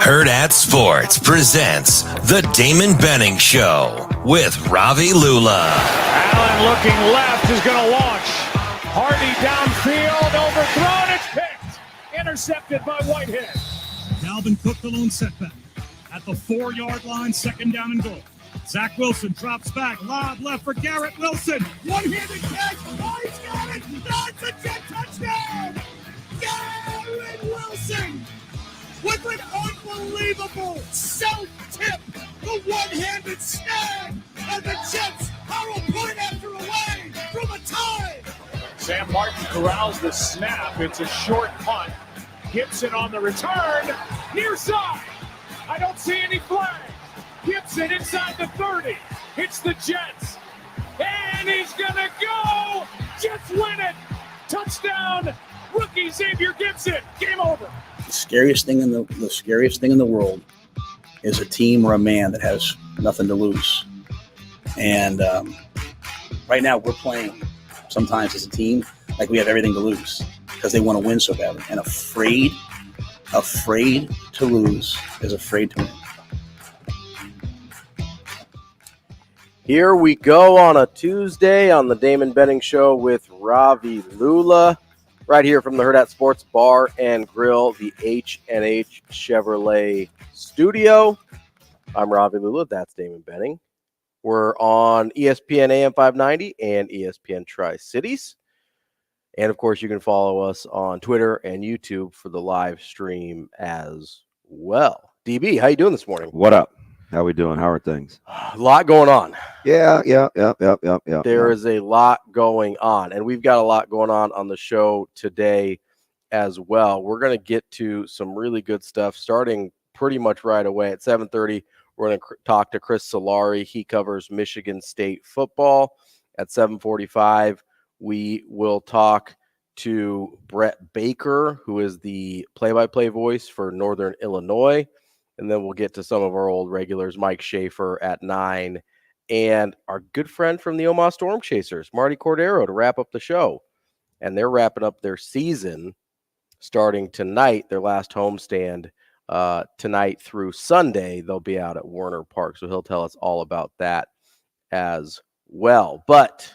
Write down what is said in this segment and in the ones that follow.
Hurrdat Sports presents The Damon Benning Show with Ravi, Lulla. Allen looking left is going to launch. Hardy downfield, overthrown, it's picked. Intercepted by Whitehead. Dalvin Cook the lone setback. At the 4-yard line, second down and goal. Zach Wilson drops back, lob left for Garrett Wilson. One-handed catch. Oh, he's got it. That's a Jet touchdown. Garrett Wilson with an unbelievable self-tip. The one-handed snag. And the Jets are a point after away from a tie. Sam Martin corrals the snap. It's a short punt. Gibson on the return. Near side. I don't see any flags. Gibson inside the 30. Hits the Jets. And he's going to go. Jets win it. Touchdown. Rookie Xavier Gibson. Game over. The scariest thing in the world is a team or a man that has nothing to lose. And right now we're playing sometimes as a team like we have everything to lose because they want to win so badly. And afraid to lose is afraid to win. Here we go on a Tuesday on the Damon Benning Show with Ravi, Lulla, right here from the Hurrdat Sports Bar and Grill, the H&H Chevrolet Studio. I'm Ravi, Lulla. That's Damon Benning. We're on ESPN AM 590 and ESPN Tri-Cities. And, of course, you can follow us on Twitter and YouTube for the live stream as well. DB, how you doing this morning? What up? How we doing? How are things? A lot going on. Yeah. There is a lot going on, and we've got a lot going on the show today as well. We're going to get to some really good stuff starting pretty much right away. At 7:30, we're going to talk to Chris Solari. He covers Michigan State football. At 7:45, we will talk to Brett Baker, who is the play-by-play voice for Northern Illinois. And then we'll get to some of our old regulars, Mike Shaffer at 9, and our good friend from the Omaha Storm Chasers, Marty Cordero, to wrap up the show. And they're wrapping up their season starting tonight, their last homestand tonight through Sunday. They'll be out at Warner Park, so he'll tell us all about that as well. But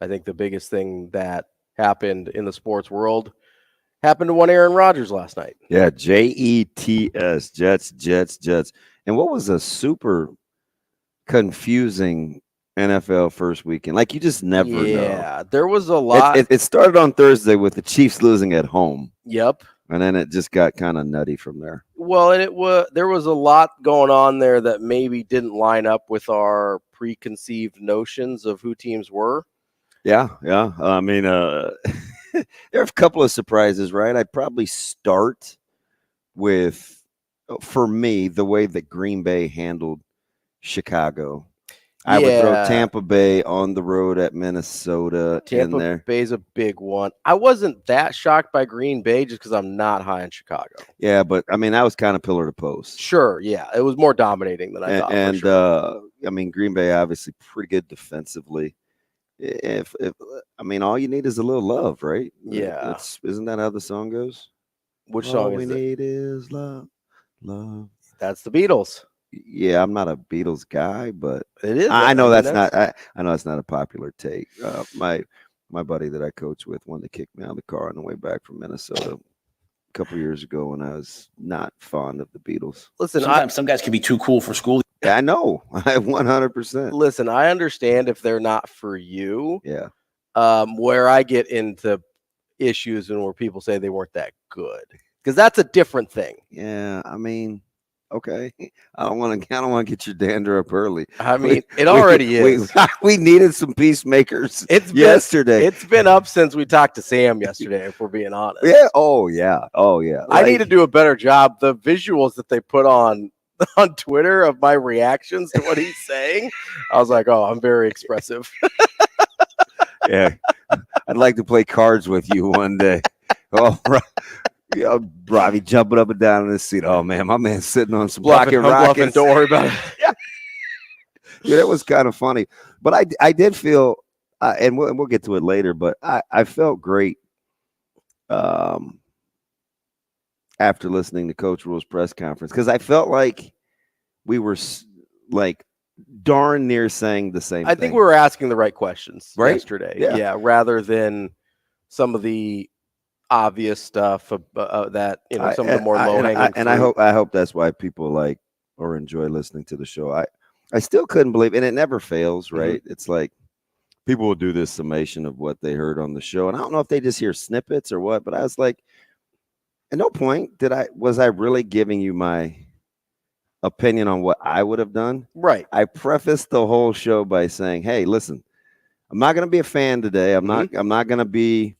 I think the biggest thing that happened in the sports world happened to one Aaron Rodgers last night. Yeah, Jets, Jets. And what was a super confusing NFL first weekend? Like, you just never know. Yeah, there was a lot. It started on Thursday with the Chiefs losing at home. Yep. And then it just got kind of nutty from there. Well, and there was a lot going on there that maybe didn't line up with our preconceived notions of who teams were. Yeah. I mean, there are a couple of surprises, right? I'd probably start with, for me, the way that Green Bay handled Chicago. I would throw Tampa Bay on the road at Minnesota in there. Tampa Bay's a big one. I wasn't that shocked by Green Bay just because I'm not high in Chicago. Yeah, but, I mean, that was kind of pillar to post. Sure, yeah. It was more dominating than I thought. And, for sure. I mean, Green Bay obviously pretty good defensively. If I mean, all you need is a little love, right? Yeah. Isn't that how the song goes? Which song is it? All we need is love. That's the Beatles. Yeah, I'm not a Beatles guy, but It is. I know that's not. I know that's not a popular take. My buddy that I coach with wanted to kick me out of the car on the way back from Minnesota a couple years ago when I was not fond of the Beatles. Listen, Sometimes some guys can be too cool for school. Yeah, I know. I 100%. Listen, I understand if they're not for you. Yeah. Where I get into issues and where people say they weren't that good, because that's a different thing. Yeah, I mean, okay. I don't want to get your dander up early. I mean, it already is. We needed some peacemakers yesterday. It's been up since we talked to Sam yesterday, if we're being honest. Yeah. Oh yeah. I need to do a better job. The visuals that they put on Twitter of my reactions to what he's saying, I was like, oh, I'm very expressive. Yeah. I'd like to play cards with you one day. Oh, Ravi jumping up and down in his seat. Oh, man, my man's sitting on some pocket rockets. Don't worry about it. Yeah, that was kind of funny. But I did feel, and we'll get to it later, but I felt great after listening to Coach Rule's press conference, because I felt like we were like darn near saying the same thing. I think we were asking the right questions yesterday. Yeah. Rather than some of the obvious stuff that, some of the more low-hanging fruit. And I hope that's why people like or enjoy listening to the show. I still couldn't believe, and it never fails, right? Mm-hmm. It's like people will do this summation of what they heard on the show, and I don't know if they just hear snippets or what, but I was like, at no point was I really giving you my opinion on what I would have done. Right. I prefaced the whole show by saying, hey, listen, I'm not going to be a fan today. I'm not going to be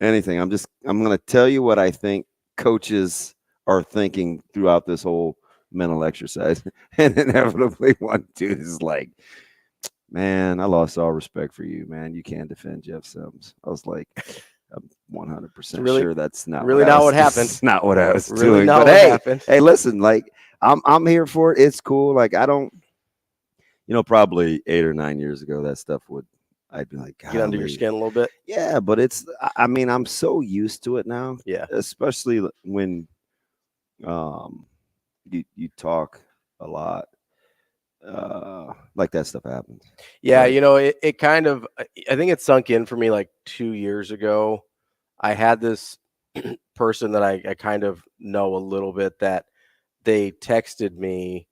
anything. I'm going to tell you what I think coaches are thinking throughout this whole mental exercise. And inevitably one dude is like, man, I lost all respect for you, man. You can't defend Jeff Sims. I was like, I'm 100% sure that's not really not what happened. It's not what I was really doing. Not but what happened. Hey, listen, like I'm here for it. It's cool. Like I don't, probably 8 or 9 years ago, that stuff I'd be like, get under your skin a little bit. Yeah, but I'm so used to it now. Yeah. Especially when you talk a lot. Like that stuff happens. Yeah, it kind of, I think it sunk in for me like 2 years ago. I had this person that I kind of know a little bit that they texted me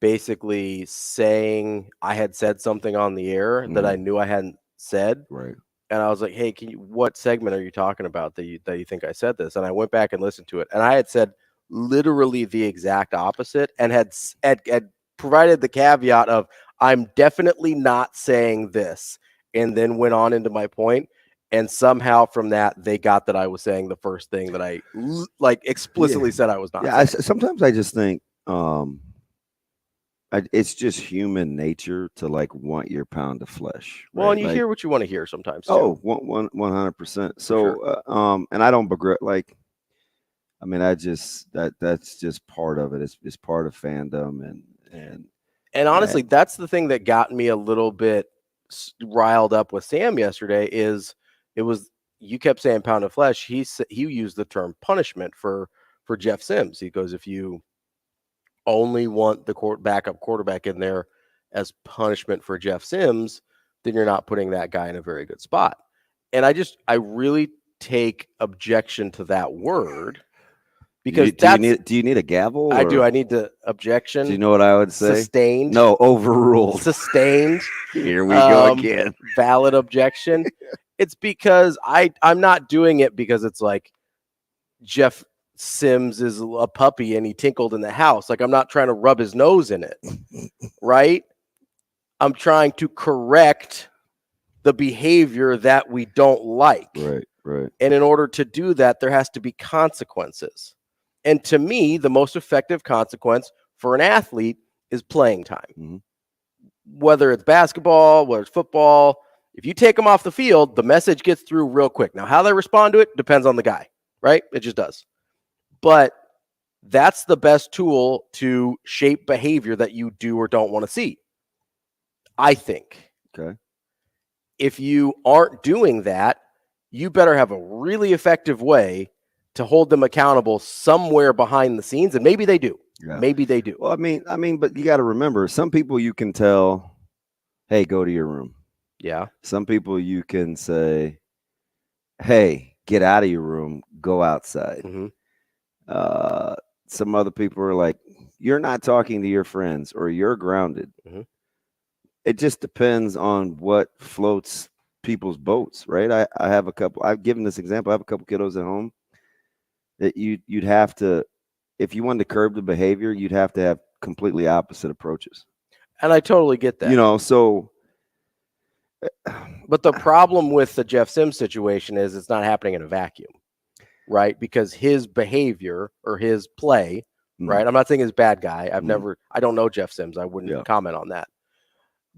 basically saying I had said something on the air that I knew I hadn't said. Right. And I was like, hey, what segment are you talking about that you think I said this? And I went back and listened to it. And I had said literally the exact opposite and had provided the caveat of I'm definitely not saying this, and then went on into my point. And somehow from that, they got that I was saying the first thing that I explicitly said I was not. Yeah, sometimes I just think it's just human nature to like want your pound of flesh. Well, and you hear what you want to hear sometimes. Too. Oh, 100%. So, sure. And I don't begrudge. Like, I mean, that's just part of it. It's part of fandom, and honestly, that's the thing that got me a little bit riled up with Sam yesterday. You kept saying pound of flesh. He used the term punishment for Jeff Sims. He goes, if you only want the backup quarterback in there as punishment for Jeff Sims, then you're not putting that guy in a very good spot. And I really take objection to that word. Because do you need a gavel? I do. I need the objection. Do you know what I would say? Sustained. No, overruled. Sustained. Here we go again. Valid objection. It's because I'm not doing it because it's like Jeff Sims is a puppy and he tinkled in the house. Like I'm not trying to rub his nose in it, right? I'm trying to correct the behavior that we don't like. Right. And in order to do that, there has to be consequences. And to me, the most effective consequence for an athlete is playing time. Mm-hmm. Whether it's basketball, whether it's football, if you take them off the field, the message gets through real quick. Now, how they respond to it depends on the guy, right? It just does. But that's the best tool to shape behavior that you do or don't want to see, I think. Okay. If you aren't doing that, you better have a really effective way to hold them accountable somewhere behind the scenes. And maybe they do. Yeah. Maybe they do. Well, I mean, but you got to remember, some people you can tell, hey, go to your room. Yeah. Some people you can say, hey, get out of your room, go outside. Mm-hmm. Some other people are like, you're not talking to your friends or you're grounded. Mm-hmm. It just depends on what floats people's boats, right? I have a couple, I've given this example. I have a couple kiddos at home that you'd have to, if you wanted to curb the behavior, you'd have to have completely opposite approaches. And I totally get that. So. But the problem with the Jeff Sims situation is it's not happening in a vacuum, right? Because his behavior or his play, right? I'm not saying he's a bad guy. I don't know Jeff Sims. I wouldn't comment on that.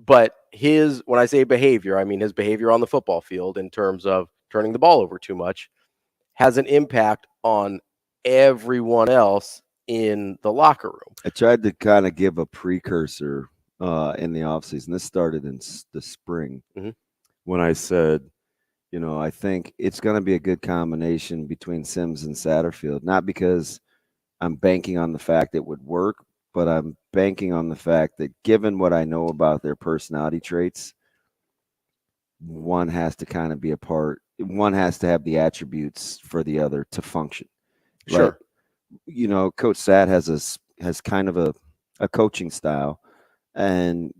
But when I say behavior, I mean his behavior on the football field in terms of turning the ball over too much has an impact on everyone else in the locker room. I tried to kind of give a precursor in the offseason. This started in the spring when I said, I think it's going to be a good combination between Sims and Satterfield, not because I'm banking on the fact it would work, but I'm banking on the fact that given what I know about their personality traits, one has to kind of be a part. One has to have the attributes for the other to function. Sure. Like, Coach Satt has kind of a coaching style, and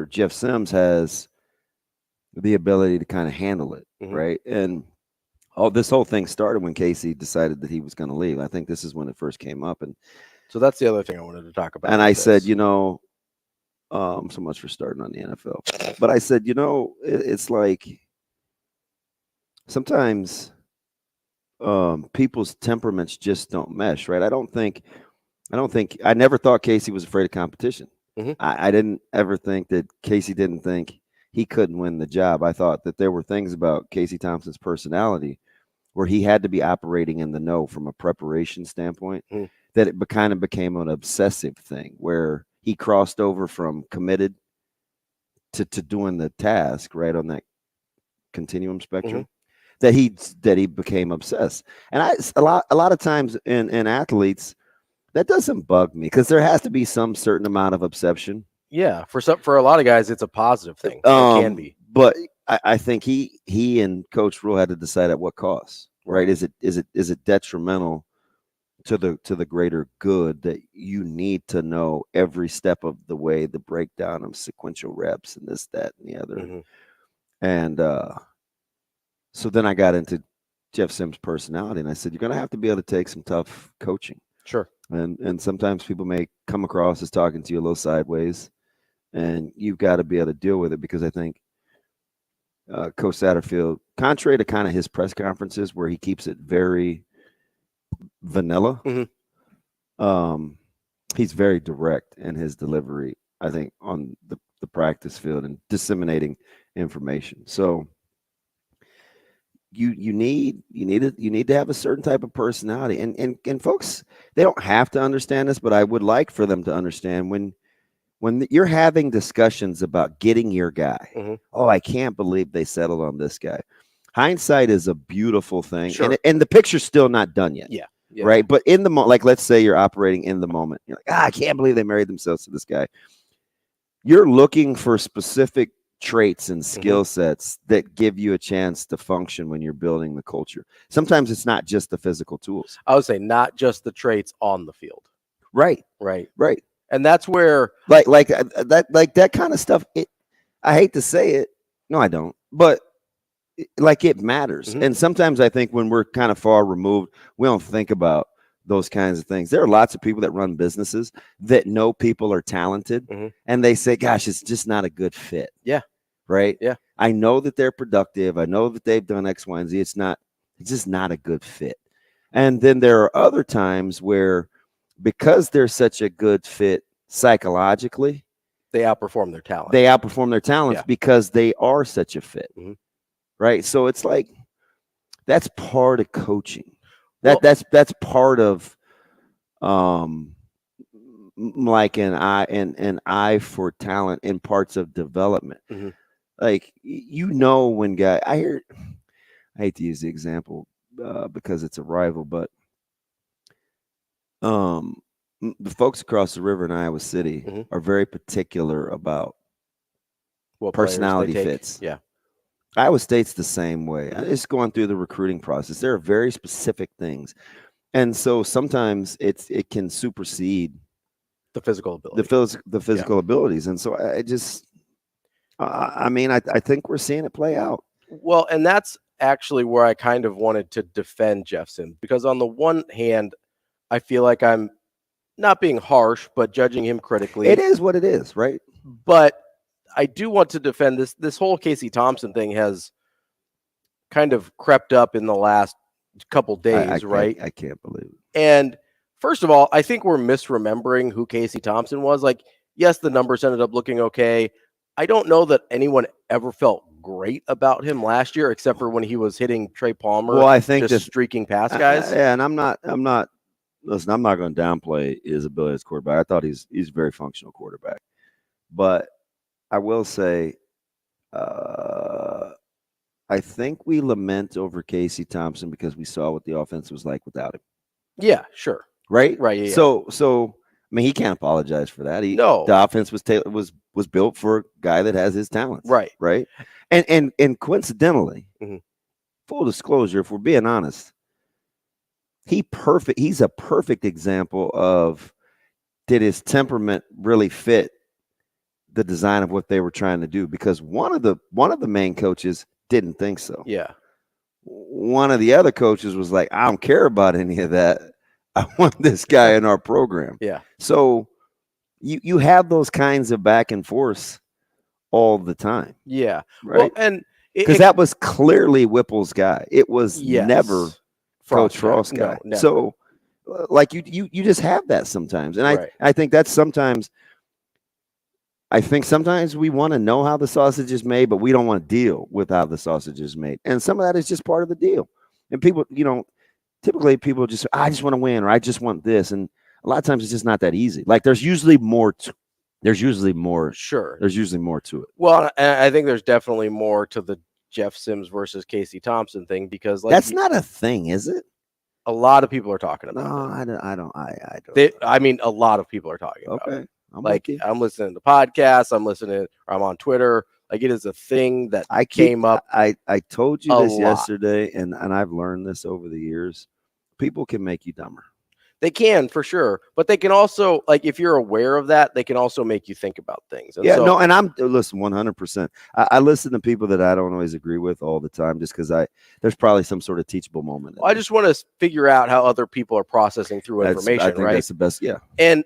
Jeff Sims has the ability to kind of handle it, right? And this whole thing started when Casey decided that he was going to leave. I think this is when it first came up, and so that's the other thing I wanted to talk about. And I said, so much for starting on the NFL. But I said, it's like sometimes people's temperaments just don't mesh, right? I never thought Casey was afraid of competition. I didn't ever think that Casey didn't think he couldn't win the job. I thought that there were things about Casey Thompson's personality where he had to be operating in the know from a preparation standpoint, that it kind of became an obsessive thing where he crossed over from committed to doing the task right on that continuum spectrum, that he became obsessed. And a lot of times in athletes, that doesn't bug me because there has to be some certain amount of obsession. Yeah, for a lot of guys, it's a positive thing. It can be, but I think he and Coach Rule had to decide at what cost, right? Is it detrimental to the greater good that you need to know every step of the way, the breakdown of sequential reps and this, that, and the other. And so then I got into Jeff Sims' personality, and I said, you're going to have to be able to take some tough coaching. Sure. And sometimes people may come across as talking to you a little sideways, and you've got to be able to deal with it, because I think Coach Satterfield, contrary to kind of his press conferences where he keeps it very vanilla, he's very direct in his delivery, I think, on the practice field and disseminating information. So you need to have a certain type of personality, and folks, they don't have to understand this, but I would like for them to understand when you're having discussions about getting your guy. Oh, I can't believe they settled on this guy. Hindsight is a beautiful thing, and the picture's still not done yet. Yeah. Right. But in the moment, like, let's say you're operating in the moment, you're like, I can't believe they married themselves to this guy. You're looking for specific traits and skill sets that give you a chance to function when you're building the culture. Sometimes it's not just the physical tools. I would say not just the traits on the field. Right. And that's where like that kind of stuff. I hate to say it. No, I don't. But it matters. And sometimes I think when we're kind of far removed, we don't think about those kinds of things. There are lots of people that run businesses that know people are talented, and they say, gosh, it's just not a good fit. Yeah. Right. Yeah. I know that they're productive. I know that they've done X, Y, and Z. It's just not a good fit. And then there are other times where, because they're such a good fit psychologically, they outperform their talent. Because they are such a fit. Right. So it's like, that's part of coaching. That's part of like an eye for talent in parts of development. Like, when guy, I hate to use the example because it's a rival, but the folks across the river in Iowa City are very particular about what personality fits. Yeah. Iowa State's the same way. It's going through the recruiting process. There are very specific things. And so sometimes it can supersede the physical ability. The physical abilities. And so I think we're seeing it play out. Well, and that's actually where I kind of wanted to defend Jeff Sims, because on the one hand, I feel like I'm not being harsh, but judging him critically. It is what it is, right? But I do want to defend this whole Casey Thompson thing has kind of crept up in the last couple days, right? I can't believe it. And first of all, I think we're misremembering who Casey Thompson was. Like, yes, the numbers ended up looking okay. I don't know that anyone ever felt great about him last year, except for when he was hitting Trey Palmer. Well, I think just streaking past guys. And I'm not. Listen, I'm not going to downplay his ability as quarterback. I thought he's a very functional quarterback, but I will say, I think we lament over Casey Thompson because we saw what the offense was like without him. Yeah, sure. right? Right. Yeah. So I mean, he can't apologize for that. No. The offense was built for a guy that has his talents. Right. Right. And coincidentally, Mhm. full disclosure, if we're being honest, he's a perfect example of, did his temperament really fit the design of what they were trying to do? Because one of the main coaches didn't think so. Yeah. One of the other coaches was like, I don't care about any of that. I want this guy in our program. Yeah. So you have those kinds of back and forth all the time. Yeah. Right. Well, and because that was clearly Whipple's guy. It was never Coach Frost's guy. No, so like you just have that sometimes. And Right. I think that's sometimes, we want to know how the sausage is made, but we don't want to deal with how the sausage is made. And some of that is just part of the deal. And people, typically people just, I just want to win, or I just want this. And a lot of times it's just not that easy. Like there's usually more. Sure. There's usually more to it. Well, I think there's definitely more to the Jeff Sims versus Casey Thompson thing, because that's not a thing, is it? A lot of people are talking about it. No, I don't. I mean, a lot of people are talking about it. I'm listening to podcasts. I'm on Twitter. Like, it is a thing that came up. I told you this lot. yesterday, and I've learned this over the years. People can make you dumber. They can, for sure, but they can also, like, if you're aware of that, they can also make you think about things. And and I'm listen 100%. I listen to people that I don't always agree with all the time, just because there's probably some sort of teachable moment. I just want to figure out how other people are processing through information. I think right? That's the best. Yeah. And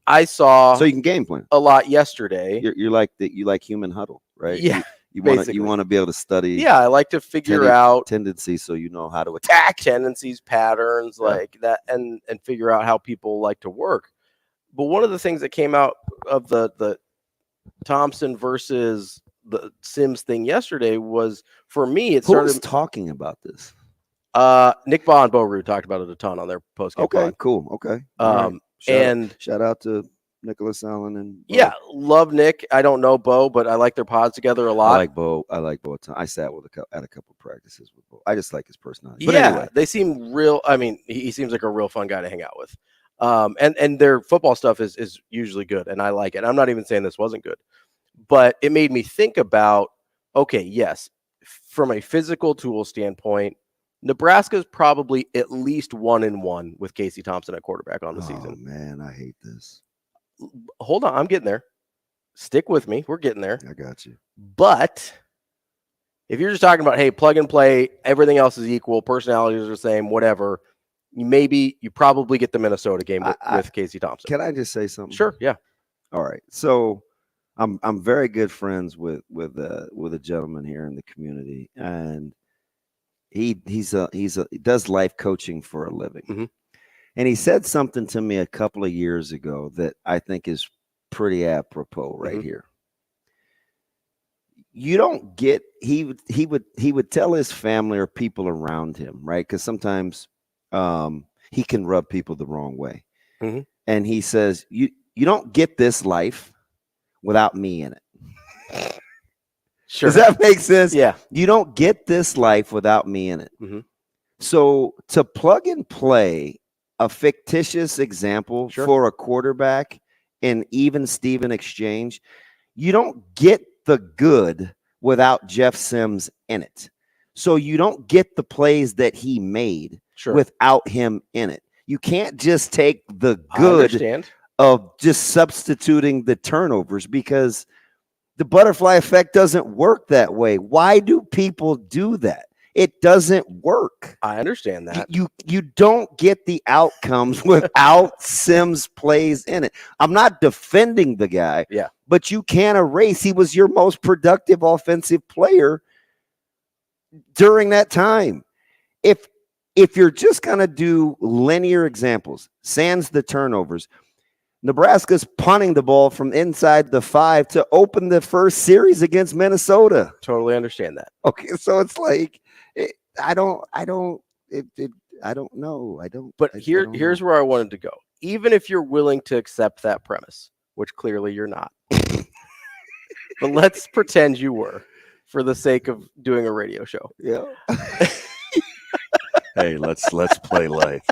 I saw so you can game plan a lot yesterday. You're like that. You like human huddle, right? Yeah. You want to be able to study. Yeah, I like to figure out tendencies, so you know how to attack tendencies, patterns, like that, and figure out how people like to work. But one of the things that came out of the Thompson versus the Sims thing yesterday was, for me, Who was talking about this? Nick Baugh and Bo Ruud talked about it a ton on their post-game pod. Cool. Okay. Shout out to Nicholas Allen and Bo. Love Nick. I don't know Bo, but I like their pods together a lot. I like Bo a ton. I sat at a couple practices with Bo. I just like his personality. But yeah, anyway. They seem real. I mean, he seems like a real fun guy to hang out with. And their football stuff is usually good, and I like it. I'm not even saying this wasn't good, but it made me think about, okay, yes, from a physical tool standpoint, Nebraska's probably at least 1-1 with Casey Thompson at quarterback on the season. Oh man, I hate this. Hold on, I'm getting there. Stick with me. We're getting there. I got you. But if you're just talking about, hey, plug and play, everything else is equal, personalities are the same, whatever, you probably get the Minnesota game with Casey Thompson. Can I just say something? Sure. Yeah. All right. So I'm very good friends with a gentleman here in the community, and he does life coaching for a living. Mm-hmm. And he said something to me a couple of years ago that I think is pretty apropos right here. You don't get, he would tell his family or people around him, right? Because sometimes he can rub people the wrong way. Mm-hmm. And he says, you don't get this life without me in it. Sure. Does that make sense? Yeah. You don't get this life without me in it. Mm-hmm. So to plug and play a fictitious example for a quarterback in even Steven exchange, you don't get the good without Jeff Sims in it. So you don't get the plays that he made without him in it. You can't just take the good of just substituting the turnovers, because the butterfly effect doesn't work that way. Why do people do that? It doesn't work. I understand that. You don't get the outcomes without Sims plays in it. I'm not defending the guy, but you can't erase. He was your most productive offensive player during that time. If you're just gonna do linear examples, sans the turnovers, Nebraska's punting the ball from inside the 5 to open the first series against Minnesota. Totally understand that. Okay, so it's like I don't know. But here's where I wanted to go. Even if you're willing to accept that premise, which clearly you're not, but let's pretend you were, for the sake of doing a radio show. Yeah. Hey, let's play life.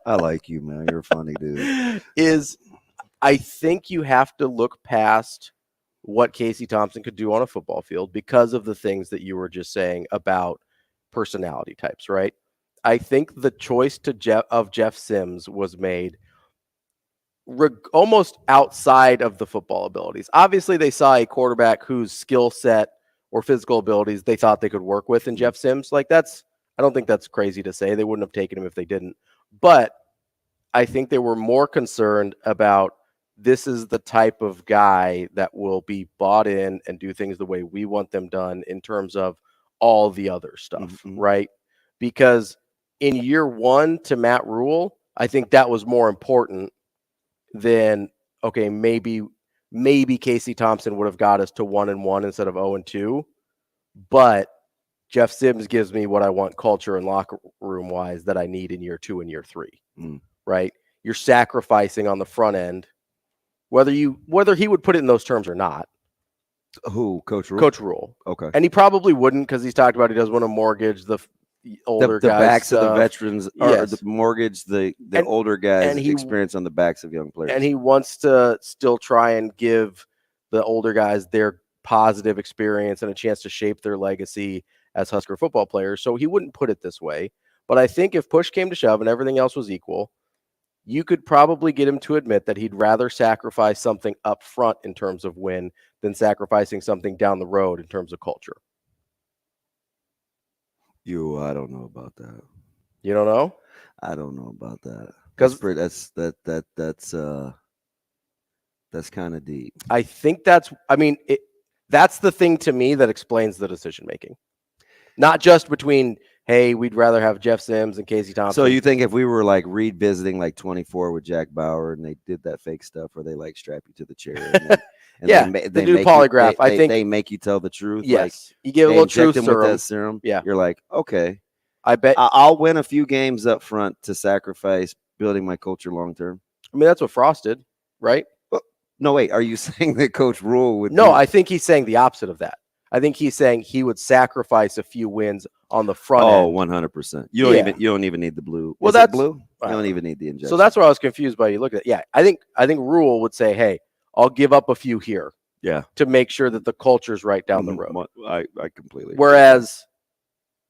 I like you, man. You're a funny dude. I think you have to look past what Casey Thompson could do on a football field because of the things that you were just saying about personality types, right? I think the choice of Jeff Sims was made almost outside of the football abilities. Obviously, they saw a quarterback whose skill set or physical abilities they thought they could work with in Jeff Sims. I don't think that's crazy to say. They wouldn't have taken him if they didn't. But I think they were more concerned about this is the type of guy that will be bought in and do things the way we want them done in terms of all the other stuff, right? Because in year one to Matt Rule, I think that was more important than, okay, maybe Casey Thompson would have got us to 1-1 instead of 0-2, but Jeff Sims gives me what I want culture and locker room wise that I need in year 2 and year 3, right? You're sacrificing on the front end, whether he would put it in those terms or not. Who? Coach Rule? Coach Rule. Okay. And he probably wouldn't, because he's talked about he doesn't want to mortgage the older the guys. Backs of the veterans, yes. or the mortgage the older guys' experience on the backs of young players. And he wants to still try and give the older guys their positive experience and a chance to shape their legacy as Husker football players. So he wouldn't put it this way. But I think if push came to shove and everything else was equal, you could probably get him to admit that he'd rather sacrifice something up front in terms of win than sacrificing something down the road in terms of culture. I don't know about that. You don't know? I don't know about that. Because that's kind of deep. I think that's the thing to me that explains the decision making. Not just between, hey, we'd rather have Jeff Sims and Casey Thompson. So you think if we were revisiting 24 with Jack Bauer and they did that fake stuff where they strap you to the chair and they do polygraph. I think they make you tell the truth. Yes, you get a little truth serum with that serum. Yeah, you're like, okay, I bet I'll win a few games up front to sacrifice building my culture long term. I mean, that's what Frost did, right? Well, no, wait. Are you saying that Coach Rule would? No, I think he's saying the opposite of that. I think he's saying he would sacrifice a few wins on the front end. 100%. You don't even need the blue. Well, that's blue. You don't even need the injection. So that's where I was confused by you. Look at it. Yeah, I think Rule would say, hey, I'll give up a few here. Yeah. To make sure that the culture's right down the road. I completely. Whereas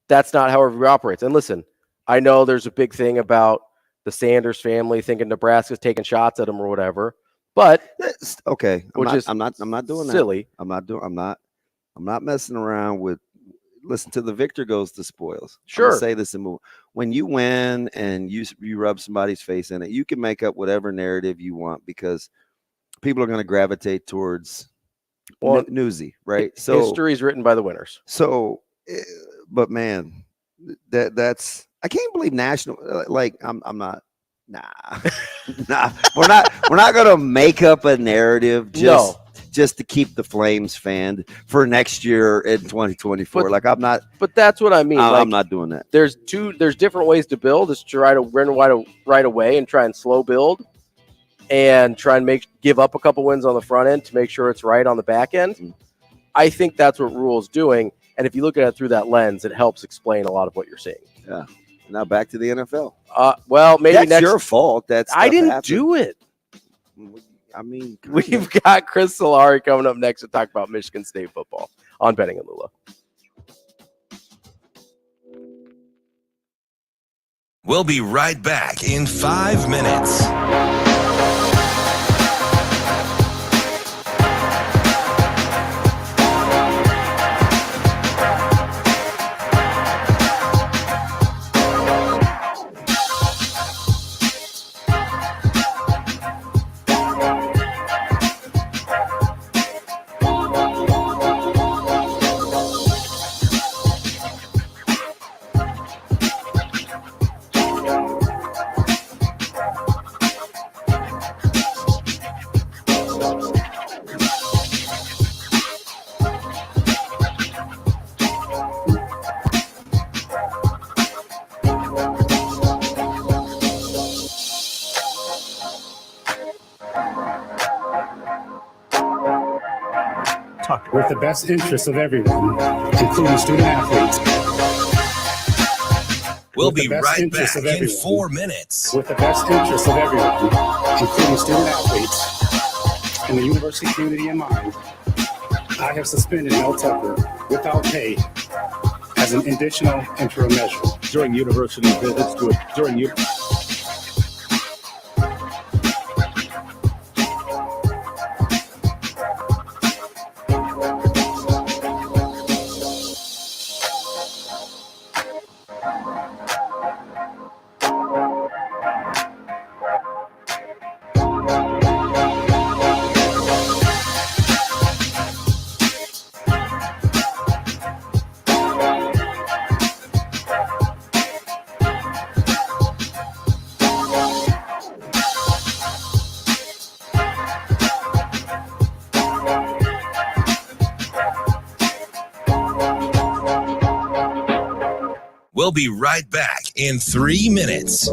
that's not how everybody operates. And listen, I know there's a big thing about the Sanders family thinking Nebraska's taking shots at them or whatever. But okay, I'm not doing silly. that. I'm not messing around with. Listen, to the victor goes the spoils. Sure. I'm gonna say this and move. When you win and you rub somebody's face in it, you can make up whatever narrative you want because people are going to gravitate towards newsy, right? So history is written by the winners. So, but man, that's I can't believe national. I'm not. Nah. We're not going to make up a narrative just to keep the flames fanned for next year in 2024. I'm not. But that's what I mean. I'm not doing that. There's different ways to build. Is to try to run right away and try and slow build, and try and give up a couple wins on the front end to make sure it's right on the back end. Mm-hmm. I think that's what Rule's doing. And if you look at it through that lens, it helps explain a lot of what you're seeing. Yeah. Now back to the NFL. Well, maybe that's your fault. I didn't do it. I mean, we've got Chris Solari coming up next to talk about Michigan State football on Benning and Lulla. We'll be right back in 5 minutes. With the best interests of everyone, including student athletes. We'll be right back in 4 minutes. With the best interests of everyone, including student athletes and the university community in mind, I have suspended Mel Tucker without pay as an additional interim measure. During university visits We'll be right back in 3 minutes.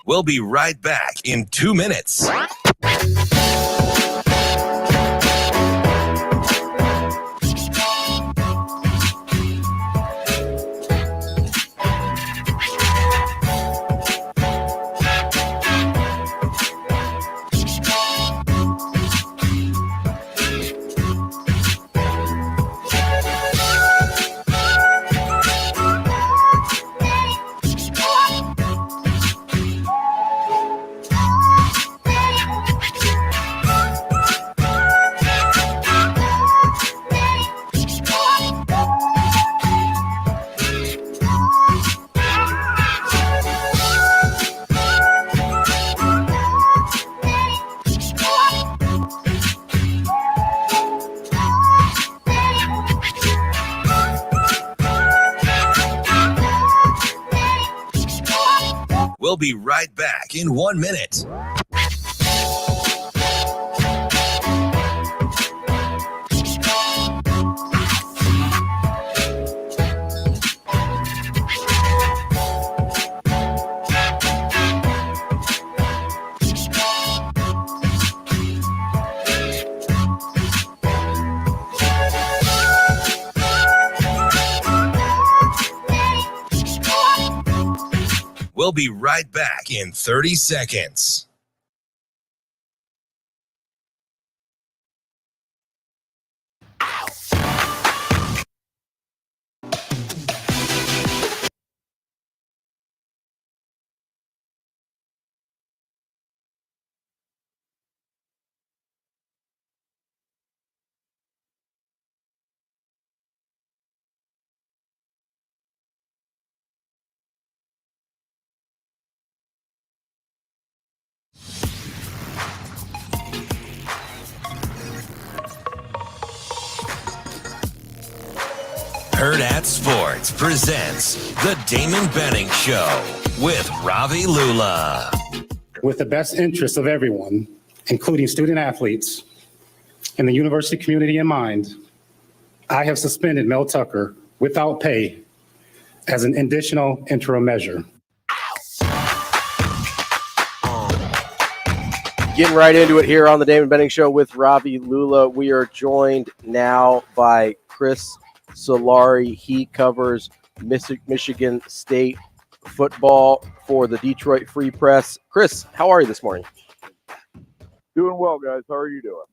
We'll be right back in 2 minutes. We'll be right back in 1 minute. We'll be right back in 30 seconds. Hurrdat Sports presents the Damon Benning Show with Ravi Lulla. With the best interests of everyone, including student athletes and the university community in mind, I have suspended Mel Tucker without pay as an additional interim measure. Getting right into it here on the Damon Benning Show with Ravi Lulla. We are joined now by Chris Solari. He covers Michigan State football for the Detroit Free Press. Chris, how are you this morning? Doing well, guys. How are you doing?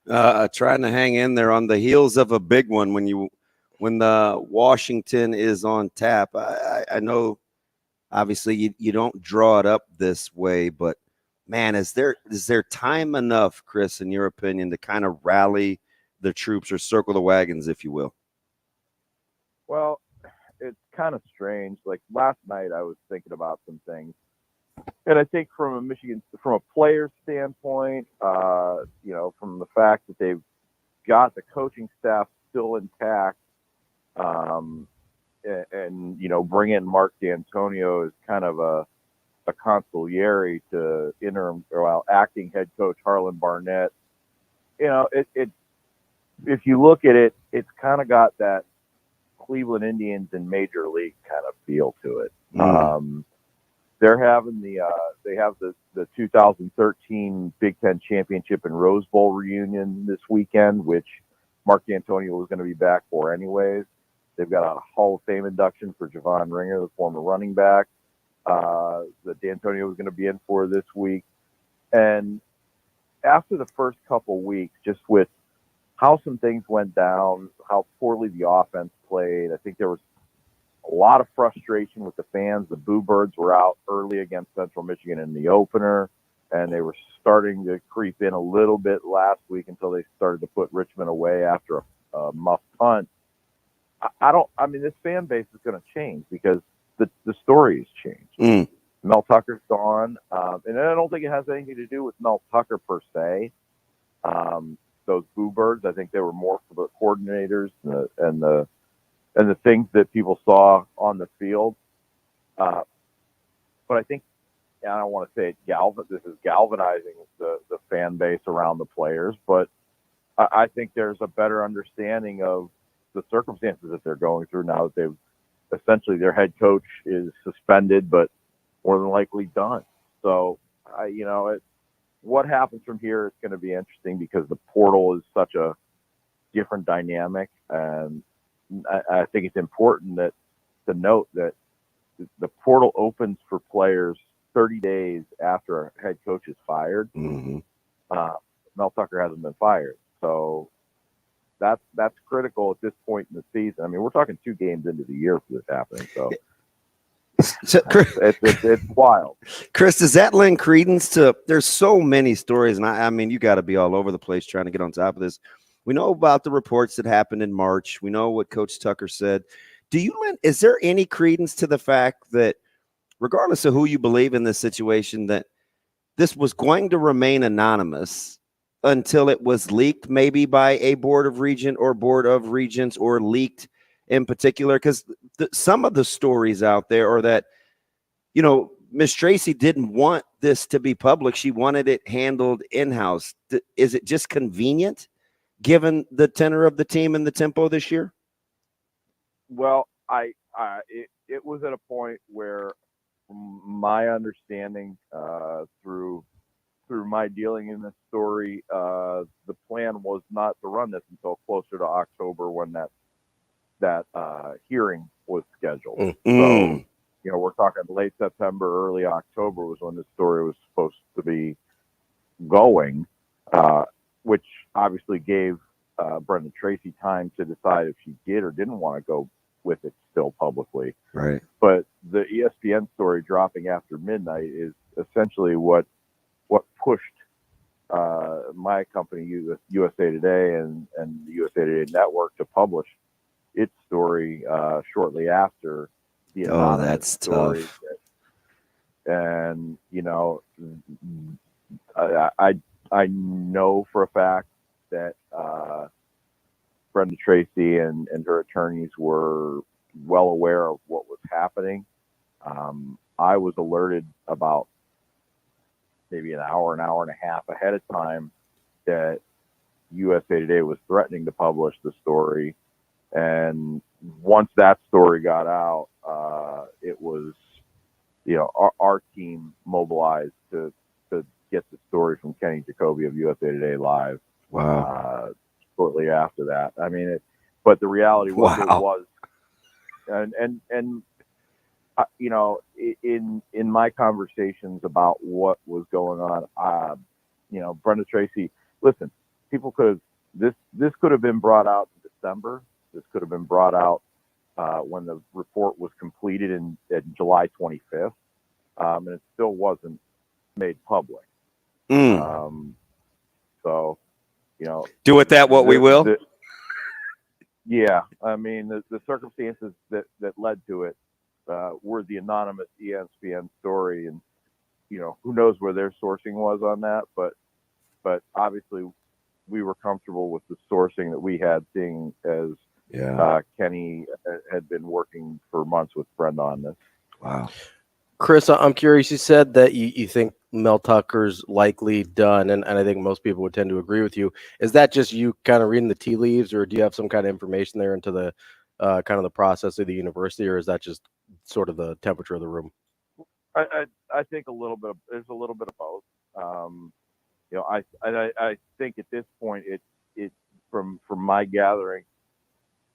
Trying to hang in there on the heels of a big one when the Washington is on tap. I know obviously you don't draw it up this way, but man, is there time enough, Chris, in your opinion, to kind of rally the troops or circle the wagons, if you will? Well, it's kind of strange. Like last night, I was thinking about some things, and I think from a player standpoint, from the fact that they've got the coaching staff still intact, and bring in Mark D'Antonio as kind of a consigliere to acting head coach Harlan Barnett. If you look at it, it's kind of got that Cleveland Indians in Major League kind of feel to it. They're having they have the 2013 Big Ten Championship and Rose Bowl reunion this weekend, which Mark D'Antonio was going to be back for anyways. They've got a Hall of Fame induction for Javon Ringer, the former running back, that D'Antonio was going to be in for this week. And after the first couple weeks, just with how some things went down, how poorly the offense played, I think there was a lot of frustration with the fans. The Boo Birds were out early against Central Michigan in the opener, and they were starting to creep in a little bit last week until they started to put Richmond away after a muff punt. This fan base is going to change because the story has changed. Mel Tucker's gone, and I don't think it has anything to do with Mel Tucker per se. Those Boo Birds, I think they were more for the coordinators and the things that people saw on the field. But I think, and I don't want to say it this is galvanizing the fan base around the players, but I think there's a better understanding of the circumstances that they're going through now that they've essentially their head coach is suspended, but more than likely done. So, what happens from here is going to be interesting because the portal is such a different dynamic. And I think it's important to note that the portal opens for players 30 days after a head coach is fired. Mel Tucker hasn't been fired. So that's critical at this point in the season. I mean, we're talking 2 games into the year for this happening. So it's wild. Chris, does that lend credence to? There's so many stories, and I mean, you got to be all over the place trying to get on top of this. We know about the reports that happened in March. We know what Coach Tucker said. Is there any credence to the fact that, regardless of who you believe in this situation, that this was going to remain anonymous until it was leaked, maybe by a board of regents, or leaked in particular? Because some of the stories out there are that, Miss Tracy didn't want this to be public. She wanted it handled in-house. Is it just convenient given the tenor of the team and the tempo this year? Well, it was at a point where my understanding through my dealing in this story, the plan was not to run this until closer to October when that hearing was scheduled. So, we're talking late September, early October was when this story was supposed to be going, which obviously gave Brenda Tracy time to decide if she did or didn't want to go with it still publicly. Right. But the ESPN story dropping after midnight is essentially what pushed my company, USA Today, and the USA Today Network to publish its story shortly after the that's story. tough. And I know for a fact that Brenda Tracy and her attorneys were well aware of what was happening. I was alerted about maybe an hour and a half ahead of time that USA Today was threatening to publish the story. And once that story got out, it was, our team mobilized to get the story from Kenny Jacoby of USA Today Live. Wow. Shortly after that. I mean, but the reality was, it was, and in my conversations about what was going on, Brenda Tracy, listen, people this could have been brought out in December. This could have been brought out when the report was completed in July 25th, and it still wasn't made public. So, do with that what we will. Yeah, I mean the circumstances that led to it were the anonymous ESPN story, and who knows where their sourcing was on that, but obviously we were comfortable with the sourcing that we had, seeing as Kenny had been working for months with Brenda on this. Wow. Chris, I'm curious. You said that you think Mel Tucker's likely done, and I think most people would tend to agree with you. Is that just you kind of reading the tea leaves, or do you have some kind of information there into the kind of the process of the university, or is that just sort of the temperature of the room? I think there's a little bit of both. I think at this point it from my gathering,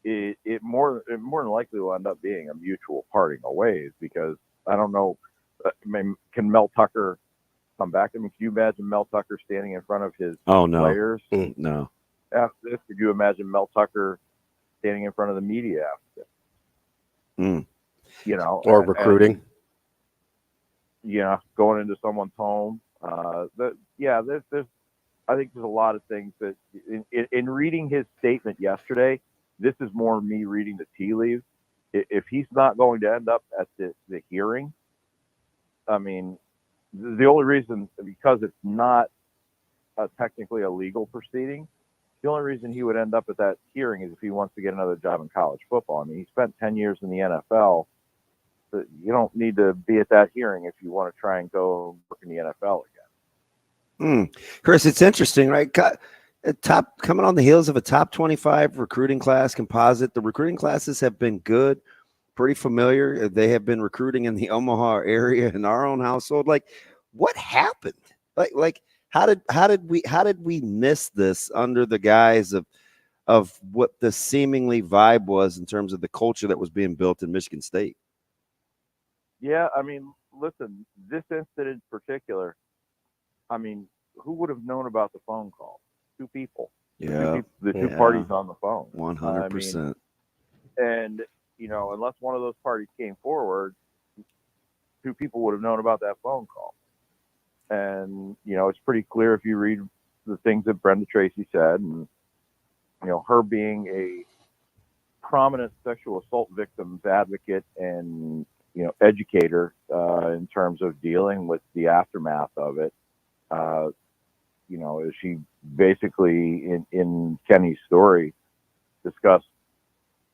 it more than likely will end up being a mutual parting of ways, because I don't know. I mean, can Mel Tucker come back? I mean, can you imagine Mel Tucker standing in front of his players? No. After this, could you imagine Mel Tucker standing in front of the media after this? Or recruiting. Going into someone's home. There's I think there's a lot of things that in reading his statement yesterday, this is more me reading the tea leaves. If he's not going to end up at the hearing, I mean, the only reason, because it's not technically a legal proceeding, the only reason he would end up at that hearing is if he wants to get another job in college football. I mean, he spent 10 years in the NFL. So you don't need to be at that hearing if you want to try and go work in the NFL again. Chris, it's interesting, right? Coming on the heels of a top 25 recruiting class composite. The recruiting classes have been good, pretty familiar. They have been recruiting in the Omaha area in our own household. Like, what happened? Like how did we miss this under the guise of what the seemingly vibe was in terms of the culture that was being built in Michigan State? Yeah, I mean, listen, this incident in particular, I mean, who would have known about the phone call? Two people. The two parties on the phone. 100%. And, unless one of those parties came forward, two people would have known about that phone call. And, it's pretty clear if you read the things that Brenda Tracy said, and, her being a prominent sexual assault victims advocate and, educator in terms of dealing with the aftermath of it. She basically in Kenny's story discussed,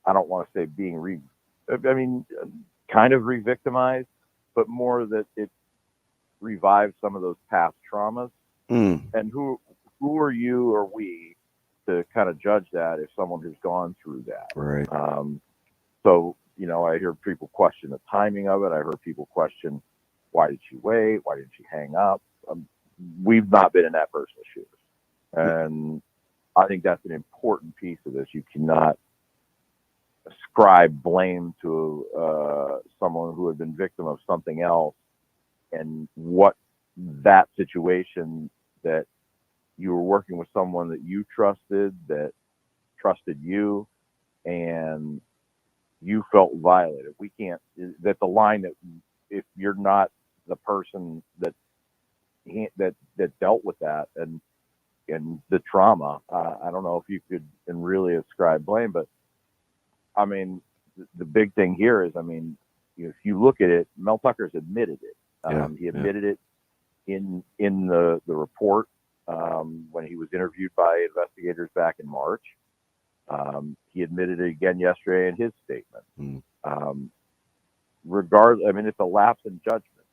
I don't want to say being kind of re-victimized, but more that it revives some of those past traumas. And who are you or we to kind of judge that if someone who's gone through that? Right. So, I hear people question the timing of it. I heard people question, why did she wait? Why didn't she hang up? We've not been in that person's shoes. And I think that's an important piece of this. You cannot ascribe blame to someone who had been victim of something else, and what that situation, that you were working with someone that you trusted, that trusted you, and you felt violated. We can't, that the line that if you're not the person that dealt with that and the trauma, I don't know if you could and really ascribe blame, but I mean, the big thing here is, I mean, if you look at it, Mel Tucker's admitted it. He admitted it in the report when he was interviewed by investigators back in March. He admitted it again yesterday in his statement. Regardless, I mean, it's a lapse in judgment,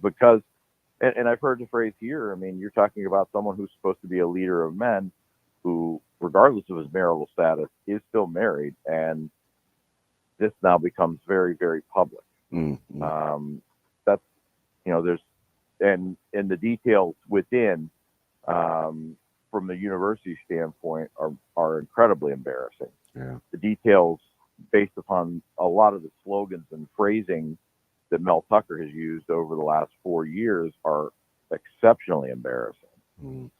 because, and I've heard the phrase here, I mean, you're talking about someone who's supposed to be a leader of men who, regardless of his marital status, is still married. And this now becomes very, very public. That's, there's, and the details within, from the university standpoint are incredibly embarrassing. The details based upon a lot of the slogans and phrasing that Mel Tucker has used over the last 4 years are exceptionally embarrassing.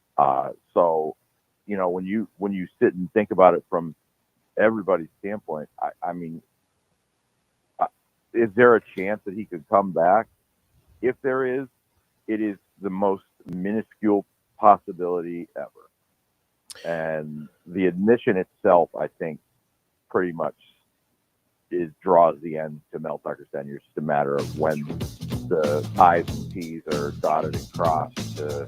So, when you sit and think about it from everybody's standpoint, I mean, is there a chance that he could come back? If there is, it is the most minuscule possibility ever. And the admission itself, I think, pretty much draws the end to Mel Tucker's tenure. It's just a matter of when the I's and T's are dotted and crossed to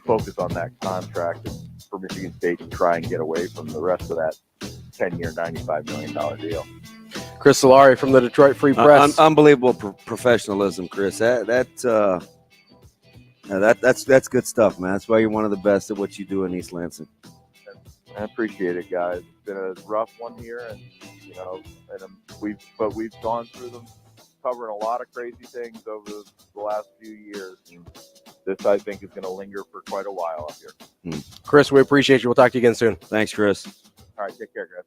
focus on that contract for Michigan State to try and get away from the rest of that 10-year, $95 million deal. Chris Solari from the Detroit Free Press. Unbelievable professionalism, Chris. That's good stuff, man. That's why you're one of the best at what you do in East Lansing. I appreciate it, guys. It's been a rough one here, and we've gone through them, covering a lot of crazy things over the last few years. And this, I think, is going to linger for quite a while up here. Chris, we appreciate you. We'll talk to you again soon. Thanks, Chris. All right, take care, guys.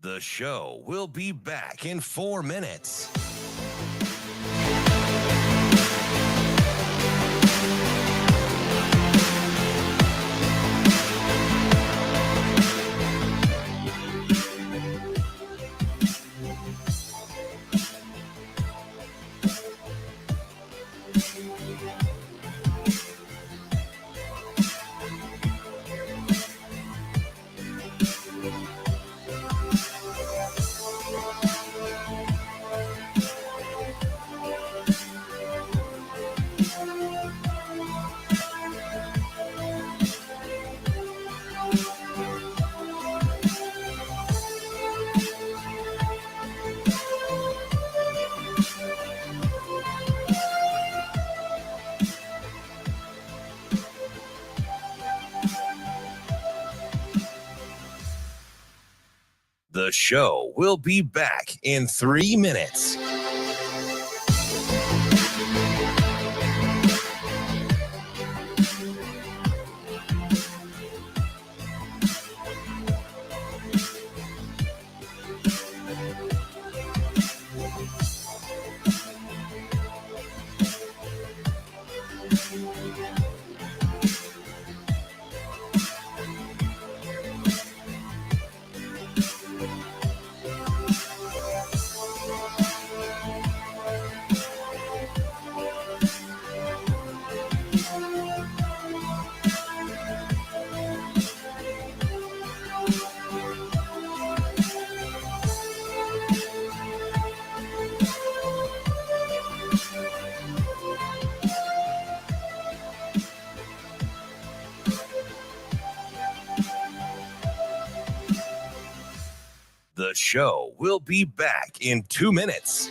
The show will be back in 4 minutes. The show will be back in 3 minutes. The show will be back in 2 minutes.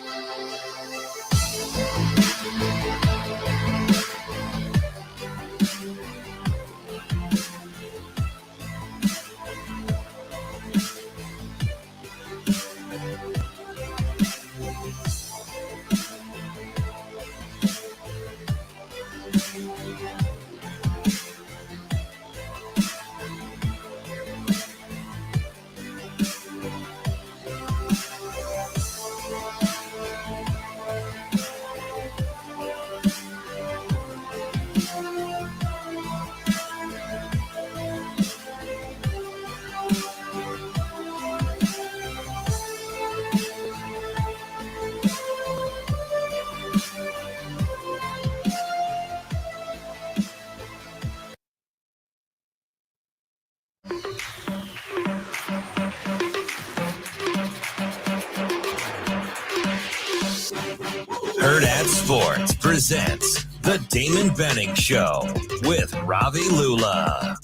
Hurrdat Sports presents The Damon Benning Show with Ravi Lulla.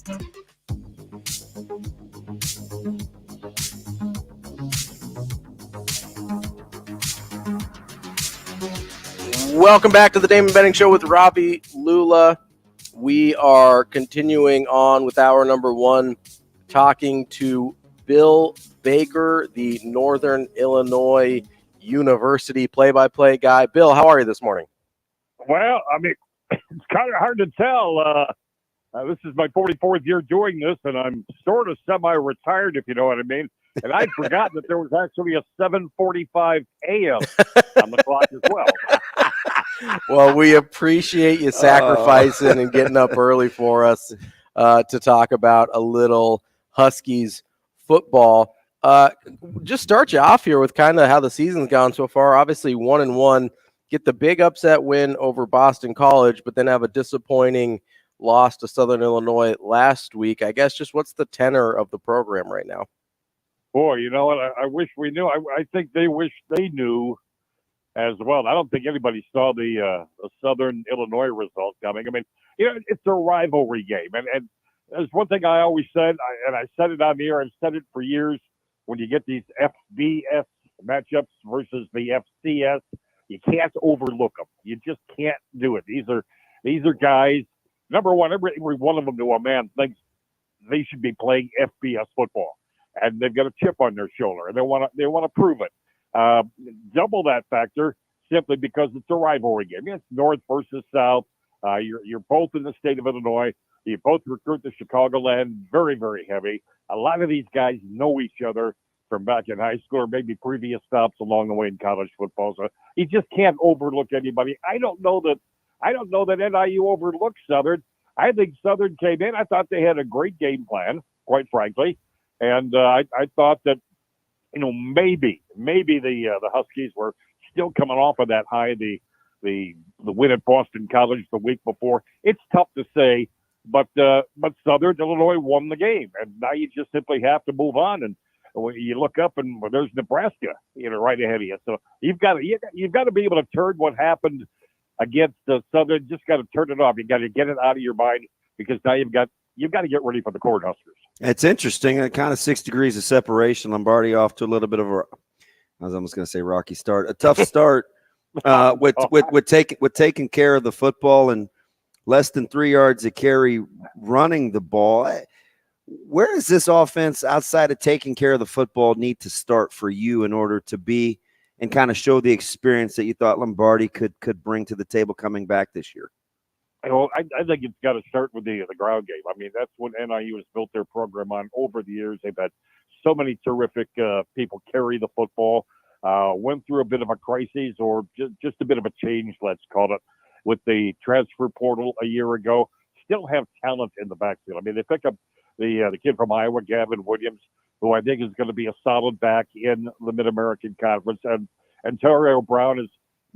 Welcome back to The Damon Benning Show with Ravi Lulla. We are continuing on with hour number 1, talking to Bill Baker, the Northern Illinois University play-by-play guy. Bill, how are you this morning? Well, I mean, it's kind of hard to tell. This is my 44th year doing this, and I'm sort of semi-retired, if you know what I mean. And I'd forgotten that there was actually a 7:45 a.m. on the clock as well. Well, we appreciate you sacrificing and getting up early for us to talk about a little Huskies football. Just start you off here with kind of how the season's gone so far. Obviously 1-1, get the big upset win over Boston College, but then have a disappointing loss to Southern Illinois last week. I guess just what's the tenor of the program right now? Boy, you know what? I wish we knew. I think they wish they knew as well. I don't think anybody saw the Southern Illinois result coming. I mean, you know, it's a rivalry game. And there's one thing I always said, and I said it on the air, I've said it for years, when you get these FBS matchups versus the FCS, you can't overlook them. You just can't do it. These are guys, number one, every one of them to a man thinks they should be playing FBS football. And they've got a chip on their shoulder, and they want to prove it. Double that factor simply because it's a rivalry game. It's North versus South. You're both in the state of Illinois. You both recruit the Chicagoland very, very heavy. A lot of these guys know each other from back in high school or maybe previous stops along the way in college football. So you just can't overlook anybody. I don't know that NIU overlooked Southern. I think Southern came in. I thought they had a great game plan, quite frankly. And I thought that, you know, maybe the Huskies were still coming off of that high, the win at Boston College the week before. It's tough to say, but Southern Illinois won the game, and now you just simply have to move on. And when you look up, and there's Nebraska, you know, right ahead of you. So you've got to be able to turn what happened against Southern. Just got to turn it off. You got to get it out of your mind, because now you've got to get ready for the Cornhuskers. It's interesting. Kind of 6 degrees of separation. Lombardi off to a little bit of I was almost going to say rocky start. A tough start with taking care of the football and less than 3 yards a carry running the ball. Where does this offense, outside of taking care of the football, need to start for you in order to be and kind of show the experience that you thought Lombardi could bring to the table coming back this year? Well, I think it's got to start with the ground game. I mean, that's what NIU has built their program on over the years. They've had so many terrific people carry the football. Went through a bit of a crisis, or just a bit of a change, let's call it, with the transfer portal a year ago. Still have talent in the backfield. I mean, they pick up the kid from Iowa, Gavin Williams, who I think is going to be a solid back in the Mid-American Conference. And Ontario Brown has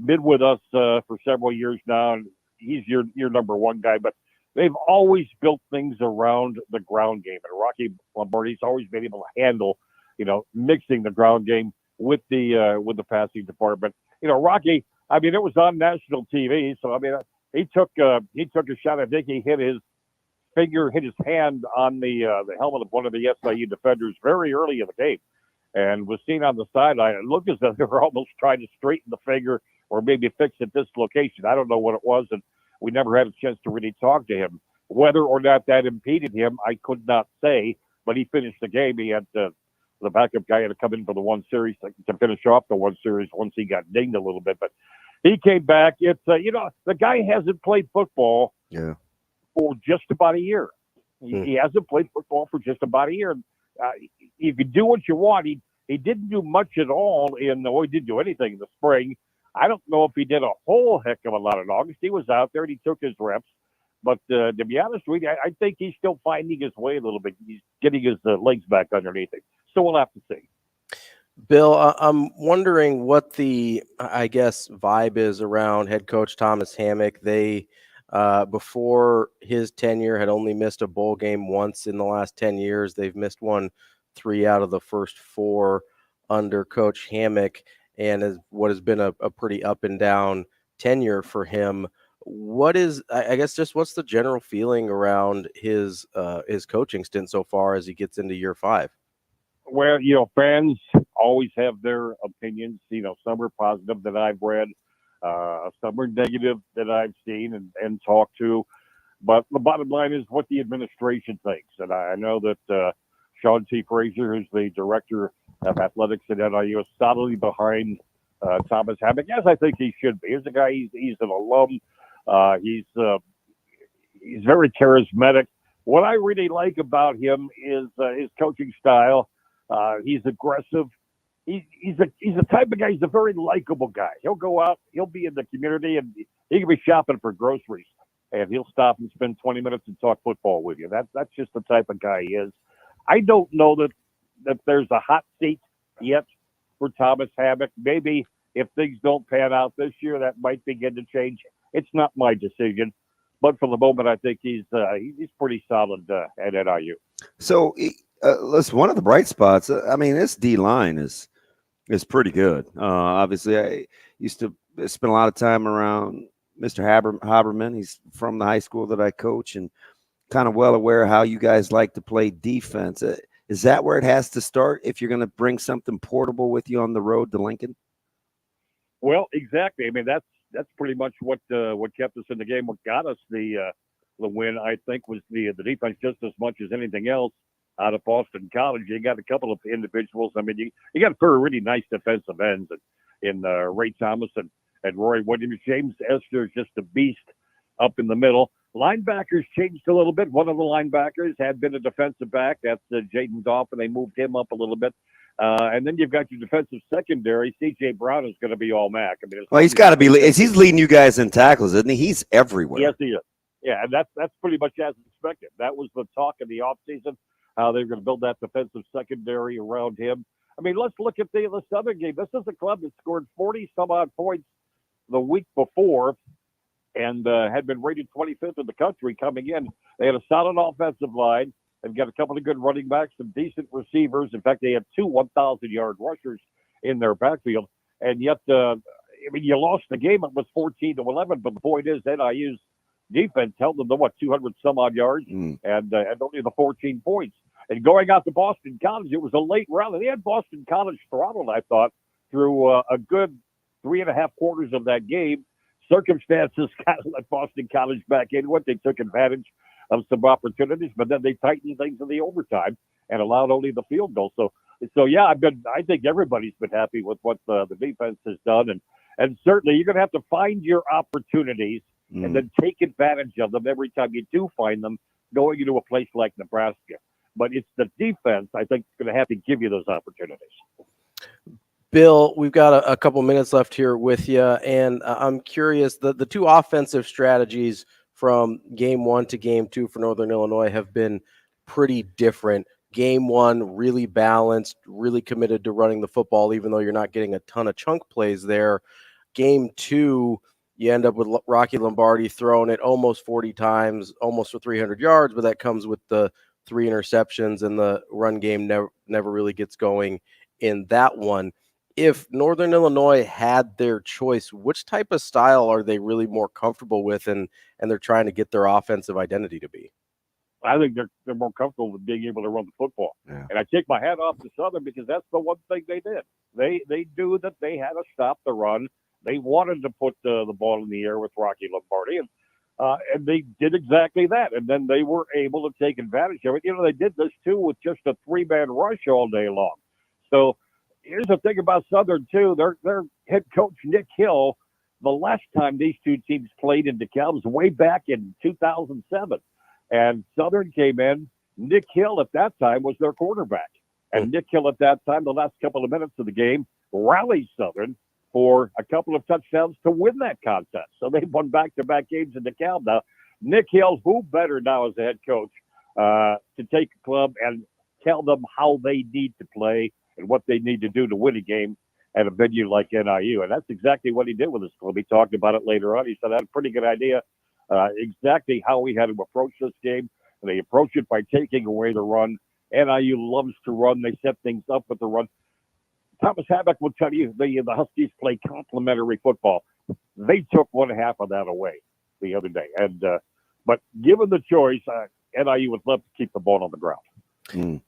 been with us for several years now, and he's your number one guy. But they've always built things around the ground game, and Rocky Lombardi's always been able to handle, you know, mixing the ground game with the passing department. You know, Rocky, I mean, it was on national TV, so I mean, he took a shot. I think he hit his hand on the helmet of one of the SIU defenders very early in the game, and was seen on the sideline. It looked as though they were almost trying to straighten the finger or maybe fix a dislocation. I don't know what it was, and we never had a chance to really talk to him. Whether or not that impeded him, I could not say, but he finished the game. He had the backup guy had to come in for the one series to finish off the one series once he got dinged a little bit, but he came back. It's you know, the guy hasn't played football for just about a year. He hasn't played football for just about a year. You could do what you want. He didn't do much at all he didn't do anything in the spring. I don't know if he did a whole heck of a lot in August. He was out there and he took his reps. But to be honest with you, I think he's still finding his way a little bit. He's getting his legs back underneath him. So we'll have to see. Bill, I'm wondering what the, I guess, vibe is around head coach Thomas Hammock. They, before his tenure, had only missed a bowl game once in the last 10 years. They've missed 3 out of the first 4 under Coach Hammock, and is what has been a pretty up and down tenure for him. What is, I guess, just what's the general feeling around his coaching stint so far as he gets into year 5? Well, you know, fans always have their opinions. You know, some are positive that I've read, some are negative that I've seen and talked to. But the bottom line is what the administration thinks. And I know that Sean T. Frazier, who's the director of athletics at NIU, is solidly behind Thomas Hammock, as I think he should be. He's a guy, he's an alum. He's very charismatic. What I really like about him is his coaching style. He's aggressive. He's the type of guy. He's a very likable guy. He'll go out. He'll be in the community, and he can be shopping for groceries, and he'll stop and spend 20 minutes and talk football with you. That's just the type of guy he is. I don't know that that there's a hot seat yet for Thomas Hammock. Maybe if things don't pan out this year, that might begin to change. It's not my decision, but for the moment, I think he's pretty solid at NIU. So, listen, one of the bright spots. I mean, this D line is pretty good. Obviously, I used to spend a lot of time around Mr. Haberman. He's from the high school that I coach, and kind of well aware of how you guys like to play defense. Is that where it has to start if you're going to bring something portable with you on the road to Lincoln? Well, exactly. I mean, that's pretty much what kept us in the game. What got us the win, I think, was the defense just as much as anything else out of Boston College. You got a couple of individuals. I mean, you got a pair of really nice defensive ends in Ray Thomas and Roy Williams. James Esther is just a beast up in the middle. Linebackers changed a little bit. One of the linebackers had been a defensive back. That's Jaden Dolphin. They moved him up a little bit. And then you've got your defensive secondary. C.J. Brown is going to be all MAC. I mean, well, he's got to be. He's leading you guys in tackles, isn't he? He's everywhere. Yes, he is. Yeah, and that's pretty much as expected. That was the talk in the offseason, how they're going to build that defensive secondary around him. I mean, let's look at the Southern game. This is a club that scored 40-some-odd points the week before and had been rated 25th in the country coming in. They had a solid offensive line. They've got a couple of good running backs, some decent receivers. In fact, they had 2 1,000-yard rushers in their backfield. And yet, I mean, you lost the game. It was 14-11. But the point is, NIU's defense held them to 200-some-odd yards and only the 14 points. And going out to Boston College, it was a late round. And they had Boston College throttled, I thought, through a good 3.5 quarters of that game. Circumstances kind of let Boston College back into it. They took advantage of some opportunities, but then they tightened things in the overtime and allowed only the field goal. So yeah, I think everybody's been happy with what the defense has done, and certainly you're going to have to find your opportunities and then take advantage of them every time you do find them going into a place like Nebraska. But it's the defense, I think, is going to have to give you those opportunities. Bill, we've got a couple minutes left here with you, and I'm curious, the two offensive strategies from game 1 to game 2 for Northern Illinois have been pretty different. Game 1, really balanced, really committed to running the football, even though you're not getting a ton of chunk plays there. Game 2, you end up with Rocky Lombardi throwing it almost 40 times, almost for 300 yards, but that comes with the 3 interceptions, and the run game never really gets going in that one. If Northern Illinois had their choice, which type of style are they really more comfortable with, and they're trying to get their offensive identity to be? I think they're more comfortable with being able to run the football. Yeah. And I take my hat off to Southern because that's the one thing they did. They knew that they had to stop the run. They wanted to put the ball in the air with Rocky Lombardi, and they did exactly that. And then they were able to take advantage of it. You know, they did this too with just a 3-man rush all day long. So here's the thing about Southern, too. Their head coach, Nick Hill, the last time these two teams played in DeKalb was way back in 2007. And Southern came in. Nick Hill at that time was their quarterback. And Nick Hill at that time, the last couple of minutes of the game, rallied Southern for a couple of touchdowns to win that contest. So they won back-to-back games in DeKalb. Now, Nick Hill, who better now as a head coach, to take a club and tell them how they need to play and what they need to do to win a game at a venue like NIU. And that's exactly what he did with his club. He talked about it later on. He said, I had a pretty good idea exactly how we had to approach this game. And they approach it by taking away the run. NIU loves to run. They set things up with the run. Thomas Hammock will tell you the Huskies play complementary football. They took one half of that away the other day. And but given the choice, NIU would love to keep the ball on the ground.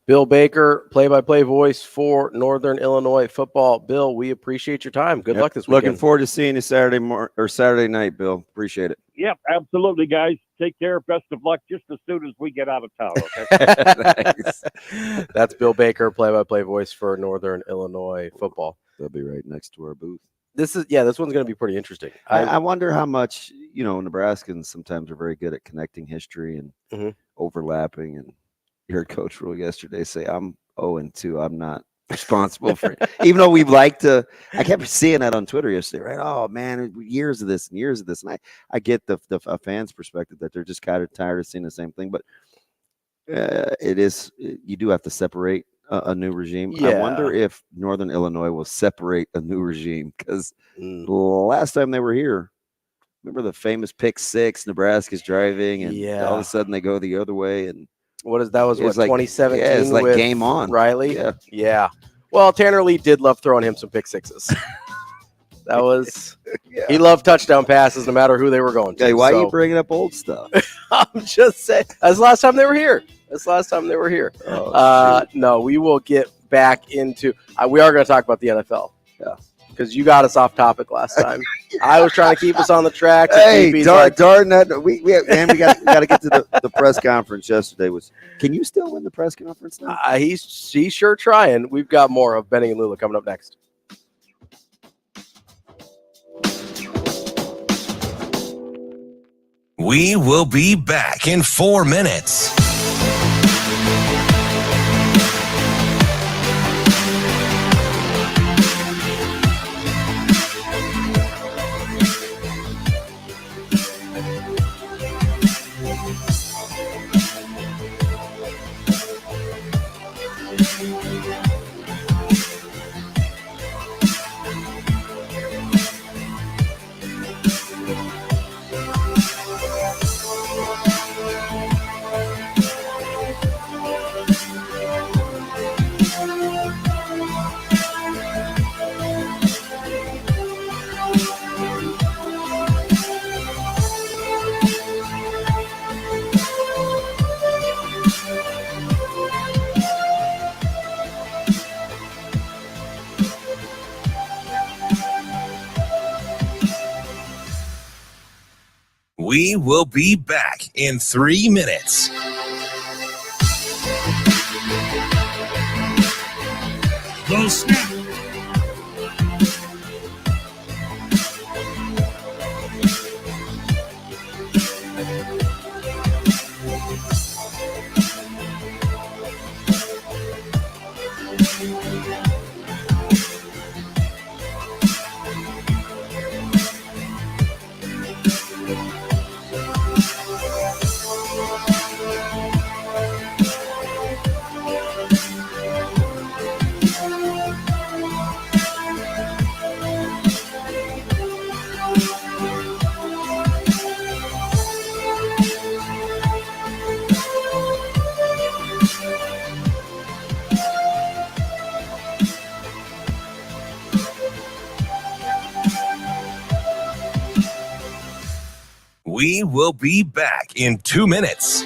Bill Baker, play-by-play voice for Northern Illinois football. Bill, we appreciate your time. Good luck this weekend. Looking forward to seeing you Saturday night, Bill. Appreciate it. Yep, absolutely, guys. Take care. Best of luck just as soon as we get out of town. Okay? Nice. That's Bill Baker, play-by-play voice for Northern Illinois football. They'll be right next to our booth. This one's going to be pretty interesting. I wonder how much, Nebraskans sometimes are very good at connecting history and overlapping. And you heard Coach Rule yesterday say, I'm 0-2. I'm not responsible for it. Even though we'd like to, I kept seeing that on Twitter yesterday, right? Oh, man, years of this and years of this. And I get the fans' perspective that they're just kind of tired of seeing the same thing. But you do have to separate a new regime. Yeah. I wonder if Northern Illinois will separate a new regime, because the last time they were here, remember the famous pick six, Nebraska's driving, and all of a sudden they go the other way. And that was what, 2017? Yeah, it's like with game on. Riley? Yeah. Yeah. Well, Tanner Lee did love throwing him some pick sixes. That was he loved touchdown passes no matter who they were going to. Hey, why are you bringing up old stuff? I'm just saying. That's the last time they were here. No, we will get back into we are going to talk about the NFL. Yeah. Because you got us off topic last time. I was trying to keep us on the track. Hey, darn that. We got to get to the press conference yesterday. Can you still win the press conference now? He's sure trying. We've got more of Benning and Lulla coming up next. We will be back in 4 minutes. We will be back in 3 minutes. Low snap. We will be back in 2 minutes.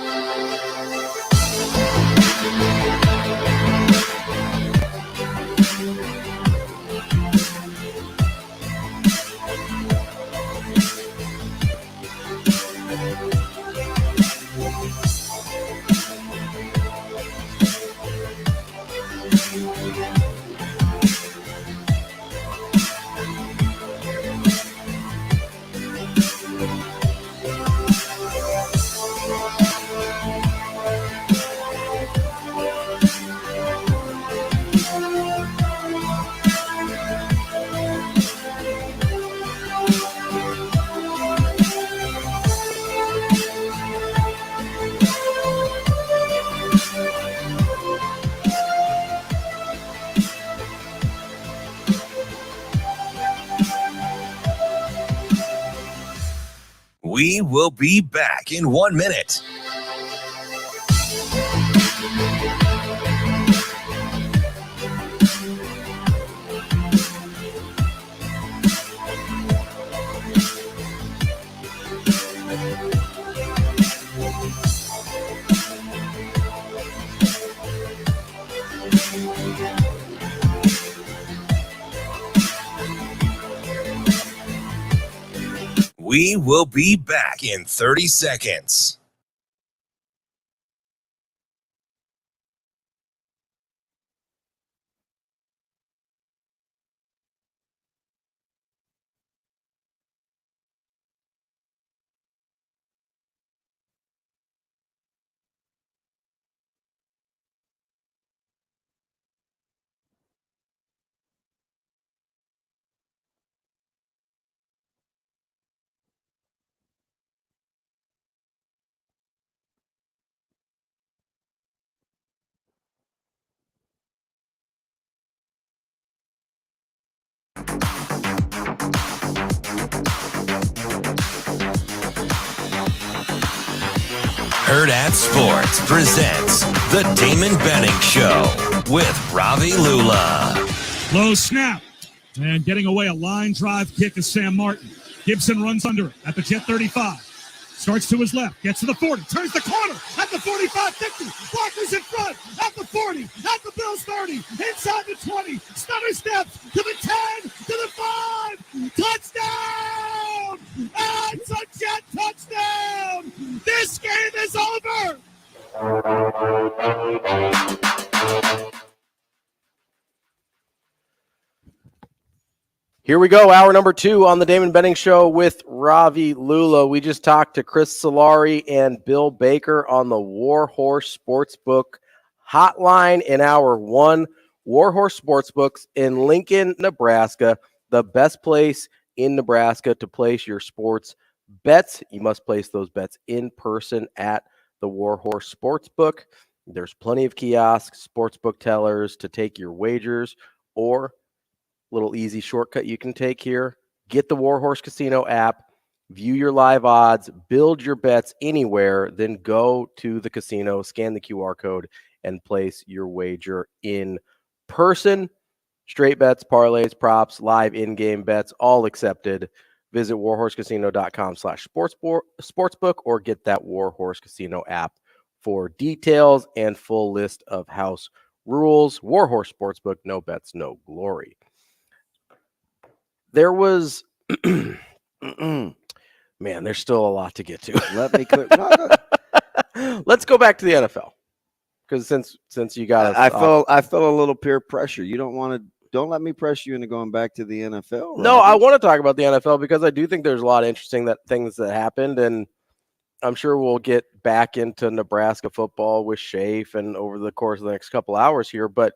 We will be back in 1 minute. We will be back in 30 seconds. Hurrdat Sports presents the Damon Benning Show with Ravi Lulla. Low snap. And getting away, a line drive kick is Sam Martin. Gibson runs under it at the Jet 35. Starts to his left, gets to the 40, turns the corner at the 45-50. Blockers in front at the 40, at the Bills 30, inside the 20. Stunner steps to the 10, to the 5. Touchdown! And it's a Jet touchdown! This game is over! Here we go, hour number 2 on the Damon Benning Show with Ravi Lulla. We just talked to Chris Solari and Bill Baker on the Warhorse Sportsbook hotline in hour 1. Warhorse Sportsbooks in Lincoln, Nebraska, the best place in Nebraska to place your sports bets. You must place those bets in person at the Warhorse Sportsbook. There's plenty of kiosks, sportsbook tellers to take your wagers, or little easy shortcut you can take here. Get the Warhorse Casino app, view your live odds, build your bets anywhere, then go to the casino, scan the QR code, and place your wager in person. Straight bets, parlays, props, live in-game bets, all accepted. Visit warhorsecasino.com/sportsbook or get that Warhorse Casino app for details and full list of house rules. Warhorse Sportsbook, no bets, no glory. There was, man, there's still a lot to get to. Let me quit. Let's go back to the NFL, because since you got us, I felt a little peer pressure. You don't let me press you into going back to the NFL. Right? No, I want to talk about the NFL because I do think there's a lot of interesting things that happened, and I'm sure we'll get back into Nebraska football with Schaefer and over the course of the next couple hours here, but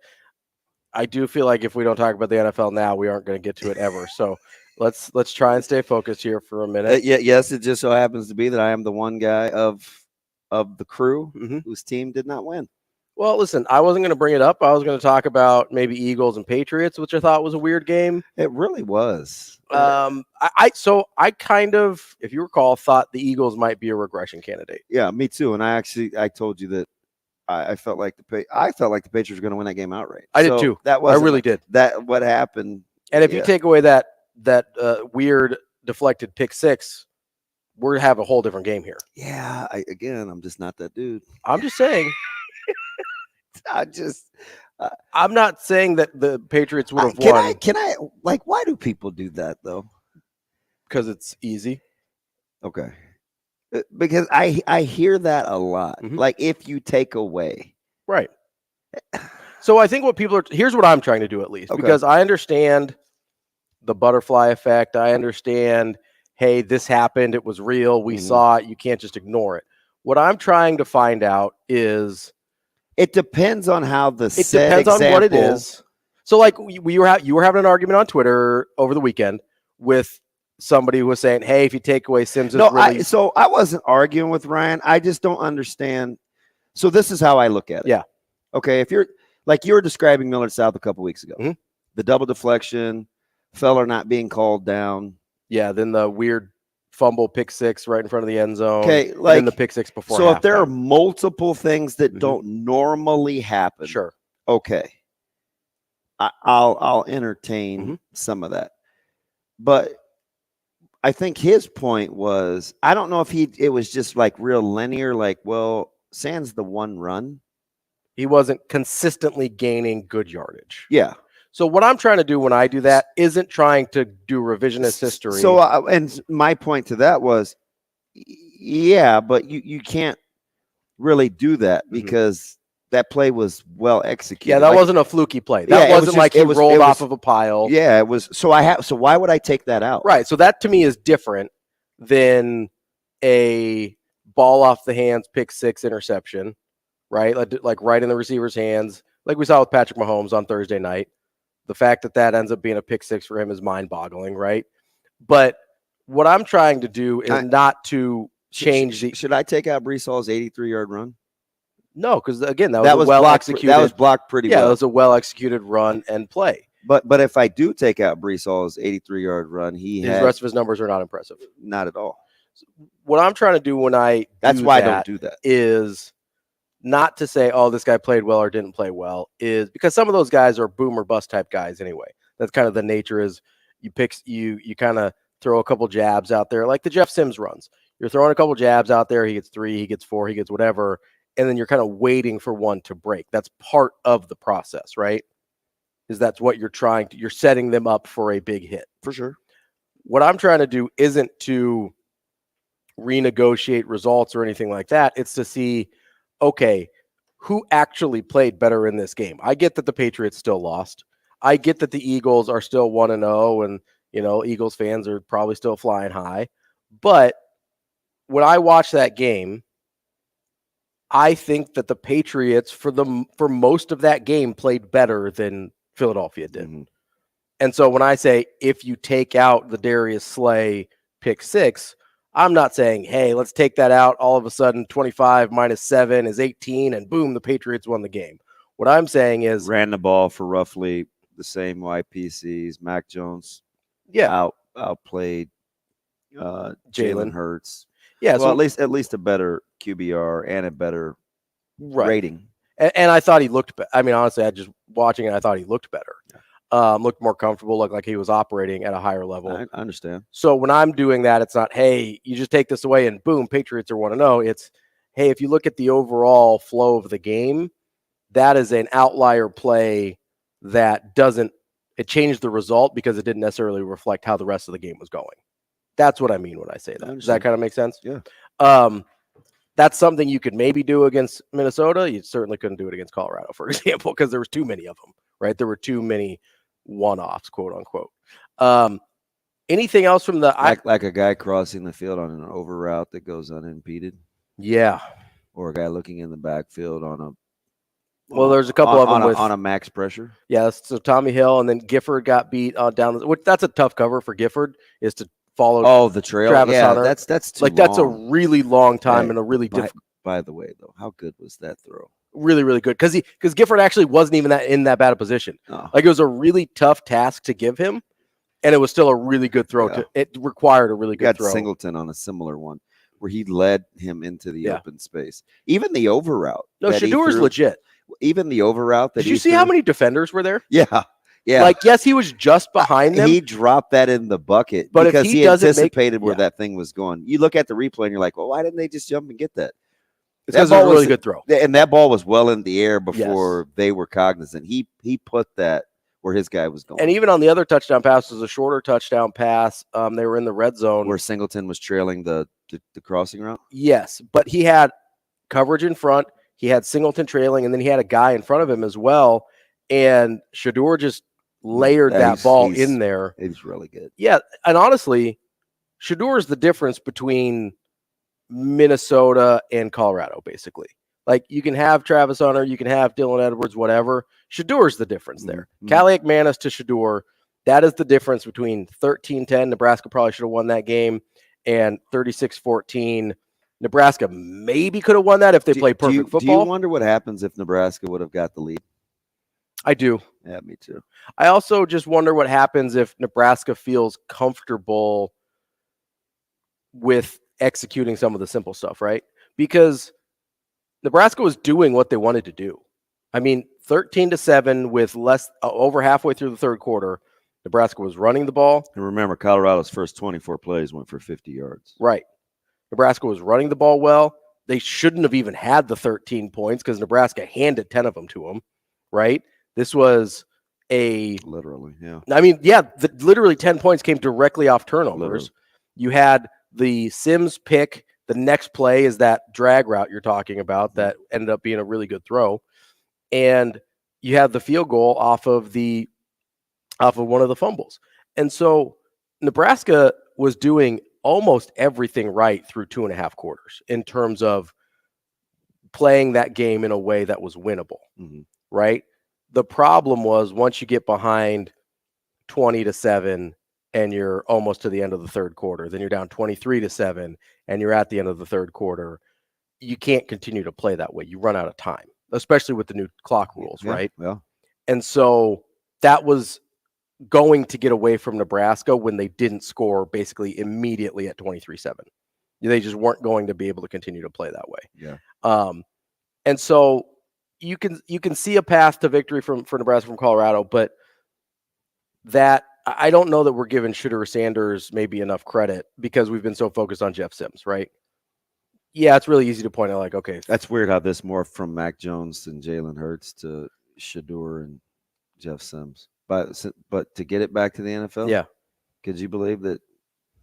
I do feel like if we don't talk about the NFL now, we aren't going to get to it ever. So let's try and stay focused here for a minute. Yes, it just so happens to be that I am the one guy of the crew whose team did not win. Well, listen, I wasn't going to bring it up. I was going to talk about maybe Eagles and Patriots, which I thought was a weird game. It really was. I kind of, if you recall, thought the Eagles might be a regression candidate. Yeah, me too. And I told you that I felt like the Patriots were going to win that game outright. I did too. I really did. That what happened. And if you take away that weird deflected pick six, we're have a whole different game here. Yeah. I'm just not that dude. I'm just saying. I'm not saying that the Patriots would have won. Why do people do that though? Because it's easy. Okay. Because I hear that a lot. Like if you take away. Right. So I think here's what I'm trying to do at least, because I understand the butterfly effect. I understand, hey, this happened. It was real. We saw it. You can't just ignore it. What I'm trying to find out is. It depends on how the It depends on what it is. So like you were having an argument on Twitter over the weekend with somebody who was saying, hey, if you take away Sims, so I wasn't arguing with Ryan. I just don't understand. So this is how I look at it. Yeah. Okay. If you're like you were describing Millard South a couple weeks ago, the double deflection, Feller not being called down. Yeah. Then the weird fumble pick six right in front of the end zone. Okay. And the pick six before. So if there are multiple things that don't normally happen. Sure. Okay. I'll entertain some of that. But I think his point was, I don't know if it was just like real linear, like, well, sans the one run. He wasn't consistently gaining good yardage. Yeah. So what I'm trying to do when I do that isn't trying to do revisionist history. So, and my point to that was, yeah, but you can't really do that because that play was well executed. Yeah, that wasn't a fluky play. That wasn't like he rolled off of a pile. Yeah, it was. So why would I take that out? Right. So that to me is different than a ball off the hands, pick six interception, right? Like right in the receiver's hands, like we saw with Patrick Mahomes on Thursday night. The fact that ends up being a pick six for him is mind-boggling, right? But what I'm trying to do is not to change the. Should I take out Breece Hall's 83-yard run? No, because again, that was well executed. That was blocked pretty well. Yeah, it was a well executed run and play. But if I do take out Breece Hall's 83-yard run, the rest of his numbers are not impressive. Not at all. What I'm trying to do when That's why I don't do that. Is not to say, oh, this guy played well or didn't play well, is because some of those guys are boom or bust type guys anyway. That's kind of the nature. Is you kind of throw a couple jabs out there, like the Jeff Sims runs. You're throwing a couple jabs out there. He gets 3, he gets 4, he gets whatever, and then you're kind of waiting for one to break. That's part of the process, right? Is that's what you're setting them up for a big hit. For sure. What I'm trying to do isn't to renegotiate results or anything like that. It's to see, okay, who actually played better in this game? I get that the Patriots still lost. I get that the Eagles are still 1-0, and Eagles fans are probably still flying high. But when I watch that game, I think that the Patriots for most of that game played better than Philadelphia did. Mm-hmm. And so when I say, if you take out the Darius Slay pick 6, I'm not saying, hey, let's take that out. All of a sudden, 25 minus 7 is 18, and boom, the Patriots won the game. What I'm saying is, ran the ball for roughly the same YPCs. Mac Jones, outplayed Jalen Hurts. Yeah, well, so at least a better QBR and a better rating. And I thought he looked better. I mean, honestly, I thought he looked better. Looked more comfortable, looked like he was operating at a higher level. I understand. So when I'm doing that, it's not, hey, you just take this away and boom, Patriots are 1-0. It's, hey, if you look at the overall flow of the game, that is an outlier play that it changed the result because it didn't necessarily reflect how the rest of the game was going. That's what I mean when I say that. Does that kind of make sense? Yeah. That's something you could maybe do against Minnesota. You certainly couldn't do it against Colorado, for example, because there was too many of them, right? There were too many one-offs, quote unquote. Anything else from the like a guy crossing the field on an over route that goes unimpeded? Yeah. Or a guy looking in the backfield on a there's a couple of them on a max pressure. Yeah, so Tommy Hill, and then Gifford got beat down. Which that's a tough cover for Gifford, is to follow. Oh, the trail. Travis Hunter. That's too like long. That's a really long time and a really difficult. By the way, though, how good was that throw? Really, really good, because Gifford actually wasn't even in that bad a position. Oh. Like, it was a really tough task to give him, and it was still a really good throw. Yeah. It required a really good throw. Singleton on a similar one where he led him into the open space. Even the over route. No, Shadour's legit. Even the over route that Did you see how many defenders were there? Yeah. Yeah. Like, yes, he was just behind them. He dropped that in the bucket but because if he anticipated where that thing was going. You look at the replay and you're like, well, why didn't they just jump and get that? It's because it was a really good throw. And that ball was well in the air before they were cognizant. He put that where his guy was going. And even on the other touchdown pass, was a shorter touchdown pass. They were in the red zone. Where Singleton was trailing the crossing route? Yes, but he had coverage in front. He had Singleton trailing, and then he had a guy in front of him as well. And Shadour just layered that ball in there. He's really good. Yeah, and honestly, Shadour is the difference between Minnesota and Colorado, basically. Like, you can have Travis Hunter, you can have Dylan Edwards, whatever. Shadour's the difference there. Mm-hmm. Kaliak Manis to Shadour, that is the difference between 13-10. Nebraska probably should have won that game, and 36-14. Nebraska maybe could have won that if they played perfect football. Do you wonder what happens if Nebraska would have got the lead? I do. Yeah, me too. I also just wonder what happens if Nebraska feels comfortable with executing some of the simple stuff, right? Because Nebraska was doing what they wanted to do. I mean, 13-7 with less over halfway through the third quarter, Nebraska was running the ball. And remember, Colorado's first 24 plays went for 50 yards. Right. Nebraska was running the ball well. They shouldn't have even had the 13 points because Nebraska handed 10 of them to them, right? This was literally, yeah. I mean, yeah, literally 10 points came directly off turnovers. Literally. You had the Sims pick. The next play is that drag route you're talking about that ended up being a really good throw. And you have the field goal off of one of the fumbles. And so Nebraska was doing almost everything right through 2.5 quarters in terms of playing that game in a way that was winnable, right? The problem was once you get behind 20-7 and you're almost to the end of the third quarter, then you're down 23-7 and you're at the end of the third quarter, you can't continue to play that way. You run out of time, especially with the new clock rules, right? Yeah. And so that was going to get away from Nebraska when they didn't score basically immediately at 23-7. They just weren't going to be able to continue to play that way. Yeah. And so you can see a path to victory for Nebraska from Colorado, but that I don't know that we're giving Shooter Sanders maybe enough credit because we've been so focused on Jeff Sims, right? Yeah, it's really easy to point out, like, okay. That's weird how this morphed from Mac Jones and Jalen Hurts to Shedeur and Jeff Sims. But to get it back to the NFL, yeah. Could you believe that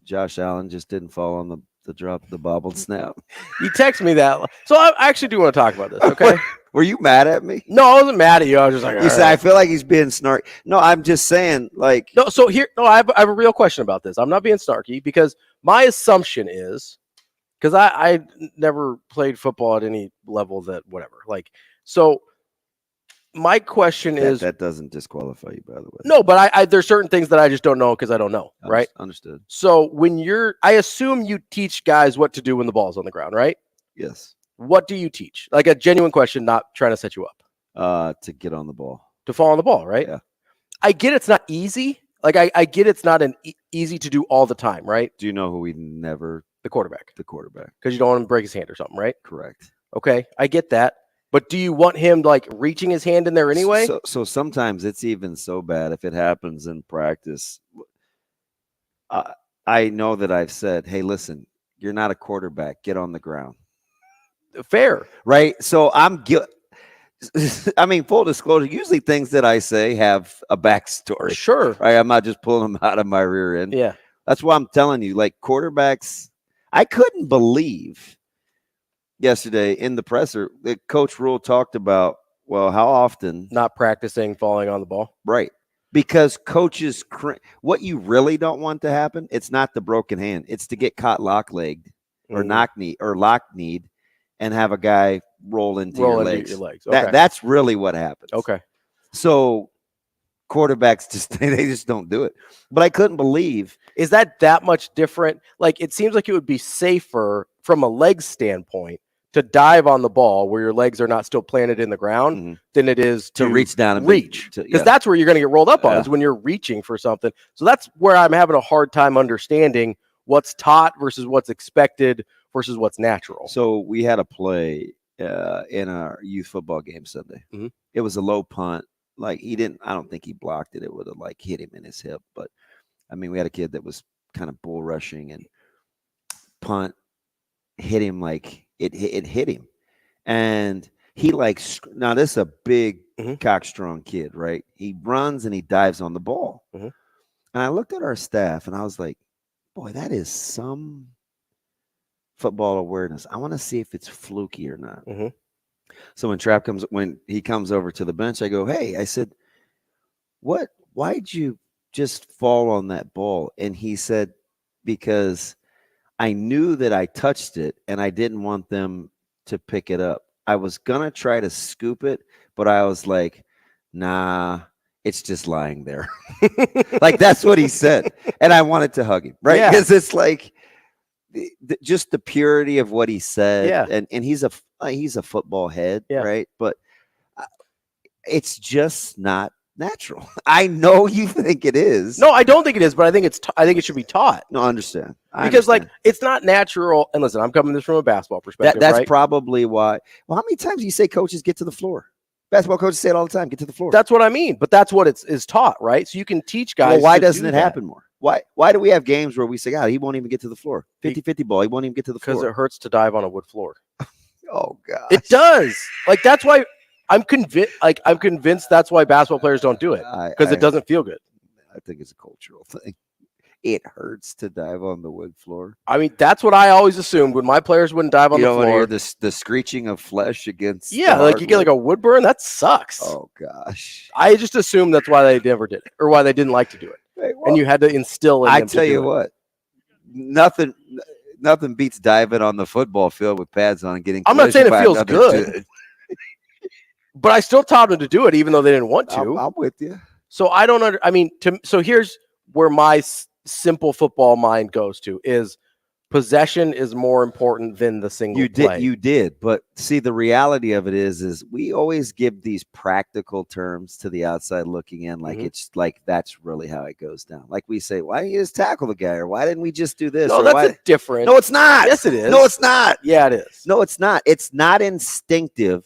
Josh Allen just didn't fall on the drop, the bobbled snap? You text me that. So I actually do want to talk about this, okay? Were you mad at me? No, I wasn't mad at you. I was just like, you said, I feel like he's being snarky. No, I'm just saying, like. No, so here, I have a real question about this. I'm not being snarky because my assumption is, because I never played football at any level that whatever. Like, so my question is. That doesn't disqualify you, by the way. No, but I there's certain things that I just don't know because I don't know, right? Understood. So I assume you teach guys what to do when the ball's on the ground, right? Yes. What do you teach? Like a genuine question, not trying to set you up. To get on the ball. To fall on the ball, right? Yeah. I get it's not easy. Like I get it's not easy to do all the time, right? Do you know who we never? The quarterback. Because you don't want him to break his hand or something, right? Correct. Okay, I get that. But do you want him like reaching his hand in there anyway? So sometimes it's even so bad if it happens in practice. I know that I've said, hey, listen, you're not a quarterback. Get on the ground. Fair. Right? So I'm guilty. I mean, full disclosure, usually things that I say have a backstory. Sure. Right? I'm not just pulling them out of my rear end. Yeah. That's why I'm telling you, like quarterbacks, I couldn't believe yesterday in the presser that Coach Rule talked about, well, how often. Not practicing falling on the ball. Right. Because coaches, what you really don't want to happen, it's not the broken hand. It's to get caught lock-legged or lock-kneed and have a guy roll into your legs. Okay. That's really what happens. Okay. So quarterbacks they just don't do it. But I couldn't believe. Is that much different? Like, it seems like it would be safer from a leg standpoint to dive on the ball where your legs are not still planted in the ground than it is to reach down and reach. Because that's where you're going to get rolled up on is when you're reaching for something. So that's where I'm having a hard time understanding what's taught versus what's expected versus what's natural. So we had a play in our youth football game Sunday. Mm-hmm. It was a low punt. Like I don't think he blocked it. It would have like hit him in his hip. But I mean, we had a kid that was kind of bull rushing and punt hit him like it hit him. And he now this is a big cock-strong kid, right? He runs and he dives on the ball. Mm-hmm. And I looked at our staff and I was like, boy, that is some football awareness. I want to see if it's fluky or not. Mm-hmm. So when he comes over to the bench, I go, hey, I said, why'd you just fall on that ball? And he said, because I knew that I touched it and I didn't want them to pick it up. I was going to try to scoop it, but I was like, nah, it's just lying there. Like, that's what he said. And I wanted to hug him, right? Because it's like just the purity of what he said. Yeah. And he's a football head, right? But it's just not natural. I know you think it is. No, I don't think it is, but I think it should be taught. No, I understand. Because like it's not natural. And listen, I'm coming this from a basketball perspective. That's right? probably why. Well, how many times do you say coaches get to the floor? Basketball coaches say it all the time. Get to the floor. That's what I mean. But that's what is taught, right? So you can teach guys. Well, why doesn't it happen more? Why do we have games where we say, God, he won't even get to the floor? 50-50 ball. He won't even get to the floor. Because it hurts to dive on a wood floor. Oh, God. It does. Like, that's why I'm convinced that's why basketball players don't do it. Because it doesn't feel good. I think it's a cultural thing. It hurts to dive on the wood floor. I mean, that's what I always assumed when my players wouldn't dive on the floor. Hear the screeching of flesh against. Yeah, like you get like a wood burn. That sucks. Oh, gosh. I just assumed that's why they never did it or why they didn't like to do it. Hey, well, and you had to instill in them. I tell you what, nothing beats diving on the football field with pads on and getting. I'm not saying it feels good. But I still taught them to do it, even though they didn't want to. I'm with you. So I don't. So here's where my simple football mind goes to is possession is more important than the single play. You did. But see, the reality of it is we always give these practical terms to the outside looking in. Like it's like, that's really how it goes down. Like we say, why didn't you just tackle the guy? Or why didn't we just do this? No, or that's different. No, it's not. Yes, it is. No, it's not. Yeah, it is. No, it's not. It's not instinctive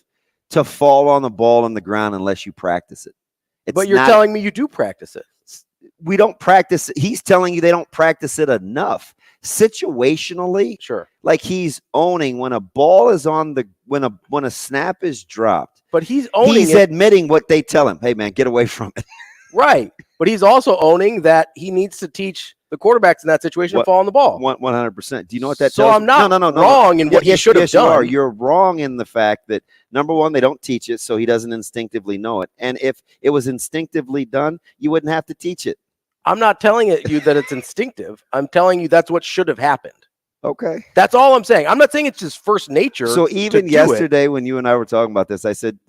to fall on the ball on the ground unless you practice it. But you're telling me you do practice it. We don't practice it. He's telling you they don't practice it enough. Situationally, sure. Like he's owning when a ball is on the when a snap is dropped. But he's owning He's admitting what they tell him. Hey man, get away from it. Right. But he's also owning that he needs to teach the quarterbacks in that situation to fall on the ball. 100%. Do you know what that tells? So I'm not wrong in what he should have done. You're wrong in the fact that, number one, they don't teach it, so he doesn't instinctively know it. And if it was instinctively done, you wouldn't have to teach it. I'm not telling you that it's instinctive. I'm telling you that's what should have happened. Okay. That's all I'm saying. I'm not saying it's just first nature. So even yesterday when you and I were talking about this, I said,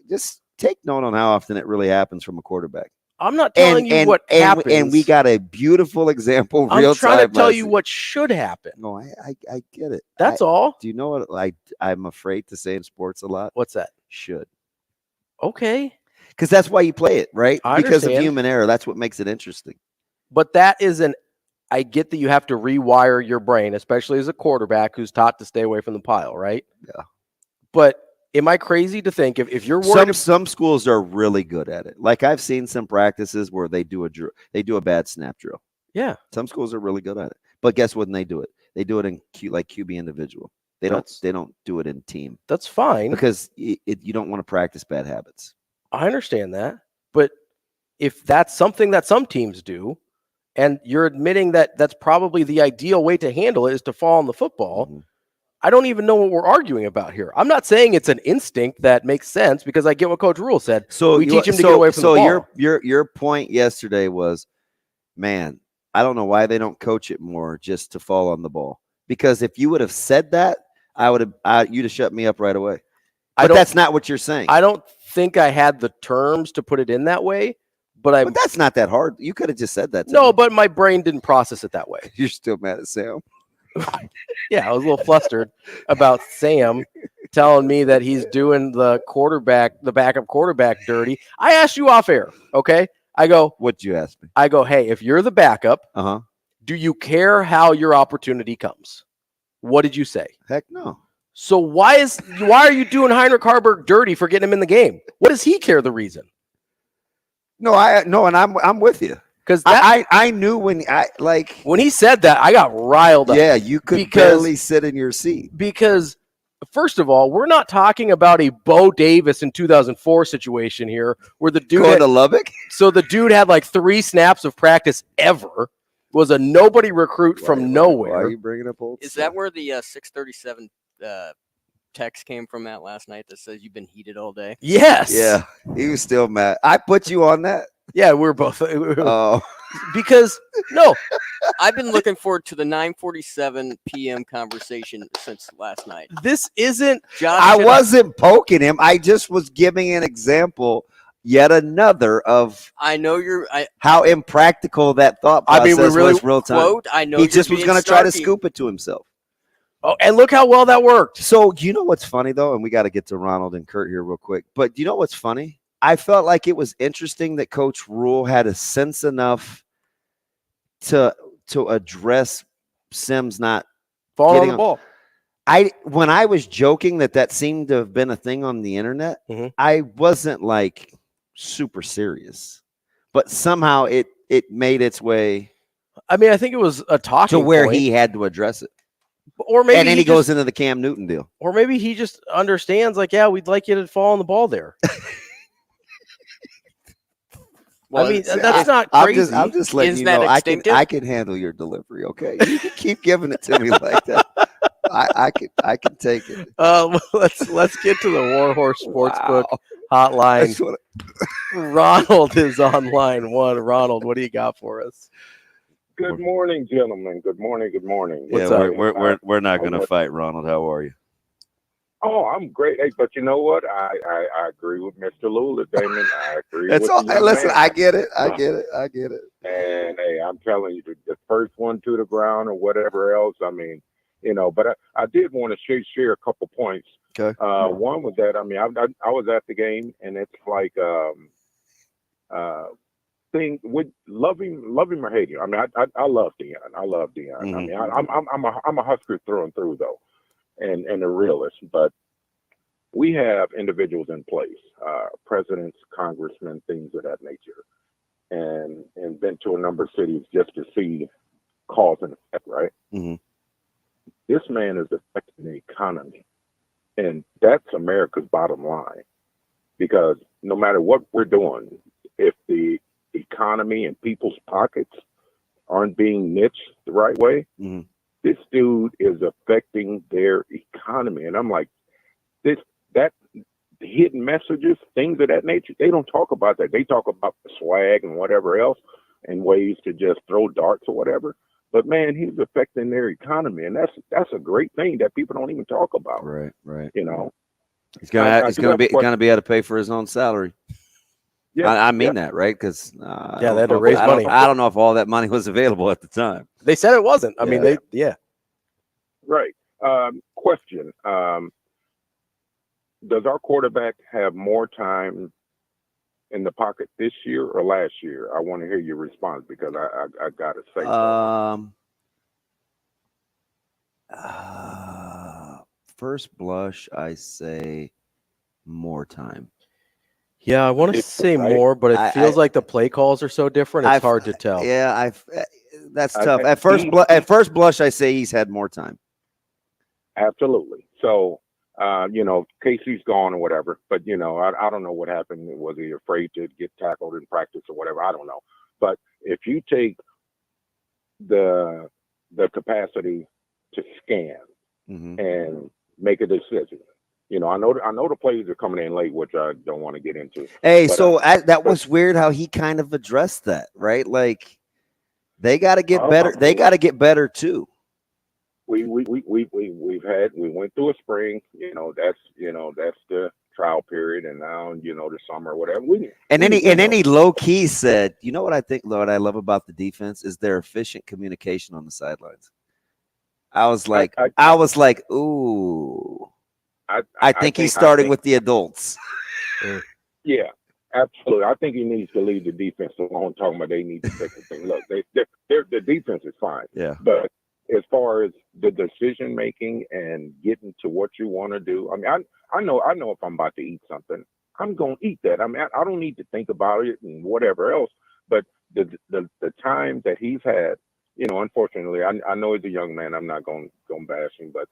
just take note on how often it really happens from a quarterback. I'm not telling you what happens. And we got a beautiful example. I'm trying to tell you what should happen. No, I get it. That's all. Do you know what I'm afraid to say in sports a lot? What's that? Should. Okay. Because that's why you play it, right? Because of understand. human error. That's what makes it interesting. But that is I get that you have to rewire your brain, especially as a quarterback who's taught to stay away from the pile, right? Yeah. But am I crazy to think if you're worried? Some schools are really good at it. Like I've seen some practices where they do a bad snap drill. Yeah. Some schools are really good at it. But guess what? When they do it, they do it in QB individual. They don't do it in team. That's fine because you don't want to practice bad habits. I understand that, but if that's something that some teams do, and you're admitting that that's probably the ideal way to handle it is to fall on the football. I don't even know what we're arguing about here. I'm not saying it's an instinct that makes sense because I get what Coach Rule said. So we teach him to get away from the ball. So your point yesterday was, man, I don't know why they don't coach it more just to fall on the ball. Because if you would have said that, you'd have shut me up right away. But that's not what you're saying. I don't think I had the terms to put it in that way, but that's not that hard. You could have just said that. No, but my brain didn't process it that way. You're still mad at Sam. Yeah, I was a little flustered about Sam telling me that he's doing the backup quarterback dirty. I asked you off air, okay? I go, what'd you ask me? I go, hey, if you're the backup, do you care how your opportunity comes? What did you say? Heck no. So why are you doing Heinrich Harburg dirty for getting him in the game? What does he care the reason? No, and I'm with you. Because I knew when he said that, I got riled up. Yeah, you could barely sit in your seat. Because first of all, we're not talking about a Bo Davis in 2004 situation here where the dude going to Lubbock. So the dude had like 3 snaps of practice ever, was a nobody recruit from nowhere. Why are you bringing up old? Is that where the 637 text came from Matt last night that says you've been heated all day? Yes. Yeah, he was still mad. I put you on that. Yeah, we're both. Oh, because no, I've been looking forward to the 9:47 p.m. conversation since last night. This isn't. I wasn't poking him. I just was giving an example. Yet another of how impractical that thought process was real time. Quote, I know he just was going to try to scoop it to himself. Oh, and look how well that worked. So you know what's funny though, and we got to get to Ronald and Kurt here real quick. But you know what's funny? I felt like it was interesting that Coach Rule had a sense enough to address Sims not falling on the ball. When I was joking that seemed to have been a thing on the internet, I wasn't like super serious, but somehow it made its way. I mean, I think it was a talking to where point. He had to address it, or maybe and then he goes into the Cam Newton deal, or maybe he just understands. Like, yeah, we'd like you to fall on the ball there. Well, I mean, that's not crazy. I'm just letting you know I can handle your delivery. Okay, you can keep giving it to me like that. I can take it. Let's get to the Warhorse Sportsbook hotline. Ronald is on line 1. Ronald, what do you got for us? Good morning, gentlemen. Good morning. What's up? We're not going to fight, Ronald. How are you? Oh, I'm great. Hey, but you know what? I agree with Mr. Lulla, Damon. I agree That's with all. the young Listen, man. I get it. I get it. And hey, I'm telling you, the first one to the ground or whatever else. I mean, but I did want to share a couple points. Okay. One was that I was at the game, and it's like thing with loving or hating. I mean, I love Deion. I love Deion. Mm-hmm. I mean, I'm a Husker through and through though, and a realist. But we have individuals in place, presidents, congressmen, things of that nature, and been to a number of cities just to see cause and effect. Right. Mm-hmm. This man is affecting the economy, and that's America's bottom line. Because no matter what we're doing, if the economy and people's pockets aren't being niched the right way, mm-hmm. this dude is affecting their economy. And I'm like, that hidden messages, things of that nature, they don't talk about that. They talk about the swag and whatever else and ways to just throw darts or whatever. But man, he's affecting their economy, and that's a great thing that people don't even talk about. Right. He's gonna be able to pay for his own salary. Yeah, I mean that, right? Because they had to raise money. I don't know if all that money was available at the time. They said it wasn't. I mean, Right. Question: does our quarterback have more time in the pocket this year or last year? I want to hear your response because I got to say first blush, I say more time. Yeah, I want to say more, but it feels like the play calls are so different. It's hard to tell. Yeah, that's tough. At first blush, I say he's had more time. Absolutely. So, Casey's gone or whatever, but I don't know what happened. Was he afraid to get tackled in practice or whatever? I don't know. But if you take the capacity to scan mm-hmm. and make a decision, I know the plays are coming in late, which I don't want to get into. Hey, but, that was weird how he kind of addressed that, right? Like they got to get better. They got to get better too. We went through a spring, that's the trial period, and now the summer, whatever. And then he low key said, you know what I think, Lord, I love about the defense is their efficient communication on the sidelines. I was like, ooh. I think he's starting with the adults. Yeah, absolutely. I think he needs to lead the defense alone. Talking about they need to fix the thing. Look, the defense is fine. Yeah, but as far as the decision making and getting to what you want to do, I mean, I know if I'm about to eat something, I'm gonna eat that. I mean, I don't need to think about it and whatever else. But the time that he's had, unfortunately, I know he's a young man. I'm not going bash him, but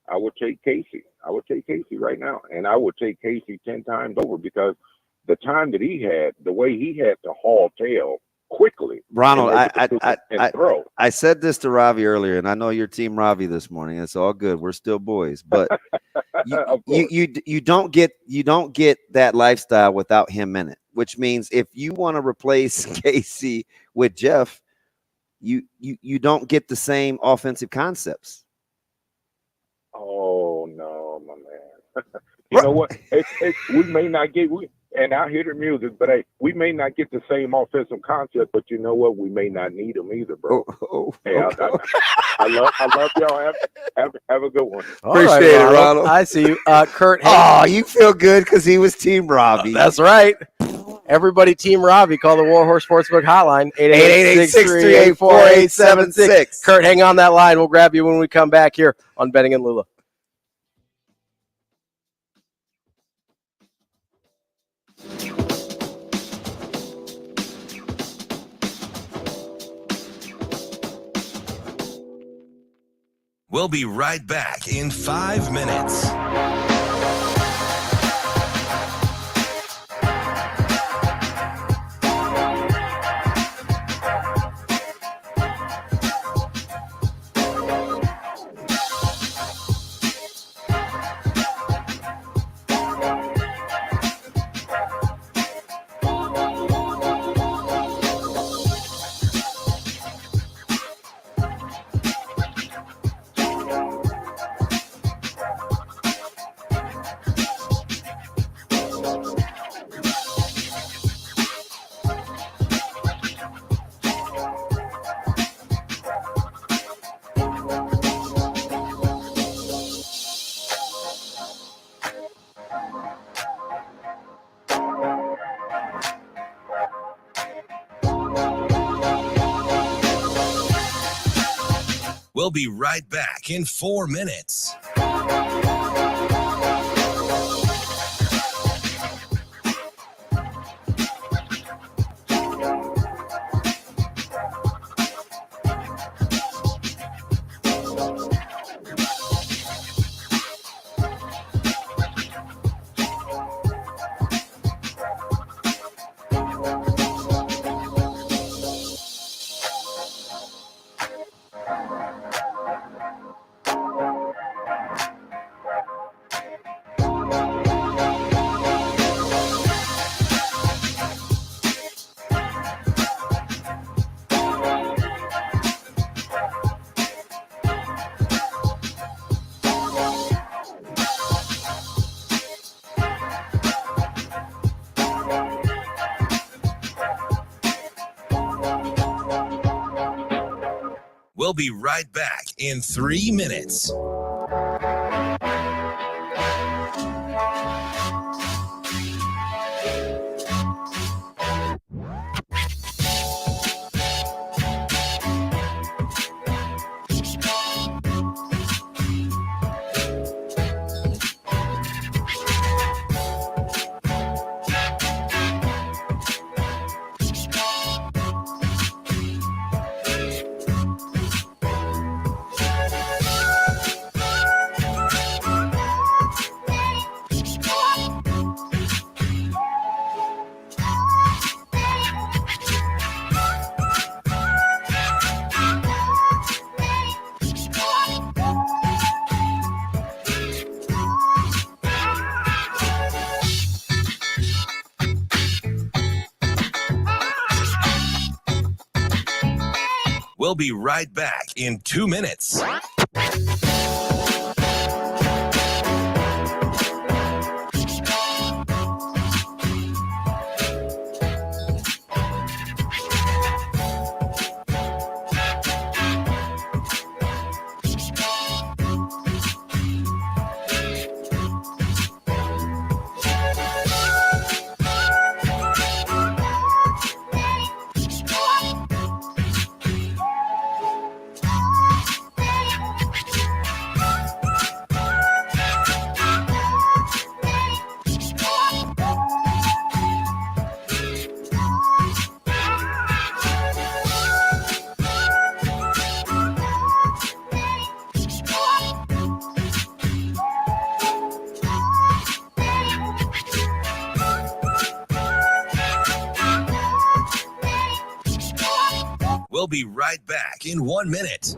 I would take Casey. I would take Casey right now, and I would take Casey 10 times over because the time that he had, the way he had to haul tail quickly. Ronald, I said this to Ravi earlier, and I know you're Team Ravi this morning. It's all good. We're still boys, but you don't get that lifestyle without him in it. Which means if you want to replace Casey with Jeff, you don't get the same offensive concepts. Oh no, my man! You know what? We may not get. And I hear the music, but hey, we may not get the same offensive concept, but you know what? We may not need them either, bro. I love y'all. Have a good one. Appreciate it, Ronald. I see you, Kurt. Oh, you feel good because he was Team Ravi. That's right. Everybody, Team Ravi. Call the Warhorse Sportsbook hotline 888-638-4876. Kurt, hang on that line. We'll grab you when we come back here on Benning and Lulla. We'll be right back in 5 minutes. We'll be right back in 4 minutes. We'll be right back in 3 minutes. We'll be right back in 2 minutes. We'll be right back in 1 minute.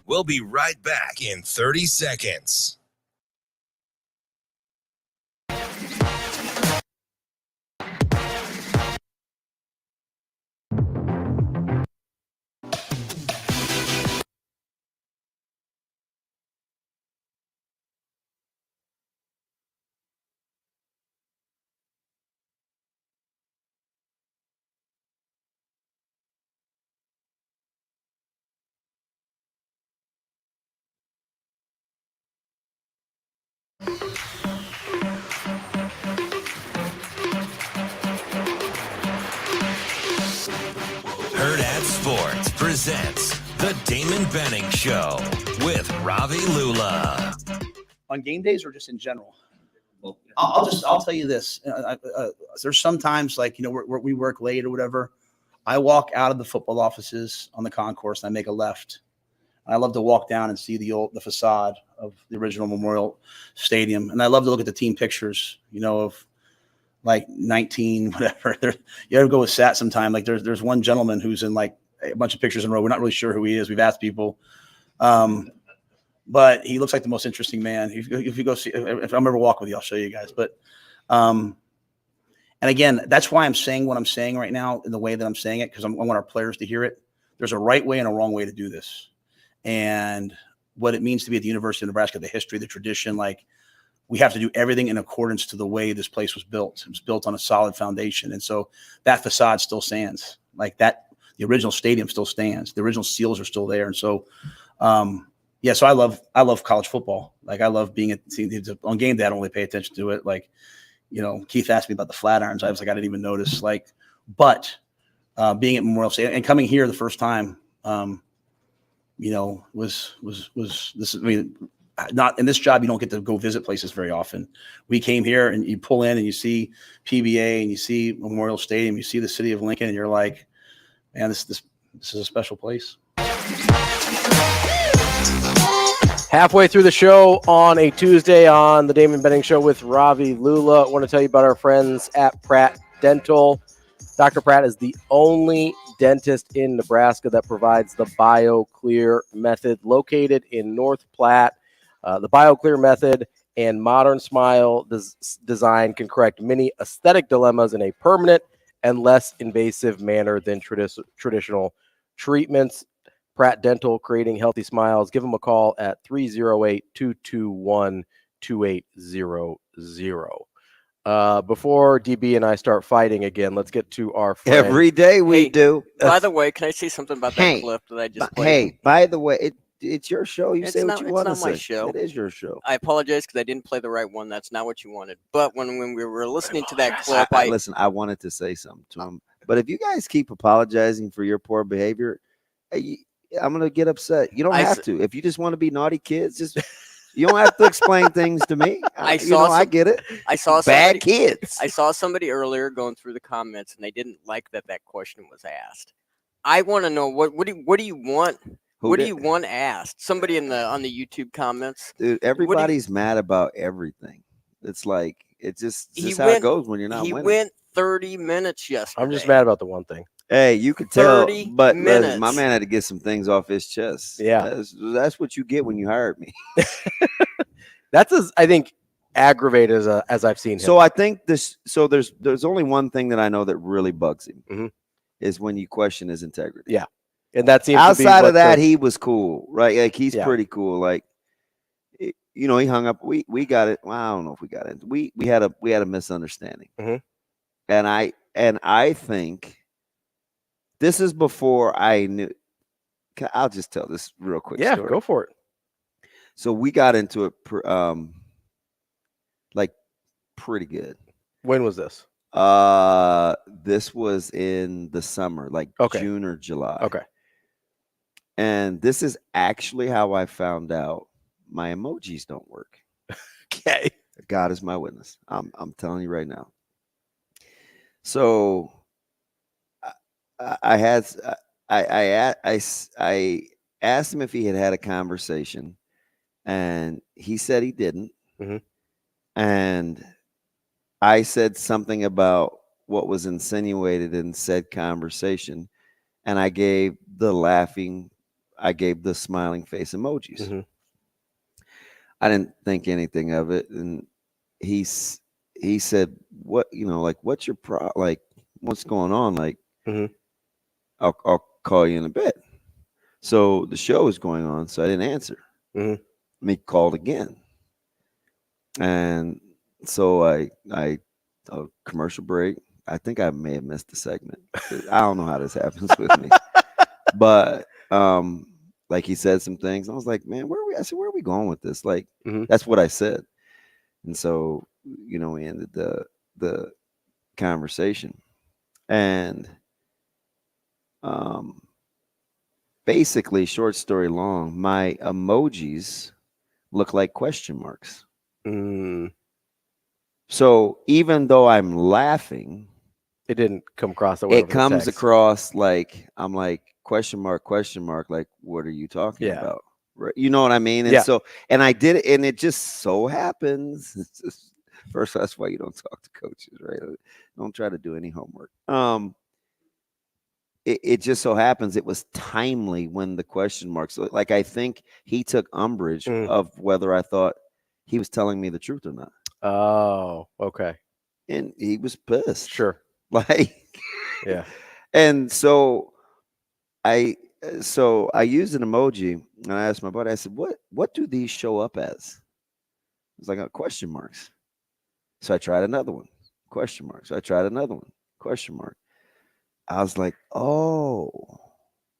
We'll be right back in 30 seconds. Hurrdat Sports presents the Damon Benning Show with Ravi Lulla. On game days or just in general? Well, I'll tell you this. There's sometimes like, you know, we work late or whatever. I walk out of the football offices on the concourse and I make a left. I love to walk down and see the facade of the original Memorial Stadium. And I love to look at the team pictures, you know, of like 19, whatever. You ever go with Sat sometime? Like there's one gentleman who's in like a bunch of pictures in a row. We're not really sure who he is. We've asked people. But he looks like the most interesting man. If you go see, if I'm ever walk with you, I'll show you guys. But, and again, that's why I'm saying what I'm saying right now in the way that I'm saying it, because I want our players to hear it. There's a right way and a wrong way to do this. And what it means to be at the University of Nebraska, the history, the tradition. Like, we have to do everything in accordance to the way this place was built. It was built on a solid foundation. And so that facade still stands. Like that, the original stadium still stands. The original seals are still there. And so, so I love college football. Like, I love being on game day. I don't really pay attention to it. Like, Keith asked me about the Flatirons. I was like, I didn't even notice. Like, but being at Memorial Stadium and coming here the first time, was this. I mean, not in this job, you don't get to go visit places very often. We came here and you pull in and you see PBA and you see Memorial Stadium, you see the city of Lincoln, and you're like, man, this is a special place. Halfway through the show on a Tuesday on the Damon Benning Show with Ravi, Lulla. I want to tell you about our friends at Pratt Dental. Dr. Pratt is the only dentist in Nebraska that provides the BioClear method, located in North Platte. The BioClear method and modern smile design can correct many aesthetic dilemmas in a permanent and less invasive manner than traditional treatments. Pratt Dental, creating healthy smiles. Give them a call at 308-221-2800. Before DB and I start fighting again, let's get to our friend. Every day we do. By the way, can I say something about that clip that I just played? Hey, by the way, it's your show. You say what you want to say. It's not my show. It is your show. I apologize because I didn't play the right one. That's not what you wanted. But when we were listening to that clip, listen, I wanted to say something to him. But if you guys keep apologizing for your poor behavior, I'm going to get upset. You don't have to. If you just want to be naughty kids, you don't have to explain things to me. I get it. I saw bad kids. I saw somebody earlier going through the comments, and they didn't like that question was asked. I want to know what do you want? What do you want asked? Somebody on the YouTube comments. Dude, everybody's mad about everything. It's like it's just how it goes when you're not winning. He went 30 minutes yesterday. I'm just mad about the one thing. Hey, you could tell, but my man had to get some things off his chest. Yeah, that's what you get when you hired me. That's I think aggravated as I've seen him. So I think this. So there's only one thing that I know that really bugs him is when you question his integrity. Yeah, and that seems outside of that, he was cool, right? Like he's pretty cool. Like he hung up. We got it. Well, I don't know if we got it. We had a misunderstanding, and I think. This is before I knew. I'll just tell this real quick. Yeah, story. Go for it. So we got into it, pretty good. When was this? This was in the summer, June or July. Okay. And this is actually how I found out my emojis don't work. Okay. God is my witness. I'm telling you right now. So. I asked him if he had a conversation, and he said he didn't. And I said something about what was insinuated in said conversation, and I gave the smiling face emojis. I didn't think anything of it, and he said, "What what's your what's going on?" I'll call you in a bit. So the show was going on, so I didn't answer. He called again, and so I a commercial break. I think I may have missed the segment. I don't know how this happens with me, but he said some things. I was like, man, where are we? I said, where are we going with this? That's what I said, and so we ended the conversation, and. Basically, short story long, my emojis look like question marks. So even though I'm laughing, it didn't come across that way. It comes across like I'm like question mark, like what are you talking about? Right? You know what I mean? And and I did it, and it just so happens. First, that's why you don't talk to coaches, right? Don't try to do any homework. It just so happens it was timely when the question marks. So, I think he took umbrage of whether I thought he was telling me the truth or not. Oh, okay. And he was pissed. Sure. Yeah. And so I So I used an emoji, and I asked my buddy, I said, what do these show up as? It's like question marks. So I tried another one, question mark. So I tried another one, question mark. I was like, oh.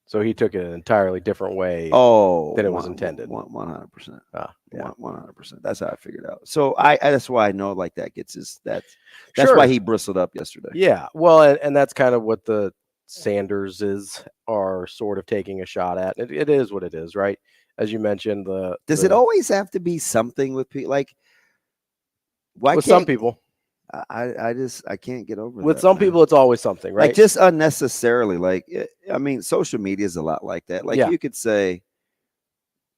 So he took it an entirely different way than it was intended. 100%. Yeah. 100%. That's how I figured out. So that's why I know like that gets that's Sure. why he bristled up yesterday. Yeah. Well, and that's kind of what the Sanderses are sort of taking a shot at. It is what it is, right? As you mentioned, Does it always have to be something with people? Like, why? With some people, I can't get over. With that, some man. people, it's always something, right? Like just unnecessarily. Like, I mean, social media is a lot like that. Like you could say,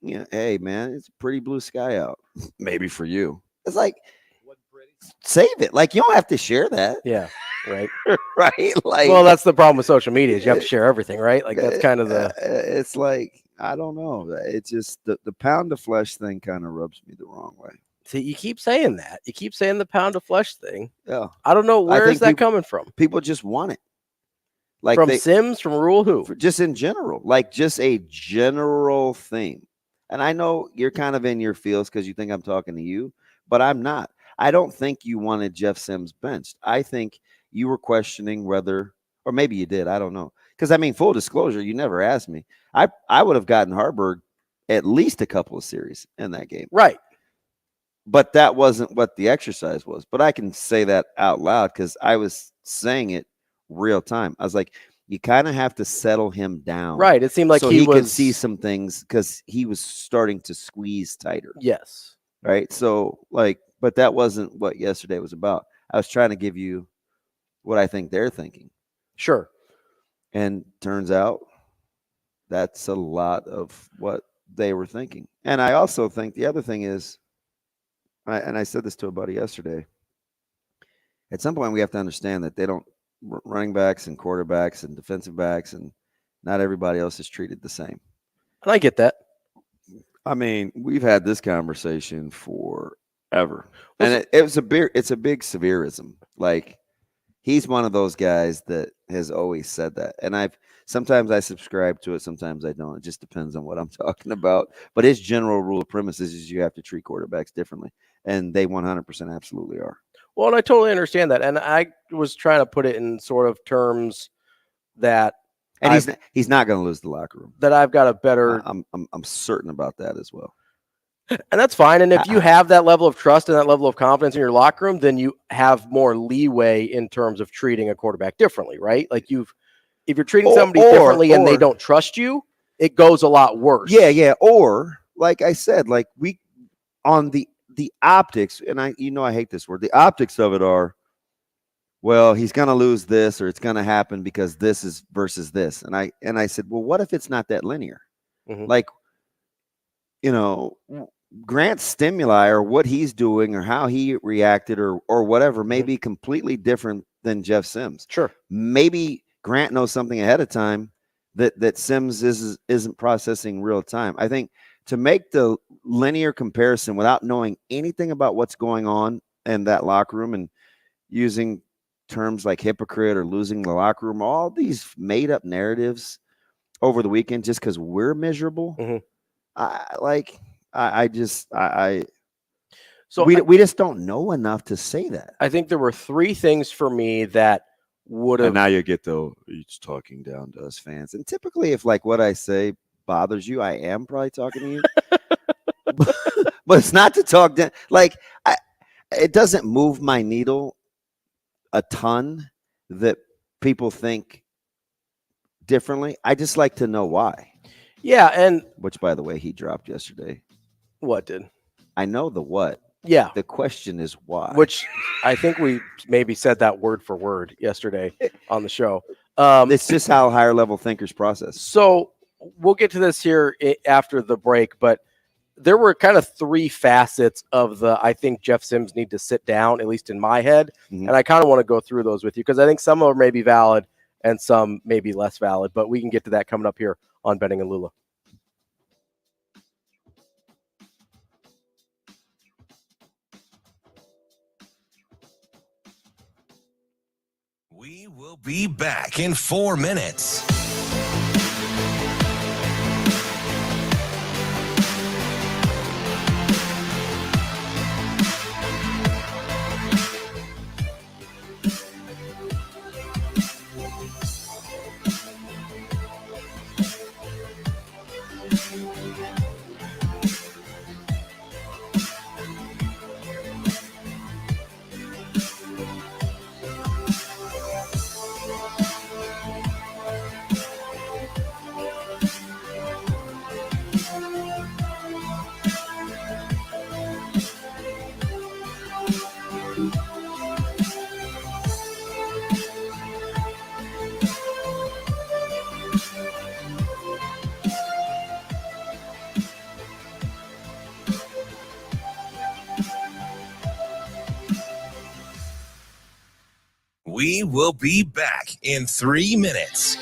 hey man, it's a pretty blue sky out. Maybe for you, it's like save it. Like you don't have to share that. Yeah. Right. Right. Like, well, that's the problem with social media is you have to share everything, right? Like that's kind of the. It's like I don't know. It's just the pound of flesh thing kind of rubs me the wrong way. See, you keep saying that. You keep saying the pound of flesh thing. Yeah. I don't know where is that coming from. People just want it. Like from Sims, from Rule Who? Just in general, like just a general theme. And I know you're kind of in your feels because you think I'm talking to you, but I'm not. I don't think you wanted Jeff Sims benched. I think you were questioning whether, or maybe you did. I don't know. Because, I mean, full disclosure, you never asked me. I would have gotten Harburg at least a couple of series in that game. Right. But that wasn't what the exercise was. But I can say that out loud because I was saying it real time. I was like, you kind of have to settle him down. Right. It seemed like so he could see some things because he was starting to squeeze tighter. Yes. Right. So, like, but that wasn't what yesterday was about. I was trying to give you what I think they're thinking. Sure. And turns out that's a lot of what they were thinking. And I also think the other thing is, and I said this to a buddy yesterday, at some point we have to understand that they don't, running backs and quarterbacks and defensive backs, and not everybody else is treated the same. And I get that. I mean, we've had this conversation forever. And it's a big severism. Like, he's one of those guys that has always said that. And sometimes I subscribe to it, sometimes I don't. It just depends on what I'm talking about. But his general rule of premises is you have to treat quarterbacks differently. And they 100% absolutely are. Well, and I totally understand that. And I was trying to put it in sort of terms that. And he's not going to lose the locker room. That I've got a better. I'm certain about that as well. And that's fine. And if you have that level of trust and that level of confidence in your locker room, then you have more leeway in terms of treating a quarterback differently, right? Like if you're treating somebody differently and they don't trust you, it goes a lot worse. Yeah. Or like I said, like on the optics, and I hate this word. The optics of it are, well, he's going to lose this, or it's going to happen because this is versus this. And I said, well, what if it's not that linear? Mm-hmm. Like, Grant's stimuli or what he's doing or how he reacted or whatever may be completely different than Jeff Sims. Sure. Maybe Grant knows something ahead of time that Sims isn't processing real time. I think to make the linear comparison without knowing anything about what's going on in that locker room and using terms like hypocrite or losing the locker room, all these made up narratives over the weekend just because we're miserable. Mm-hmm. We just don't know enough to say that. I think there were three things for me that would have. And now you get he's talking down to us fans. And typically, if like what I say bothers you, I am probably talking to you. But it's not to talk down. Like it doesn't move my needle a ton that people think differently. I just like to know why. Yeah, and which, by the way, he dropped yesterday. What did? I know the what. Yeah. The question is why. Which I think we maybe said that word for word yesterday on the show. It's just how higher level thinkers process. So we'll get to this here after the break, but there were kind of three facets of I think Jeff Sims need to sit down, at least in my head. Mm-hmm. And I kind of want to go through those with you because I think some of them may be valid and some may be less valid, but we can get to that coming up here on Benning and Lulla. We will be back in 4 minutes. We will be back in 3 minutes.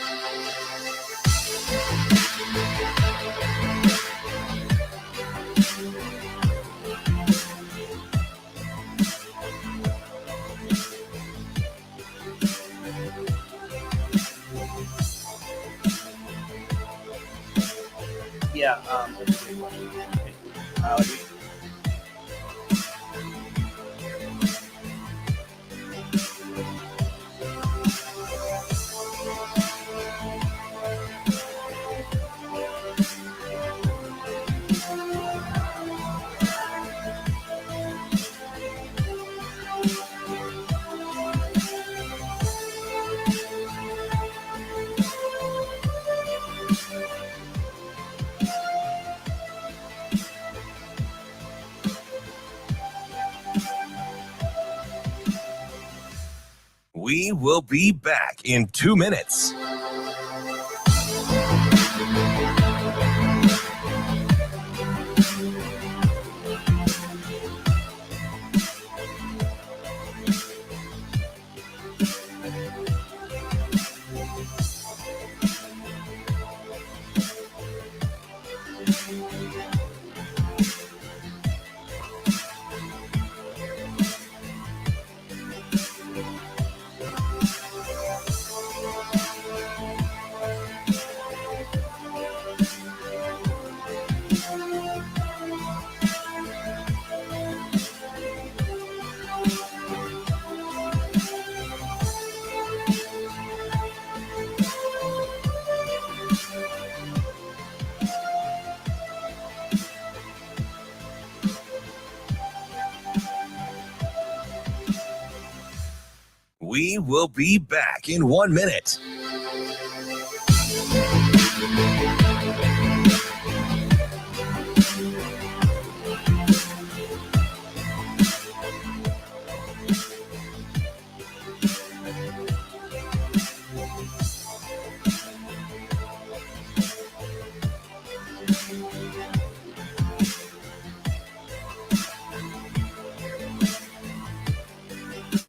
Yeah. We will be back in 2 minutes. We will be back in 1 minute.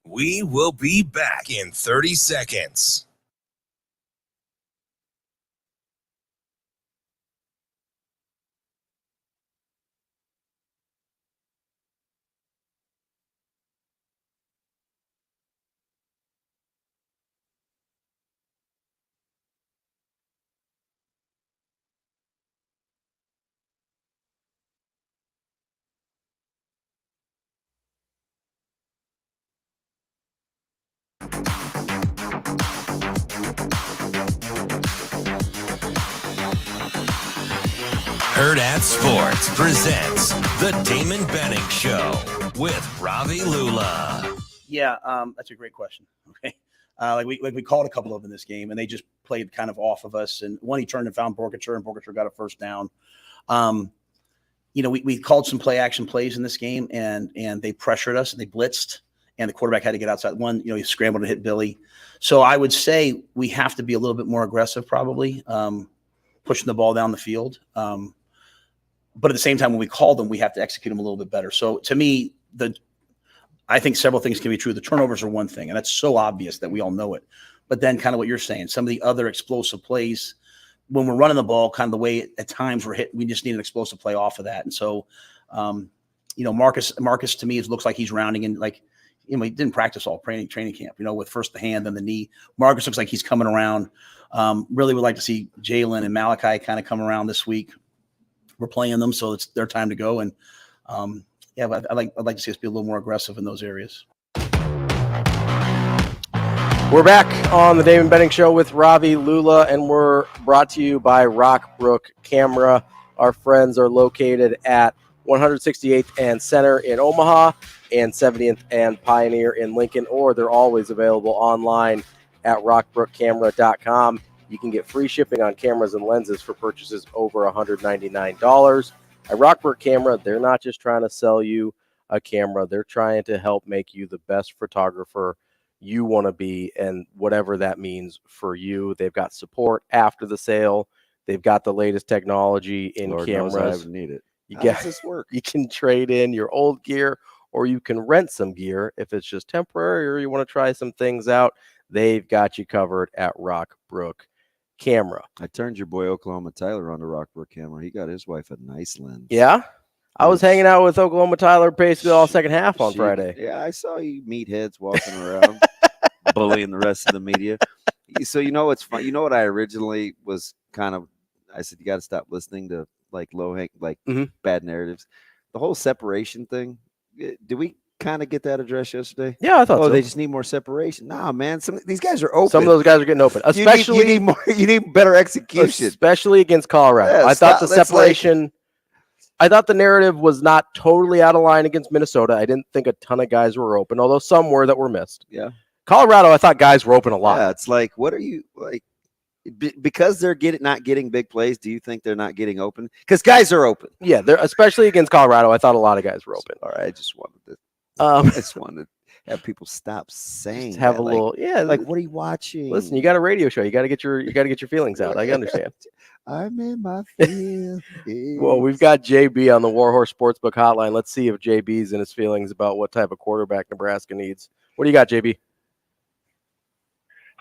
We will be back in 30 seconds. Hurrdat Sports presents the Damon Benning Show with Ravi Lulla. Yeah, that's a great question. Okay, we called a couple of them in this game, and they just played kind of off of us. And one, he turned and found Borkature, and Borkature got a first down. We called some play action plays in this game, and they pressured us, and they blitzed, and the quarterback had to get outside. One, he scrambled to hit Billy. So I would say we have to be a little bit more aggressive, probably pushing the ball down the field. But at the same time, when we call them, we have to execute them a little bit better. So to me, I think several things can be true. The turnovers are one thing, and that's so obvious that we all know it. But then kind of what you're saying, some of the other explosive plays, when we're running the ball, kind of the way at times we're hit, we just need an explosive play off of that. And so, Marcus to me, it looks like he's rounding in, he didn't practice all training camp, with first the hand, then the knee. Marcus looks like he's coming around. Really would like to see Jalen and Malachi kind of come around this week. We're playing them, so it's their time to go. And but I'd like to see us be a little more aggressive in those areas. We're back on the Damon Benning Show with Ravi, Lulla, and we're brought to you by Rockbrook Camera. Our friends are located at 168th and Center in Omaha and 70th and Pioneer in Lincoln, or they're always available online at rockbrookcamera.com. You can get free shipping on cameras and lenses for purchases over $199. At Rockbrook Camera, they're not just trying to sell you a camera. They're trying to help make you the best photographer you want to be, and whatever that means for you. They've got support after the sale. They've got the latest technology in Lord cameras. knows I need it. You How does this work? You can trade in your old gear or you can rent some gear if it's just temporary or you want to try some things out. They've got you covered at Rockbrook Camera. I turned your boy Oklahoma Tyler on to Rockbrook Camera. He got his wife a nice lens. Yeah? I was hanging out with Oklahoma Tyler basically all second half on Friday. Yeah, I saw you meatheads walking around, bullying the rest of the media. So you know what's fun? You know what I originally was I said you got to stop listening to like bad narratives. The whole separation thing. Did we kind of get that addressed yesterday? Yeah, I thought so. They just need more separation. Nah, man. These guys are open. Some of those guys are getting open. Especially you need better execution. Especially against Colorado. Yeah, I thought the separation I thought the narrative was not totally out of line against Minnesota. I didn't think a ton of guys were open, although some were that were missed. Yeah. Colorado, I thought guys were open a lot. Yeah, it's like, what are you like? Because they're not getting big plays, do you think they're not getting open? Because guys are open. Yeah, they're especially against Colorado. I thought a lot of guys were open. All right, I just wanted to have people stop saying. Just have that. a little, like what are you watching? Listen, you got a radio show. You got to get your feelings out. I understand. I'm in my feelings. Well, we've got JB on the Warhorse Sportsbook Hotline. Let's see if JB's in his feelings about what type of quarterback Nebraska needs. What do you got, JB?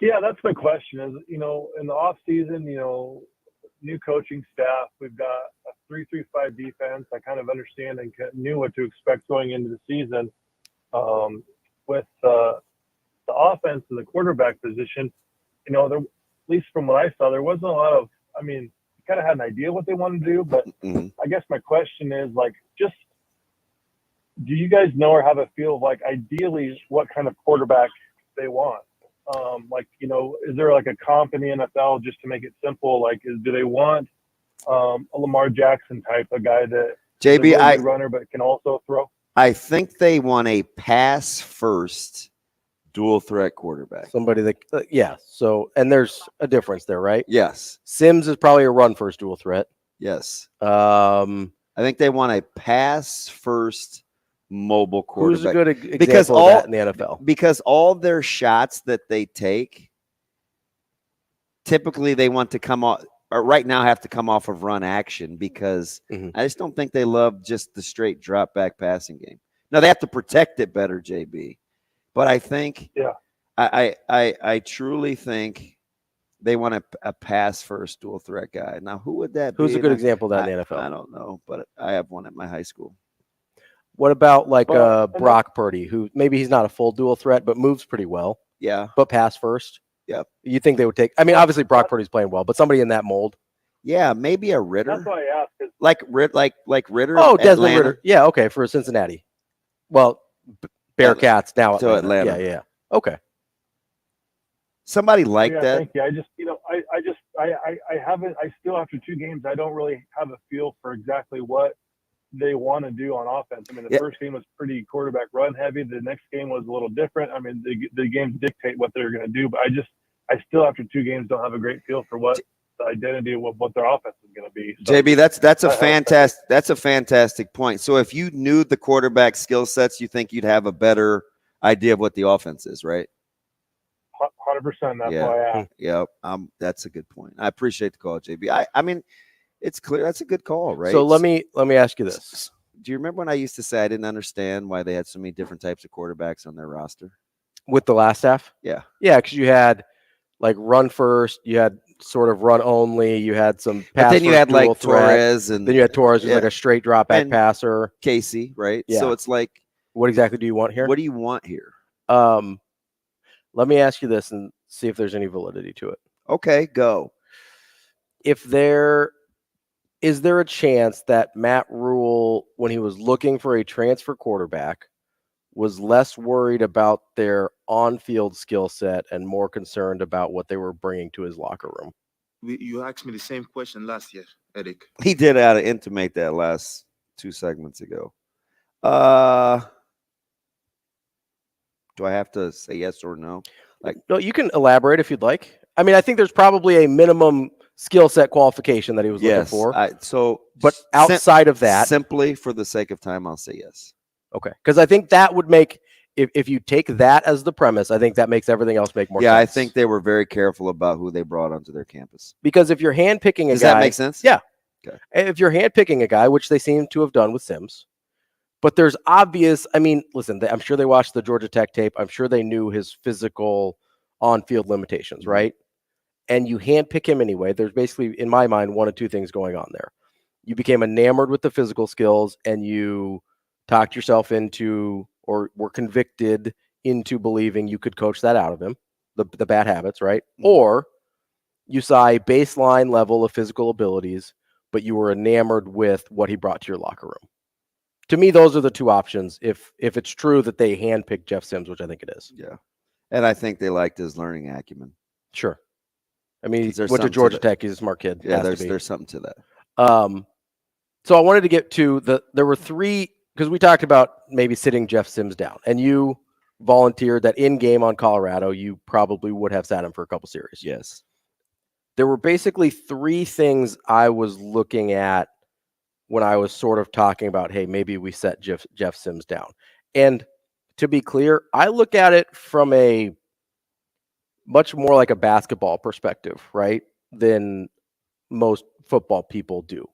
Yeah, that's my question. Is in the off season, new coaching staff. We've got a 3-3-5 defense. I kind of understand and knew what to expect going into the season. With the offense and the quarterback position, at least from what I saw, there wasn't a lot of. I mean, you kind of had an idea what they wanted to do, but I guess my question is just do you guys know or have a feel of ideally what kind of quarterback they want? Is there a comp in the NFL just to make it simple? Do they want a Lamar Jackson type, a guy that JB, is a really good runner but can also throw? I think they want a pass first dual threat quarterback. Somebody that, yeah. So, and there's a difference there, right? Yes. Sims is probably a run first dual threat. Yes. I think they want a pass first mobile quarterback. Who's a good example of that in the NFL? Because all their shots that they take, typically they want to come off, or right now have to come off of run action because I just don't think they love just the straight drop back passing game. Now they have to protect it better, JB. But I think, I truly think they want a pass first dual threat guy. Now, who would that be? Who's a good example of that in the NFL? I don't know, but I have one at my high school. What about Brock Purdy, who maybe he's not a full dual threat, but moves pretty well? Yeah. But pass first? Yep. You think they would take? I mean, obviously Brock Purdy's playing well, but somebody in that mold. Yeah, maybe a Ritter. That's why I asked. Like Ritter. Oh, Desmond Ritter. Yeah, okay, for Cincinnati. Well, Bearcats now. So Atlanta. Yeah. Okay. Somebody like that. Thank you. I haven't. I still after 2 games, I don't really have a feel for exactly what they want to do on offense. I mean, the first game was pretty quarterback run heavy. The next game was a little different. I mean, the games dictate what they're going to do, but I still after 2 games don't have a great feel for what the identity of what their offense is going to be. So, JB, that's a fantastic point. So if you knew the quarterback skill sets, you think you'd have a better idea of what the offense is, right? 100%. That's why I asked. Yeah. That's a good point. I appreciate the call, JB. I mean, it's clear that's a good call, right? So let me ask you this. Do you remember when I used to say I didn't understand why they had so many different types of quarterbacks on their roster? With the last half? Yeah. Yeah, because you had run first, you had sort of run only, you had some pass. But then you had threat, Torres, and then you had Torres who's like a straight drop back passer. Casey, right? Yeah. So it's like, what exactly do you want here? What do you want here? Let me ask you this and see if there's any validity to it. Okay, go. Is there a chance that Matt Rule, when he was looking for a transfer quarterback, was less worried about their on-field skill set and more concerned about what they were bringing to his locker room? You asked me the same question last year, Eric. He did intimate that last 2 segments ago. Do I have to say yes or no? No, you can elaborate if you'd like. I mean, I think there's probably a minimum skill set qualification that he was looking for. But outside of that, simply for the sake of time, I'll say yes. Okay, because I think that would make, if you take that as the premise, I think that makes everything else make more sense. Yeah, I think they were very careful about who they brought onto their campus. Because if you're handpicking a guy, does that make sense? Yeah. Okay. If you're handpicking a guy, which they seem to have done with Sims, But there's obvious, I mean, listen, I'm sure they watched the Georgia Tech tape. I'm sure they knew his physical on-field limitations, right? And you handpick him anyway. There's basically, in my mind, one of two things going on there. You became enamored with the physical skills and you talked yourself into, or were convicted into believing you could coach that out of him, the bad habits, right? Or you saw a baseline level of physical abilities, but you were enamored with what he brought to your locker room. To me, those are the two options. If it's true that they handpicked Jeff Sims, which I think it is. Yeah. And I think they liked his learning acumen. Sure. I mean, he went to Georgia Tech. He's a smart kid. Yeah, there's something to that. So I wanted to get to there were three, because we talked about maybe sitting Jeff Sims down, and you volunteered that in game on Colorado, you probably would have sat him for a couple series. Yes. There were basically three things I was looking at when I was sort of talking about, hey, maybe we set Jeff Sims down. And to be clear, I look at it from a much more like a basketball perspective, right, than most football people do.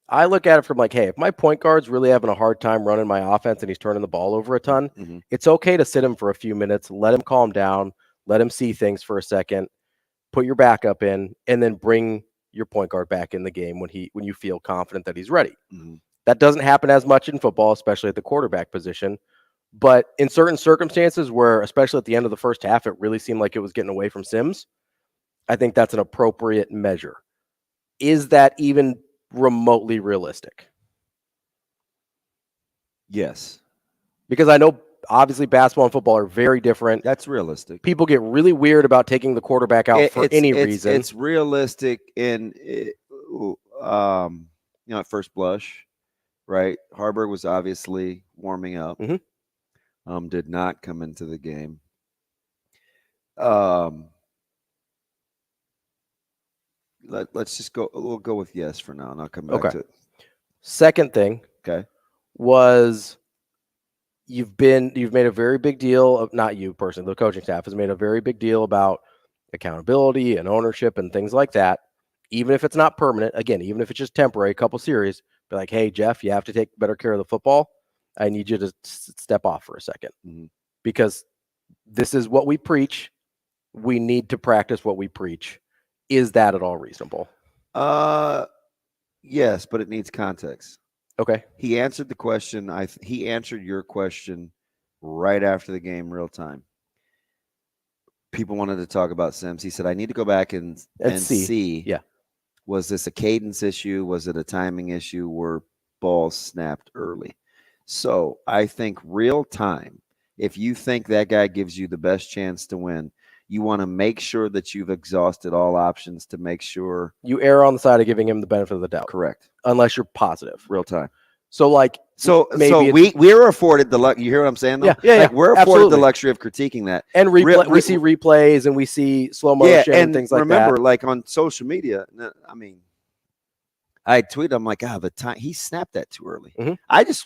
I look at it from like, hey, if my point guard's really having a hard time running my offense and he's turning the ball over a ton, it's okay to sit him for a few minutes, let him calm down, let him see things for a second, put your backup in, and then bring your point guard back in the game when you feel confident that he's ready. That doesn't happen as much in football, especially at the quarterback position. But in certain circumstances where, especially at the end of the first half, it really seemed like it was getting away from Sims, I think that's an appropriate measure. Is that even remotely realistic? Yes. Because I know obviously basketball and football are very different. That's realistic. People get really weird about taking the quarterback out for any reason. It's realistic in, at first blush, right? Harburg was obviously warming up. Did not come into the game. Let's just go. We'll go with yes for now, and I'll come back to it. Second thing, was you've made a very big deal of, not you personally, the coaching staff has made a very big deal about accountability and ownership and things like that. Even if it's not permanent, again, even if it's just temporary, a couple series, be like, hey, Jeff, you have to take better care of the football. I need you to step off for a second because this is what we preach. We need to practice what we preach. Is that at all reasonable? Yes, but it needs context. Okay. He answered the question. He answered your question right after the game, real time. People wanted to talk about Sims. He said, I need to go back and see. Yeah. Was this a cadence issue? Was it a timing issue? Were balls snapped early? So I think real time, if you think that guy gives you the best chance to win, you want to make sure that you've exhausted all options to make sure you err on the side of giving him the benefit of the doubt. Correct. Unless you're positive. Real time. So we're afforded the luck. You hear what I'm saying? Though? Yeah. We're afforded the luxury of critiquing that. And we see replays and we see slow motion and things like that. Remember, like on social media, I mean, I tweeted, I'm like, the time he snapped that too early. It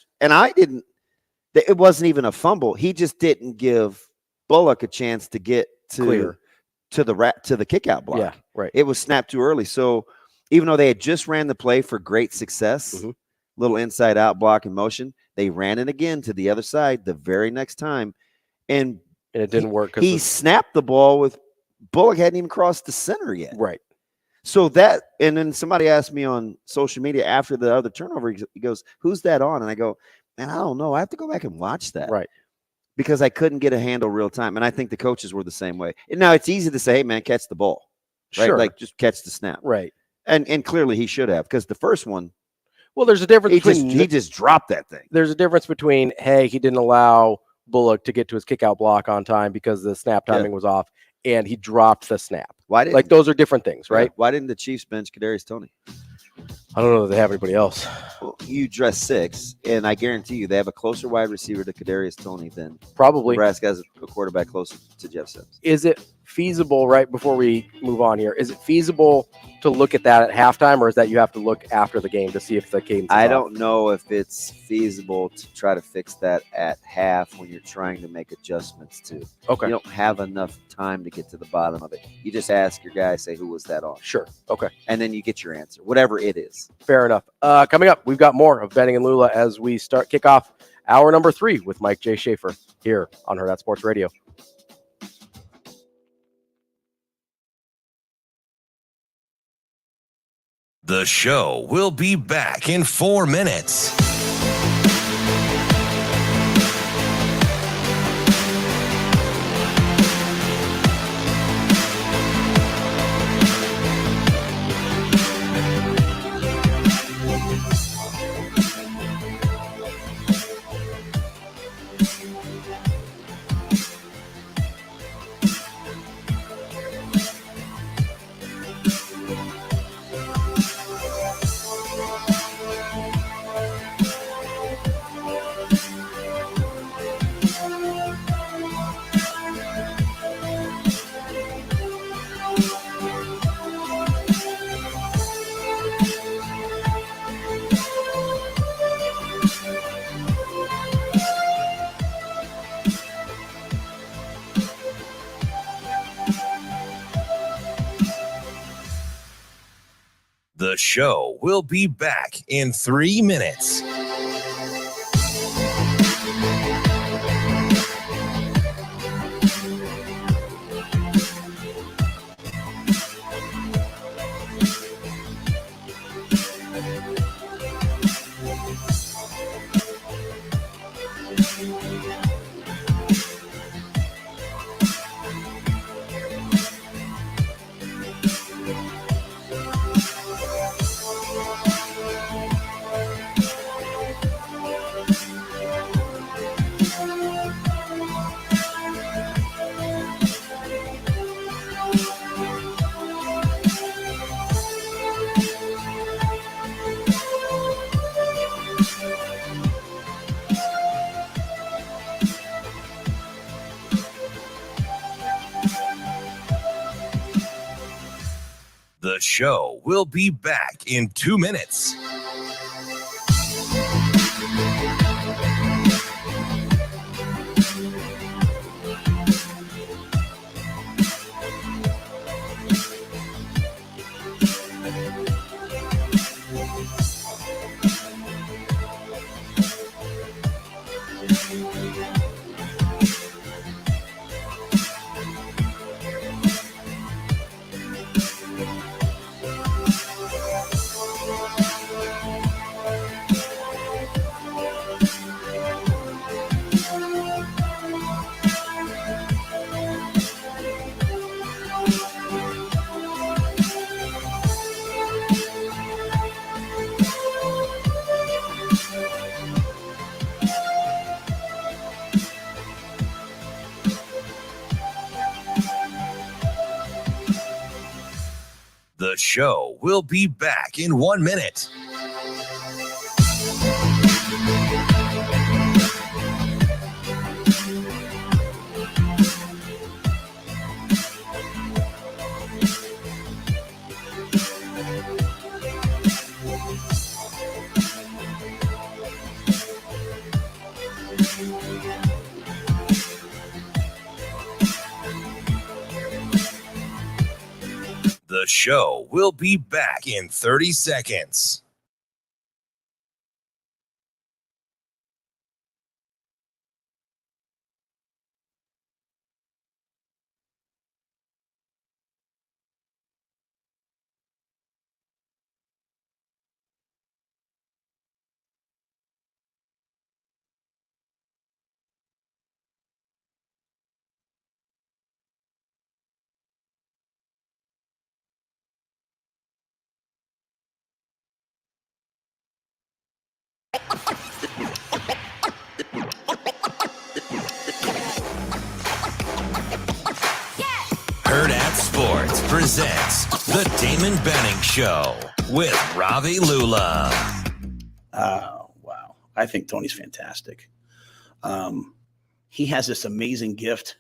wasn't even a fumble. He just didn't give Bullock a chance to get to the kick out block. Yeah, right. It was snapped too early. So even though they had just ran the play for great success, little inside out block in motion, they ran it again to the other side the very next time. And it didn't work. He snapped the ball with Bullock hadn't even crossed the center yet. Right. So that, and then somebody asked me on social media after the other turnover, he goes, who's that on? And I go, man, I don't know. I have to go back and watch that. Right. Because I couldn't get a handle real time. And I think the coaches were the same way. And now it's easy to say, hey, man, catch the ball. Right? Sure. Like just catch the snap. Right. And clearly he should have, because the first one, well, there's a difference between he just dropped that thing. There's a difference between, hey, he didn't allow Bullock to get to his kick out block on time because the snap timing was off, and he dropped the snap. Like those are different things, right? Why didn't the Chiefs bench Kadarius Toney? I don't know that they have anybody else. Well, you dress 6, and I guarantee you they have a closer wide receiver to Kadarius Toney than probably Nebraska has a quarterback closer to Jeff Sims. Is it feasible, right before we move on here, is it feasible to to look at that at halftime, or is that you have to look after the game to see if the cadence is I off? don't know if it's feasible to try to fix that at half when you're trying to make adjustments to. Okay. You don't have enough time to get to the bottom of it. You just ask your guy, say, who was that on? Sure. Okay. And then you get your answer, whatever it is. Fair enough. Coming up, we've got more of Benning and Lulla as we kick off hour number 3 with Mike J. Schaefer here on Hurrdat Sports Radio. The show will be back in 4 minutes. The show will be back in 3 minutes. The show will be back in 2 minutes. The show will be back in 1 minute. The show will be back in 30 seconds. Hurrdat Sports presents the Damon Benning Show with Ravi Lulla. Oh, wow. I think Tony's fantastic. He has this amazing gift.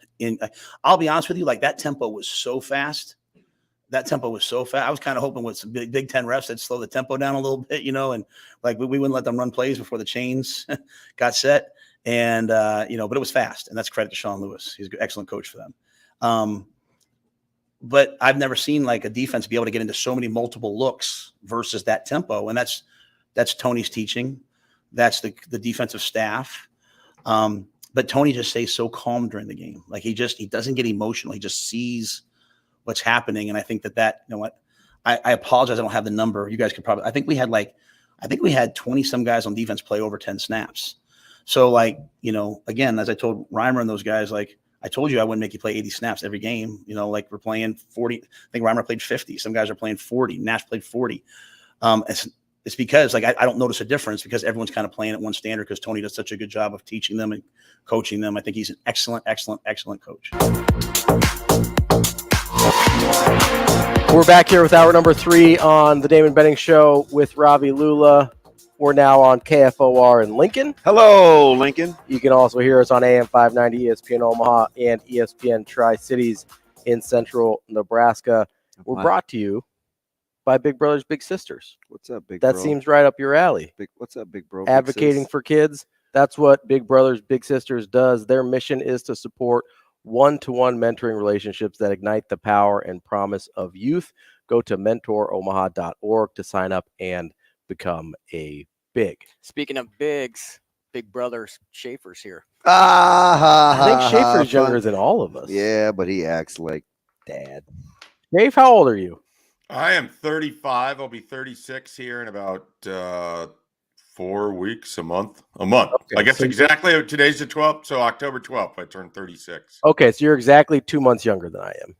I'll be honest with you, like that tempo was so fast. that tempo was so fast. I was kind of hoping with some Big Ten refs that'd slow the tempo down a little bit, and like we wouldn't let them run plays before the chains got set. And, but it was fast, and that's credit to Sean Lewis. He's an excellent coach for them. But I've never seen like a defense be able to get into so many multiple looks versus that tempo. And that's Tony's teaching. That's the defensive staff. But Tony just stays so calm during the game. Like he doesn't get emotional. He just sees what's happening. And I think that, I apologize. I don't have the number. You guys could probably, I think we had 20 some guys on defense play over 10 snaps. So again, as I told Reimer and those guys, like I told you, I wouldn't make you play 80 snaps every game. Like we're playing 40. I think Reimer played 50. Some guys are playing 40. Nash played 40. It's because like I don't notice a difference because everyone's kind of playing at one standard because Tony does such a good job of teaching them and coaching them. I think he's an excellent coach. We're back here with hour number 3 on the Damon Benning Show with Ravi, Lulla. We're now on KFOR in Lincoln. Hello, Lincoln. You can also hear us on AM 590, ESPN Omaha, and ESPN Tri-Cities in central Nebraska. We're brought to you by Big Brothers Big Sisters. What's up, Big Bro? That seems right up your alley. What's up, Big Bro? Advocating for kids. That's what Big Brothers Big Sisters does. Their mission is to support one-to-one mentoring relationships that ignite the power and promise of youth. Go to mentoromaha.org to sign up and become a big. Speaking of bigs, Big Brother Schaefer's here. I think Schaefer's younger than all of us. Yeah, but he acts like dad. Dave, how old are you? I am 35. I'll be 36 here in about 4 weeks, a month. Okay, I guess exactly. Today's the 12th, so October 12th, I turned 36. Okay, so you're exactly 2 months younger than I am.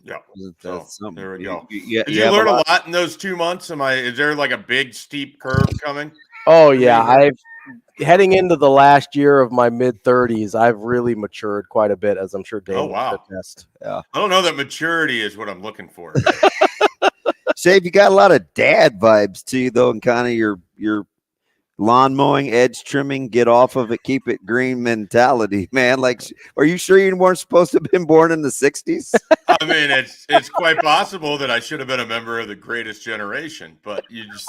Yeah. So there we go. Did you learn a lot in those 2 months? Is there like a big steep curve coming? Oh yeah, heading into the last year of my mid-30s, I've really matured quite a bit, as I'm sure Dave will attest. Yeah. I don't know that maturity is what I'm looking for. Save, you got a lot of dad vibes to you though, and kind of your lawn mowing, edge trimming, get off of it, keep it green mentality, man. Like, are you sure you weren't supposed to have been born in the 60s? I mean, it's quite possible that I should have been a member of the greatest generation, but you just,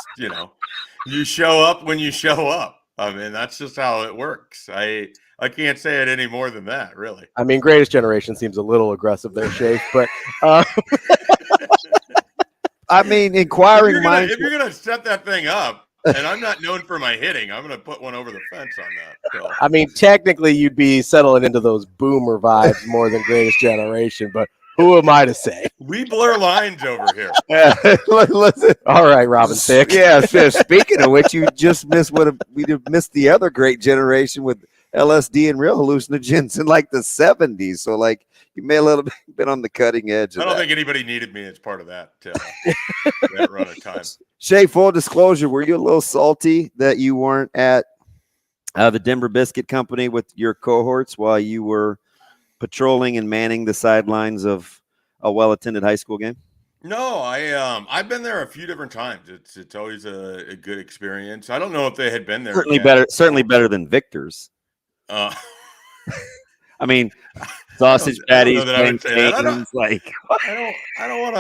you show up when you show up. I mean, that's just how it works. I can't say it any more than that, really. I mean, greatest generation seems a little aggressive there, Schaefer, but I mean, inquiring minds. If you're gonna set that thing up, and I'm not known for my hitting, I'm gonna put one over the fence on that. So. I mean, technically, you'd be settling into those boomer vibes more than greatest generation, but who am I to say? We blur lines over here. Listen. All right, Robin Thicke. Yeah. So speaking of which, you just missed we'd have missed the other great generation with LSD and real hallucinogens in like the 70s. So like you may have a little bit been on the cutting edge. I don't think anybody needed me as part of that run of time. Shay, full disclosure, were you a little salty that you weren't at the Denver Biscuit Company with your cohorts while you were patrolling and manning the sidelines of a well-attended high school game? No, I've been there a few different times. It's always a good experience. I don't know if they had been there. Certainly better than Victor's. I mean, sausage patties, plantains, like I don't want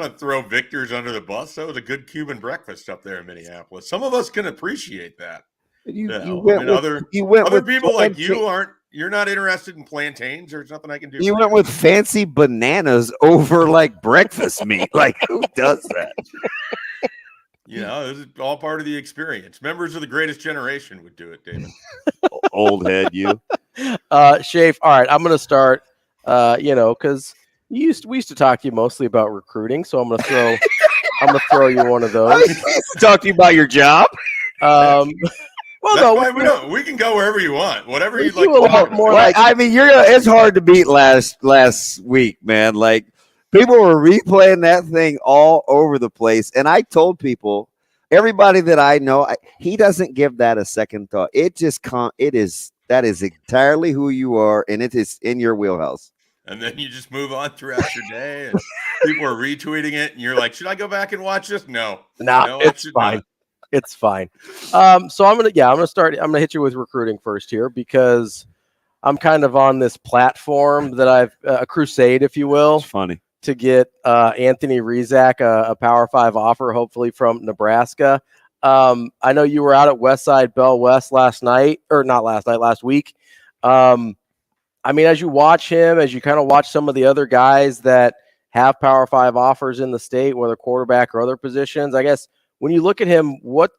to throw Victor's under the bus. That was a good Cuban breakfast up there in Minneapolis. Some of us can appreciate that. Other people like you you're not interested in plantains. There's nothing I can do. You went with fancy bananas over like breakfast meat. Like, who does that? This is all part of the experience. Members of the greatest generation would do it, Damon. Old head, you. Schaefer, all right, I'm going to start, because we used to talk to you mostly about recruiting, so I'm going to throw you one of those. I used to talk to you about your job. We can go wherever you want. Whatever you'd like. I mean, it's hard to beat last week, man. Like, people were replaying that thing all over the place. And I told people, everybody that I know, he doesn't give that a second thought. That is entirely who you are, and it is in your wheelhouse. And then you just move on throughout your day, and people are retweeting it, and you're like, should I go back and watch this? No, it's fine. It's fine. So I'm gonna hit you with recruiting first here because I'm kind of on this platform that I've a crusade, if you will. It's funny. to get Anthony Rizak a Power 5 offer, hopefully from Nebraska. I know you were out at Westside Bell West last week. I mean, as you watch him, as you kind of watch some of the other guys that have Power 5 offers in the state, whether quarterback or other positions, I guess when you look at him, what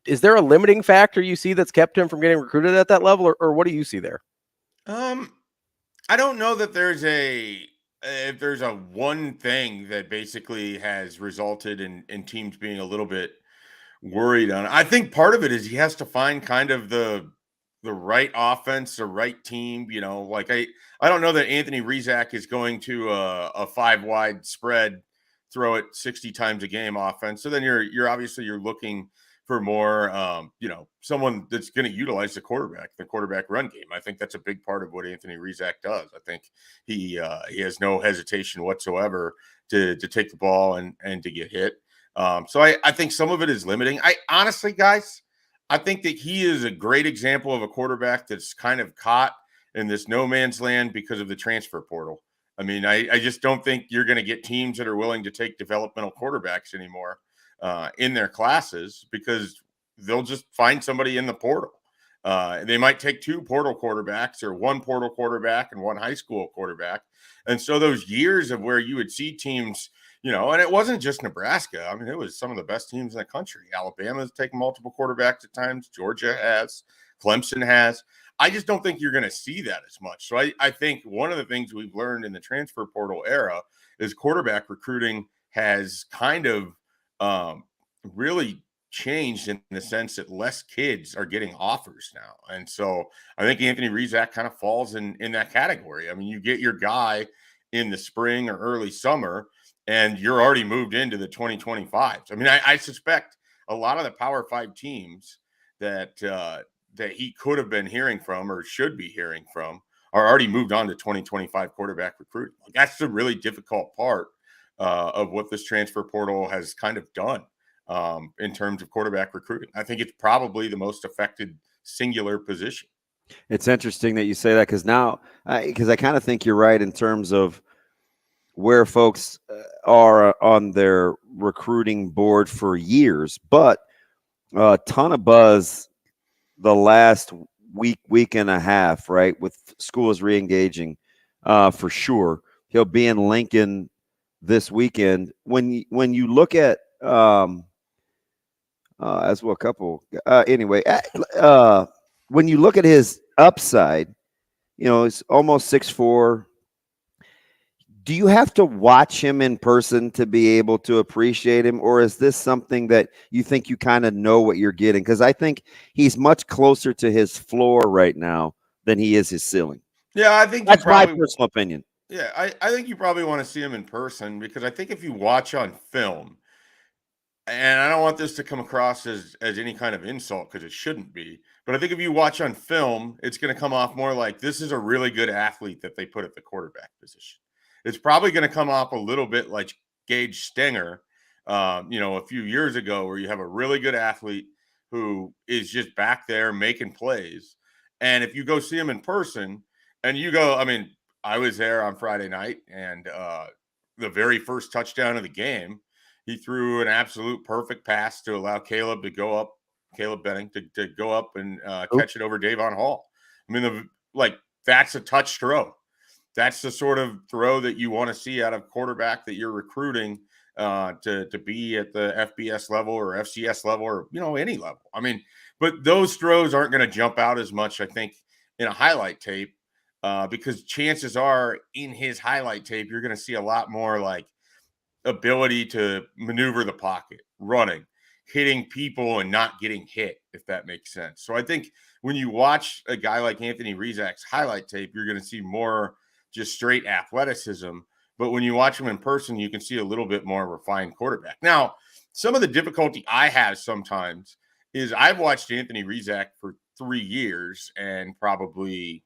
is there a limiting factor you see that's kept him from getting recruited at that level, or what do you see there? I don't know that there's a one thing that basically has resulted in teams being a little bit worried on it. I think part of it is he has to find kind of the right offense, the right team. You know, like I don't know that Anthony Rizak is going to a 5-wide spread, throw it 60 times a game offense. So then you're obviously looking for more, someone that's going to utilize the quarterback run game. I think that's a big part of what Anthony Rizak does. I think he has no hesitation whatsoever to take the ball and to get hit. So I think some of it is limiting. I honestly, guys, I think that he is a great example of a quarterback that's kind of caught in this no man's land because of the transfer portal. I mean, I just don't think you're going to get teams that are willing to take developmental quarterbacks anymore in their classes because they'll just find somebody in the portal. They might take 2 portal quarterbacks or 1 portal quarterback and 1 high school quarterback. And so those years of where you would see teams, and it wasn't just Nebraska. I mean, it was some of the best teams in the country. Alabama's taken multiple quarterbacks at times. Georgia has. Clemson has. I just don't think you're going to see that as much. So I think one of the things we've learned in the transfer portal era is quarterback recruiting has kind of really changed in the sense that less kids are getting offers now. And so I think Anthony Rizak kind of falls in that category. I mean, you get your guy in the spring or early summer, and you're already moved into the 2025s. I mean, I suspect a lot of the Power 5 teams that he could have been hearing from or should be hearing from are already moved on to 2025 quarterback recruiting. That's the really difficult part of what this transfer portal has kind of done in terms of quarterback recruiting. I think it's probably the most affected singular position. It's interesting that you say that because I kind of think you're right in terms of where folks are on their recruiting board for years, but a ton of buzz the last week and a half, right? With schools re-engaging for sure. He'll be in Lincoln this weekend. When you look at as well a couple when you look at his upside, it's almost 6'4". Do you have to watch him in person to be able to appreciate him, or is this something that you think you kind of know what you're getting? Because I think he's much closer to his floor right now than he is his ceiling. Yeah, I think that's my personal opinion. Yeah, I think you probably want to see him in person because I think if you watch on film, and I don't want this to come across as any kind of insult because it shouldn't be, but I think if you watch on film, it's going to come off more like this is a really good athlete that they put at the quarterback position. It's probably going to come off a little bit like Gage Stenger, a few years ago, where you have a really good athlete who is just back there making plays. And if you go see him in person and I was there on Friday night, and the very first touchdown of the game, he threw an absolute perfect pass to allow Caleb Benning to go up and catch it over Davon Hall. I mean, that's a touch throw. That's the sort of throw that you want to see out of quarterback that you're recruiting to be at the FBS level or FCS level or, any level. I mean, but those throws aren't going to jump out as much, I think, in a highlight tape because chances are in his highlight tape, you're going to see a lot more like ability to maneuver the pocket, running, hitting people and not getting hit, if that makes sense. So I think when you watch a guy like Anthony Rizak's highlight tape, you're going to see more just straight athleticism. But when you watch him in person, you can see a little bit more refined quarterback. Now, some of the difficulty I have sometimes is I've watched Anthony Rizak for 3 years and probably,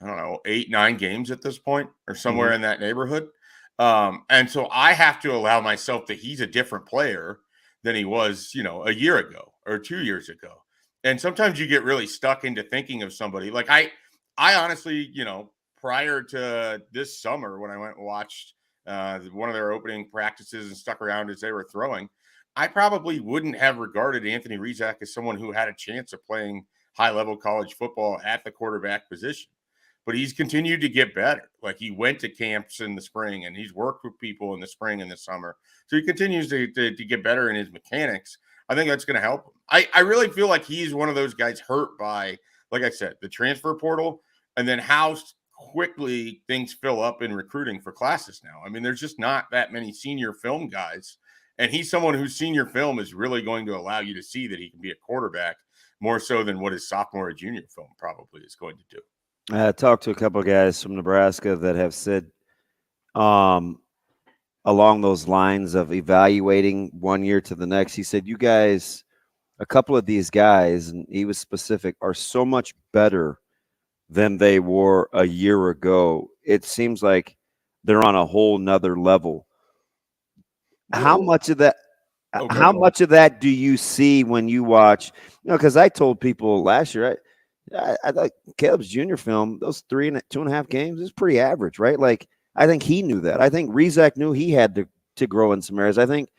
8, 9 games at this point or somewhere in that neighborhood. And so I have to allow myself that he's a different player than he was, a year ago or 2 years ago. And sometimes you get really stuck into thinking of somebody like I honestly, prior to this summer when I went and watched one of their opening practices and stuck around as they were throwing, I probably wouldn't have regarded Anthony Rizak as someone who had a chance of playing high-level college football at the quarterback position. But he's continued to get better. Like, he went to camps in the spring, and he's worked with people in the spring and the summer. So he continues to get better in his mechanics. I think that's going to help him. I really feel like he's one of those guys hurt by, like I said, the transfer portal, and then how quickly things fill up in recruiting for classes now. I mean, there's just not that many senior film guys. And he's someone whose senior film is really going to allow you to see that he can be a quarterback more so than what his sophomore or junior film probably is going to do. I talked to a couple of guys from Nebraska that have said along those lines of evaluating one year to the next. He said, you guys, a couple of these guys, and he was specific, are so much better than they were a year ago. It seems like they're on a whole nother level. How much of that? Okay. How much of that do you see when you watch? Because I told people last year, I thought Caleb's junior film, those 2.5 games is pretty average, right? Like, I think he knew that. I think Rizak knew he had to grow in some areas. I think,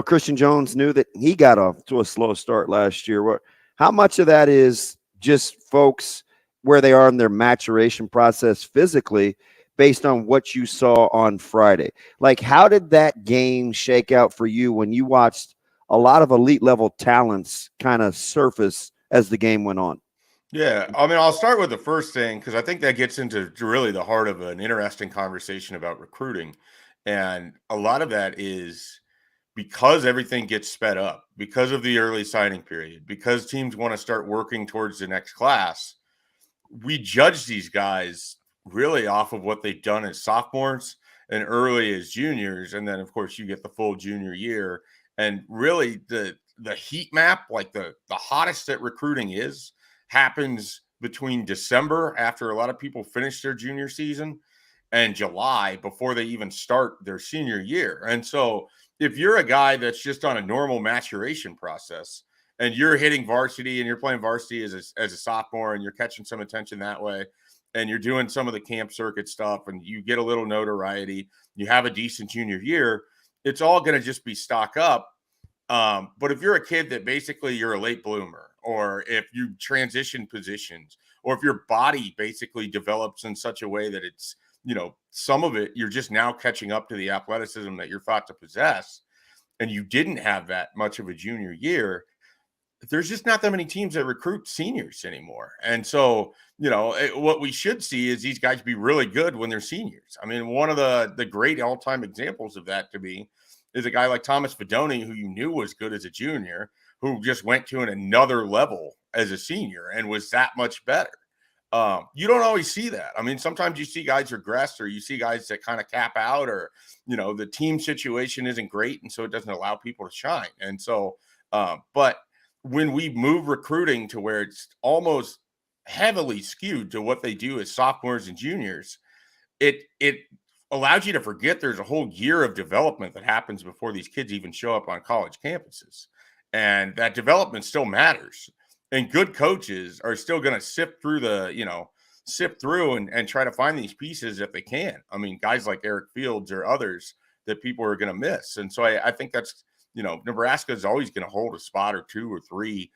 Christian Jones knew that he got off to a slow start last year. How much of that is just folks where they are in their maturation process physically based on what you saw on Friday? Like, how did that game shake out for you when you watched a lot of elite level talents kind of surface as the game went on? Yeah, I mean, I'll start with the first thing because I think that gets into really the heart of an interesting conversation about recruiting. And a lot of that is because everything gets sped up, because of the early signing period, because teams want to start working towards the next class. We judge these guys really off of what they've done as sophomores and early as juniors. And then, of course, you get the full junior year. And really the heat map, like the hottest that recruiting is, happens between December, after a lot of people finish their junior season, and July, before they even start their senior year. And so if you're a guy that's just on a normal maturation process and you're hitting varsity and you're playing varsity as a sophomore and you're catching some attention that way, and you're doing some of the camp circuit stuff and you get a little notoriety, you have a decent junior year, it's all going to just be stock up. But if you're a kid that basically you're a late bloomer, or if you transition positions, or if your body basically develops in such a way that it's, some of it, you're just now catching up to the athleticism that you're thought to possess, and you didn't have that much of a junior year, there's just not that many teams that recruit seniors anymore. And so, what we should see is these guys be really good when they're seniors. I mean, one of the great all-time examples of that to me is a guy like Thomas Fedoni, who you knew was good as a junior, who just went to another level as a senior and was that much better. You don't always see that. I mean, sometimes you see guys regress, or you see guys that kind of cap out, or, the team situation isn't great, and so it doesn't allow people to shine. And so, but when we move recruiting to where it's almost heavily skewed to what they do as sophomores and juniors, it allows you to forget there's a whole year of development that happens before these kids even show up on college campuses. And that development still matters. And good coaches are still going to sift through and try to find these pieces if they can. I mean, guys like Eric Fields or others that people are going to miss. And so I think that's, Nebraska is always going to hold a spot or two or three,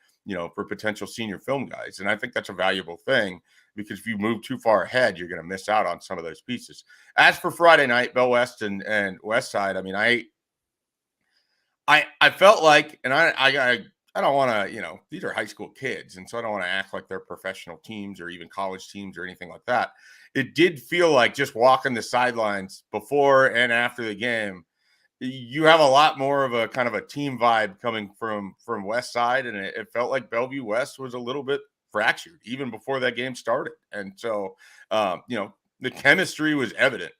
for potential senior film guys. And I think that's a valuable thing, because if you move too far ahead, you're going to miss out on some of those pieces. As for Friday night, Bell West and West Side, I mean, I felt like, and I don't want to, these are high school kids, and so I don't want to act like they're professional teams or even college teams or anything like that. It did feel like, just walking the sidelines before and after the game, you have a lot more of a kind of a team vibe coming from West Side, and it felt like Bellevue West was a little bit fractured even before that game started. And so, the chemistry was evident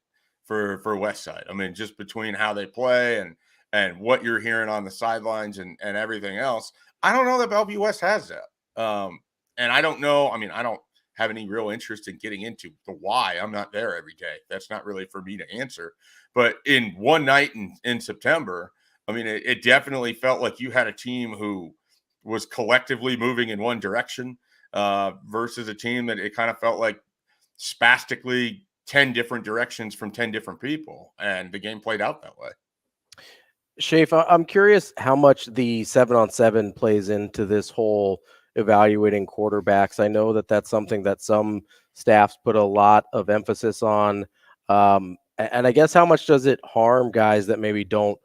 for West Side. I mean, just between how they play and what you're hearing on the sidelines and everything else. I don't know that Bellevue West has that. And I don't know. I mean, I don't have any real interest in getting into the why. I'm not there every day. That's not really for me to answer. But in one night in September, I mean, it definitely felt like you had a team who was collectively moving in one direction versus a team that it kind of felt like spastically 10 different directions from 10 different people, and the game played out that way. Schaefer, I'm curious how much the 7-on-7 plays into this whole evaluating quarterbacks. I know that that's something that some staffs put a lot of emphasis on. And I guess how much does it harm guys that maybe don't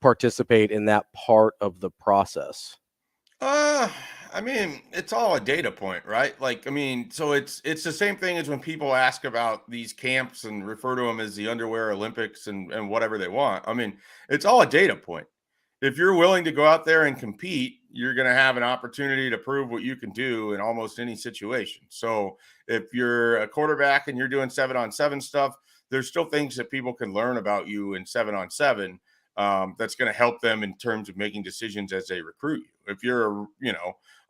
participate in that part of the process? I mean, it's all a data point, right? Like, I mean, so it's the same thing as when people ask about these camps and refer to them as the underwear Olympics and whatever they want. I mean, it's all a data point. If you're willing to go out there and compete, you're going to have an opportunity to prove what you can do in almost any situation. So if you're a quarterback and you're doing 7-on-7 stuff, there's still things that people can learn about you in 7-on-7. That's going to help them in terms of making decisions as they recruit you. If you're,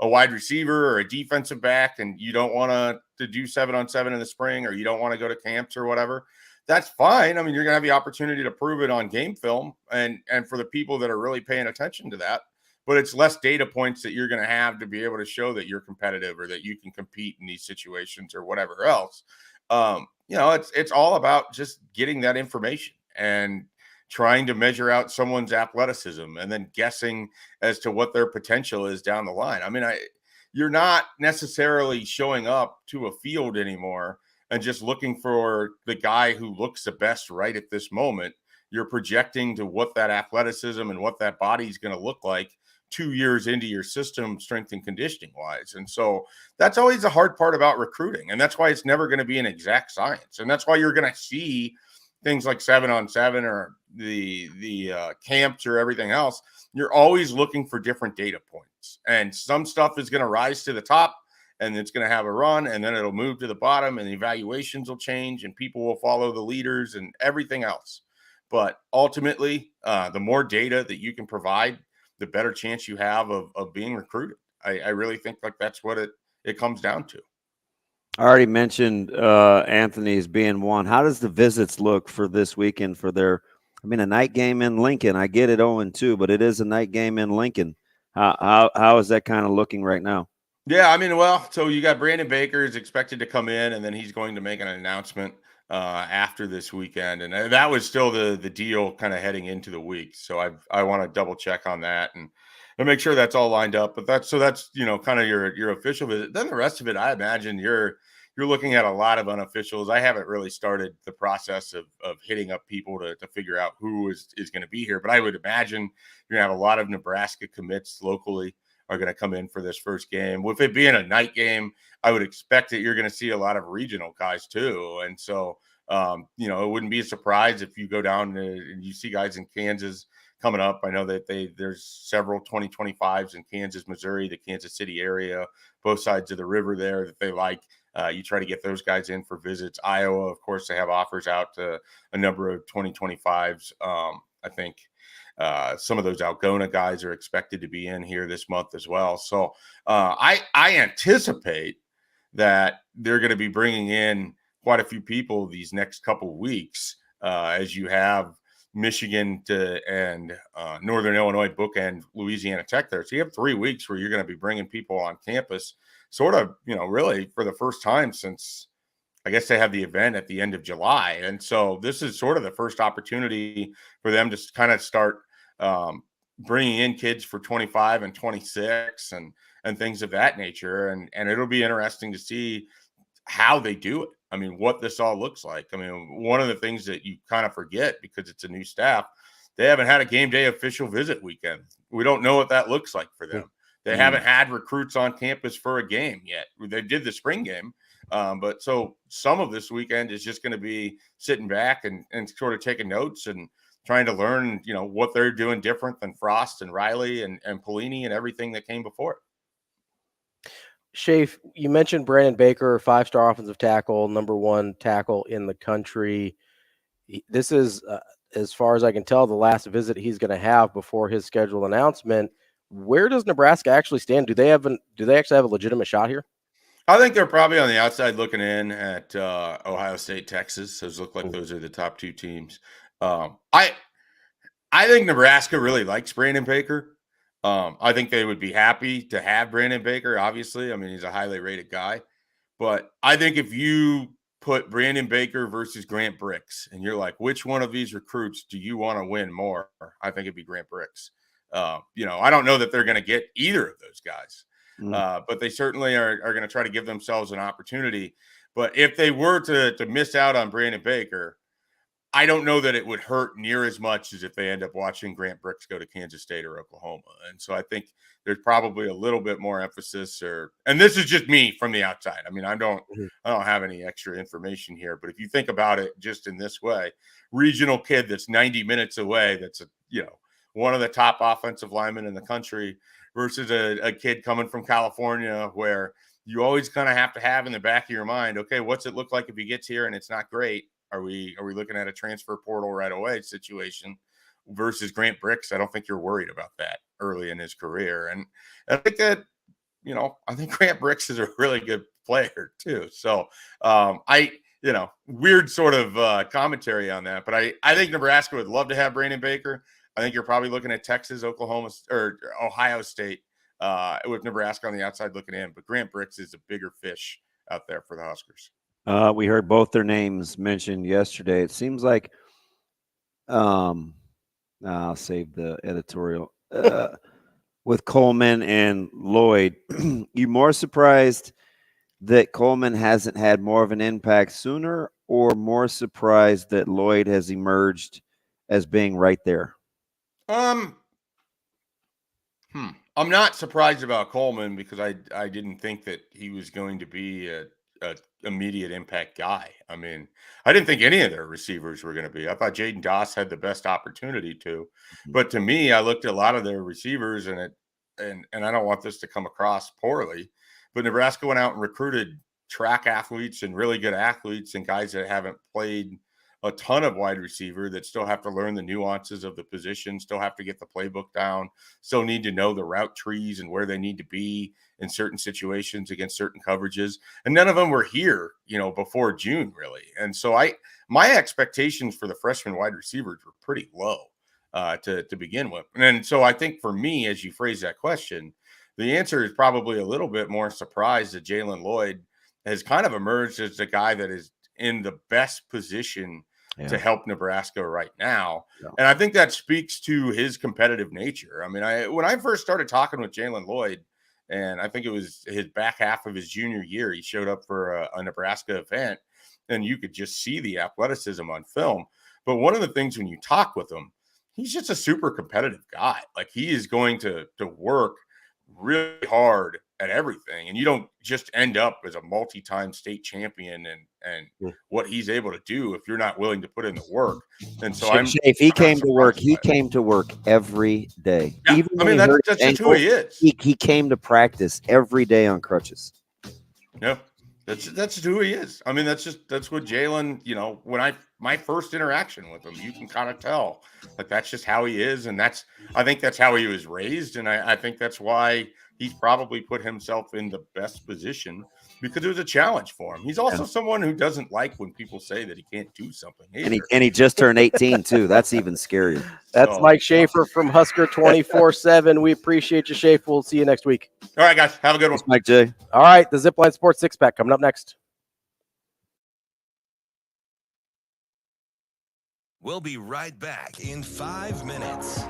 a wide receiver or a defensive back and you don't want to do 7-on-7 in the spring, or you don't want to go to camps or whatever, that's fine. I mean, you're going to have the opportunity to prove it on game film and for the people that are really paying attention to that. But it's less data points that you're going to have to be able to show that you're competitive or that you can compete in these situations or whatever else. It's all about just getting that information and trying to measure out someone's athleticism and then guessing as to what their potential is down the line. I mean, you're not necessarily showing up to a field anymore and just looking for the guy who looks the best right at this moment. You're projecting to what that athleticism and what that body is going to look like 2 years into your system, strength and conditioning wise. And so that's always the hard part about recruiting. And that's why it's never going to be an exact science. And that's why you're going to see things like 7-on-7 or the camps or everything else. You're always looking for different data points, and some stuff is going to rise to the top and it's going to have a run, and then it'll move to the bottom, and the evaluations will change and people will follow the leaders and everything else. But ultimately, the more data that you can provide, the better chance you have of being recruited. I really think like that's what it comes down to. I already mentioned Anthony's being one. How does the visits look for this weekend for a night game in Lincoln? I get it 0-2, but it is a night game in Lincoln. How is that kind of looking right now? Yeah, I mean, well, so you got Brandon Baker is expected to come in, and then he's going to make an announcement after this weekend. And that was still the deal kind of heading into the week. So I want to double check on that and make sure that's all lined up. But that's kind of your official visit. Then the rest of it, I imagine you're looking at a lot of unofficials. I haven't really started the process of hitting up people to figure out who is going to be here. But I would imagine you're going to have a lot of Nebraska commits locally are going to come in for this first game. With it being a night game, I would expect that you're going to see a lot of regional guys too. And so, it wouldn't be a surprise if you go down and you see guys in Kansas coming up. I know that there's several 2025s in Kansas, Missouri, the Kansas City area, both sides of the river there that they like. You try to get those guys in for visits. Iowa, of course, they have offers out to a number of 2025s. I think some of those Algona guys are expected to be in here this month as well. So I anticipate that they're going to be bringing in quite a few people these next couple of weeks as you have Michigan and Northern Illinois bookend Louisiana Tech there. So you have 3 weeks where you're going to be bringing people on campus sort of, really for the first time since I guess they have the event at the end of July. And so this is sort of the first opportunity for them to kind of start bringing in kids for 25 and 26 and things of that nature. And it'll be interesting to see how they do it. I mean, what this all looks like. I mean, one of the things that you kind of forget because it's a new staff, they haven't had a game day official visit weekend. We don't know what that looks like for them. They haven't had recruits on campus for a game yet. They did the spring game. But so some of this weekend is just going to be sitting back and sort of taking notes and trying to learn, what they're doing different than Frost and Riley and Pelini and everything that came before it. Schaefer, you mentioned Brandon Baker, 5-star offensive tackle, #1 tackle in the country. This is, as far as I can tell, the last visit he's going to have before his scheduled announcement. Where does Nebraska actually stand? Do they actually have a legitimate shot here? I think they're probably on the outside looking in at Ohio State, Texas. Those look like those are the top 2 teams. I think Nebraska really likes Brandon Baker. I think they would be happy to have Brandon Baker, obviously. I mean, he's a highly rated guy. But I think if you put Brandon Baker versus Grant Bricks, and you're like, which one of these recruits do you want to win more? I think it'd be Grant Bricks. I don't know that they're going to get either of those guys, but they certainly are going to try to give themselves an opportunity. But if they were to miss out on Brandon Baker, I don't know that it would hurt near as much as if they end up watching Grant Bricks go to Kansas State or Oklahoma. And so I think there's probably a little bit more emphasis, and this is just me from the outside. I mean, I don't have any extra information here, but if you think about it just in this way, regional kid that's 90 minutes away, that's one of the top offensive linemen in the country versus a kid coming from California, where you always kind of have to have in the back of your mind, okay, what's it look like if he gets here and it's not great? Are we looking at a transfer portal right away situation versus Grant Bricks? I don't think you're worried about that early in his career. And I think that, I think Grant Bricks is a really good player too. So weird sort of commentary on that. But I think Nebraska would love to have Brandon Baker. I think you're probably looking at Texas, Oklahoma, or Ohio State with Nebraska on the outside looking in. But Grant Bricks is a bigger fish out there for the Huskers. We heard both their names mentioned yesterday. It seems like I'll save the editorial. With Coleman and Lloyd, you more surprised that Coleman hasn't had more of an impact sooner, or more surprised that Lloyd has emerged as being right there? I'm not surprised about Coleman because I didn't think that he was going to be a immediate impact guy. I mean, I didn't think any of their receivers were going to be. I thought Jaden Doss had the best opportunity to, but to me, I looked at a lot of their receivers and I don't want this to come across poorly, but Nebraska went out and recruited track athletes and really good athletes and guys that haven't played a ton of wide receiver, that still have to learn the nuances of the position, still have to get the playbook down, still need to know the route trees and where they need to be in certain situations against certain coverages. And none of them were here, before June really. And so my expectations for the freshman wide receivers were pretty low to begin with. And so I think for me, as you phrase that question, the answer is probably a little bit more surprised that Jalen Lloyd has kind of emerged as the guy that is in the best position to help Nebraska right now. Yeah. And I think that speaks to his competitive nature. I mean, when I first started talking with Jalen Lloyd, and I think it was his back half of his junior year, he showed up for a Nebraska event, and you could just see the athleticism on film. But one of the things when you talk with him, he's just a super competitive guy. Like, he is going to work really hard at everything, and you don't just end up as a multi-time state champion and what he's able to do if you're not willing to put in the work. And so if he came to work, he came to work every day. Yeah, even I mean, that's just who he is. He came to practice every day on crutches. Yeah, that's who he is. I mean, that's what Jalen, when my first interaction with him, you can kind of tell, like, that's just how he is. And I think that's how he was raised. And I think that's why he's probably put himself in the best position, because it was a challenge for him. He's also someone who doesn't like when people say that he can't do something. And he just turned 18 too. That's even scarier. That's Mike Shaffer from Husker 24/7. We appreciate you, Schaefer. We'll see you next week. All right, guys. Have a good one. Thanks, Mike J. All right. The Zipline Sports Six-Pack coming up next. We'll be right back in 5 minutes.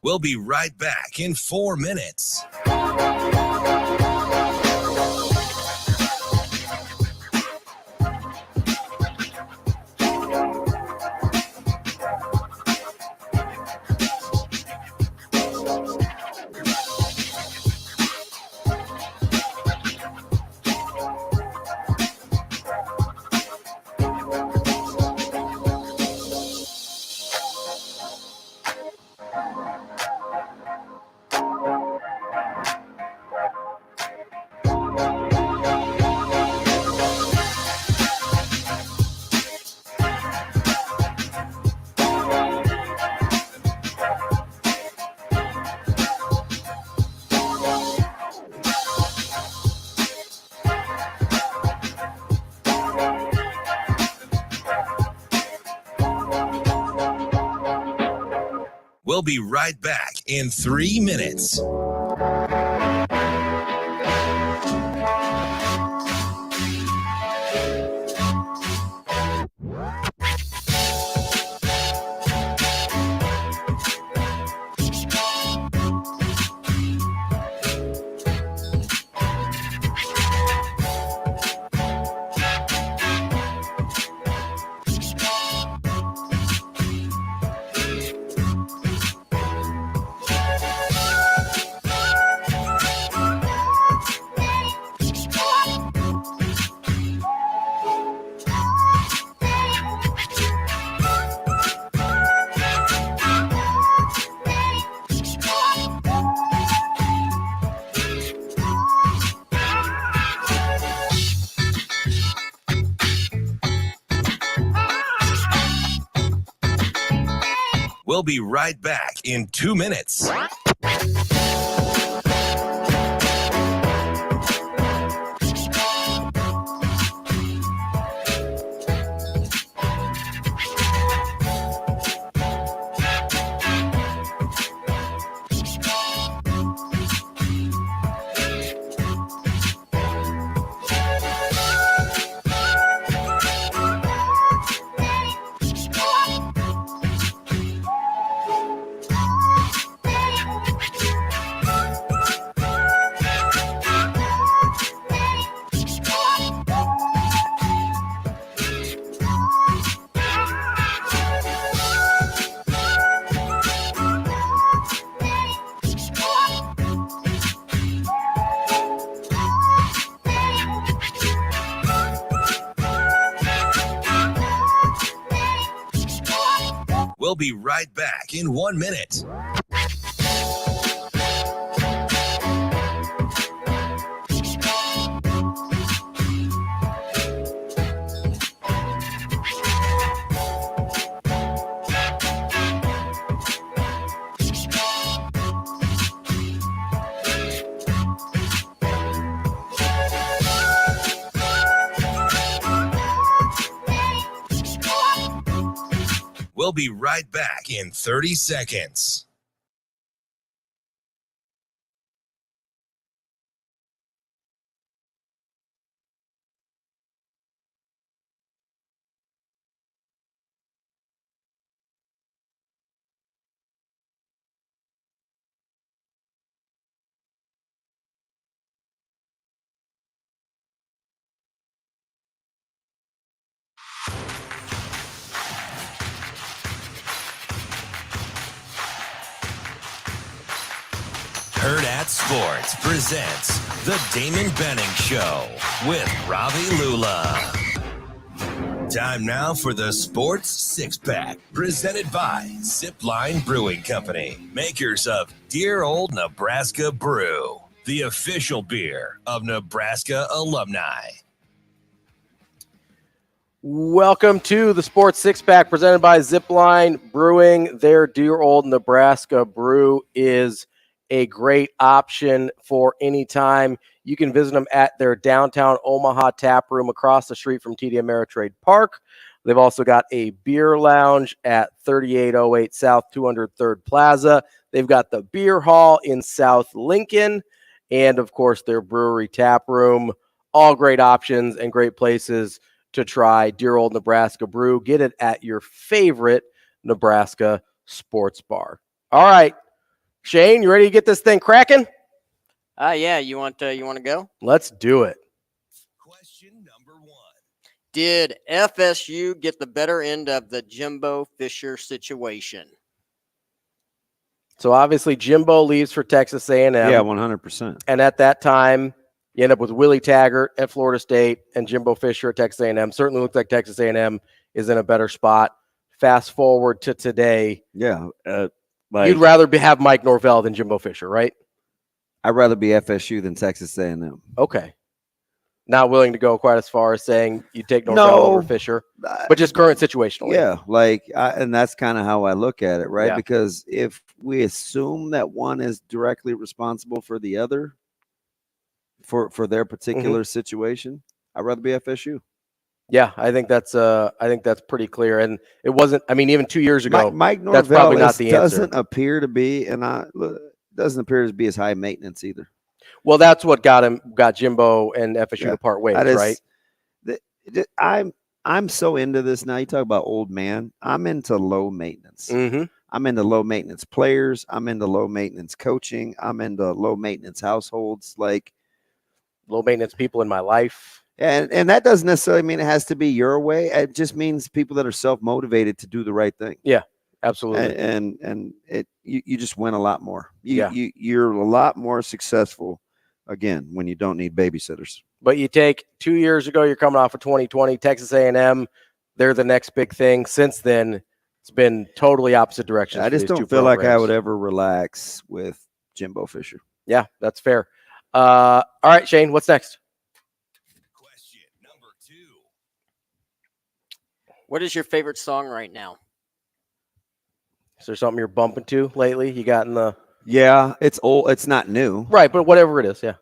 We'll be right back in 4 minutes. We'll be right back in 3 minutes. We'll be right back in 2 minutes. We'll be right back in 1 minute. We'll be right back in 30 seconds. Hurrdat Sports presents the Damon Benning Show with Ravi Lulla. Time now for the Sports Six-Pack, presented by Zipline Brewing Company, makers of Dear Old Nebraska Brew, the official beer of Nebraska alumni. Welcome to the Sports Six-Pack, presented by Zipline Brewing. Their Dear Old Nebraska Brew is a great option for any time. You can visit them at their downtown Omaha tap room across the street from TD Ameritrade Park. They've also got a beer lounge at 3808 South 203rd Plaza. They've got the beer hall in South Lincoln, and of course their brewery tap room. All great options and great places to try Dear Old Nebraska Brew. Get it at your favorite Nebraska sports bar. All right, Shane, you ready to get this thing cracking? Yeah. You want to go? Let's do it. Question number 1. Did FSU get the better end of the Jimbo Fisher situation? So obviously Jimbo leaves for Texas A&M. Yeah, 100%. And at that time, you end up with Willie Taggart at Florida State and Jimbo Fisher at Texas A&M. Certainly looks like Texas A&M is in a better spot. Fast forward to today. Yeah. You'd rather have Mike Norvell than Jimbo Fisher, right? I'd rather be FSU than Texas A&M. Okay. Not willing to go quite as far as saying you take Norvell over Fisher, but just current situationally. Yeah, and that's kind of how I look at it, right? Yeah. Because if we assume that one is directly responsible for the other, for their particular situation, I'd rather be FSU. Yeah, I think that's pretty clear. And it wasn't. I mean, even 2 years ago, Mike that's probably not the answer. doesn't appear to be, doesn't appear to be as high maintenance either. Well, that's what got Jimbo and FSU to part ways, right? I'm so into this now. You talk about old man. I'm into low maintenance. Mm-hmm. I'm into low maintenance players. I'm into low maintenance coaching. I'm into low maintenance households, like low maintenance people in my life. And that doesn't necessarily mean it has to be your way. It just means people that are self-motivated to do the right thing. Yeah, absolutely. And you just win a lot more. You're a lot more successful, again, when you don't need babysitters. But you take 2 years ago, you're coming off of 2020, Texas A&M. They're the next big thing. Since then, it's been totally opposite directions. I just don't feel like I would ever relax with Jimbo Fisher. Yeah, that's fair. All right, Shane, what's next? Question number 2. What is your favorite song right now? Is there something you're bumping to lately? You got in the... Yeah, it's old. It's not new. Right, but whatever it is, yeah.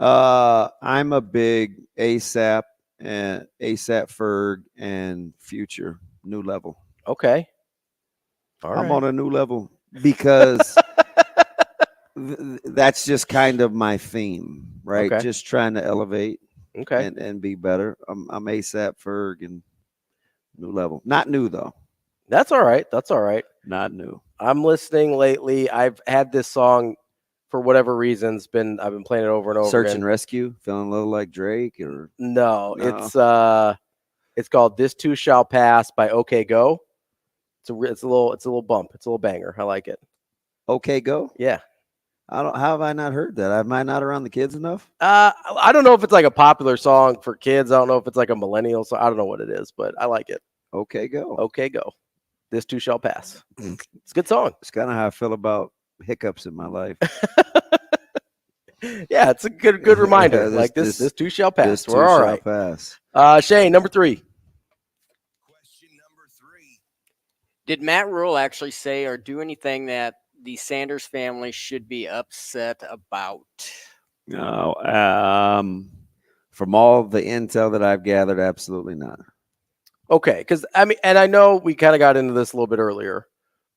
I'm a big ASAP Ferg and Future New Level. Okay. I'm on a new level because that's just kind of my theme, right? Okay. Just trying to elevate and be better. I'm ASAP Ferg and New Level. Not new though. That's all right. That's all right. Not new. I'm listening lately. I've had this song for whatever reasons. I've been playing it over and over. Search again. and Rescue, feeling a little like Drake, or no? It's called "This Too Shall Pass" by OK Go. It's a little bump. It's a little banger. I like it. OK Go. Yeah. How have I not heard that? Am I not around the kids enough? I don't know if it's like a popular song for kids. I don't know if it's like a millennial song. I don't know what it is, but I like it. OK Go. OK Go. This Too Shall Pass. It's a good song. It's kind of how I feel about hiccups in my life. Yeah, it's a good reminder. Yeah, this too shall pass. This We're all right. Pass. Shane, number 3. Question number 3. Did Matt Rule actually say or do anything that the Sanders family should be upset about? No. From all the intel that I've gathered, absolutely not. Okay, because and I know we kind of got into this a little bit earlier,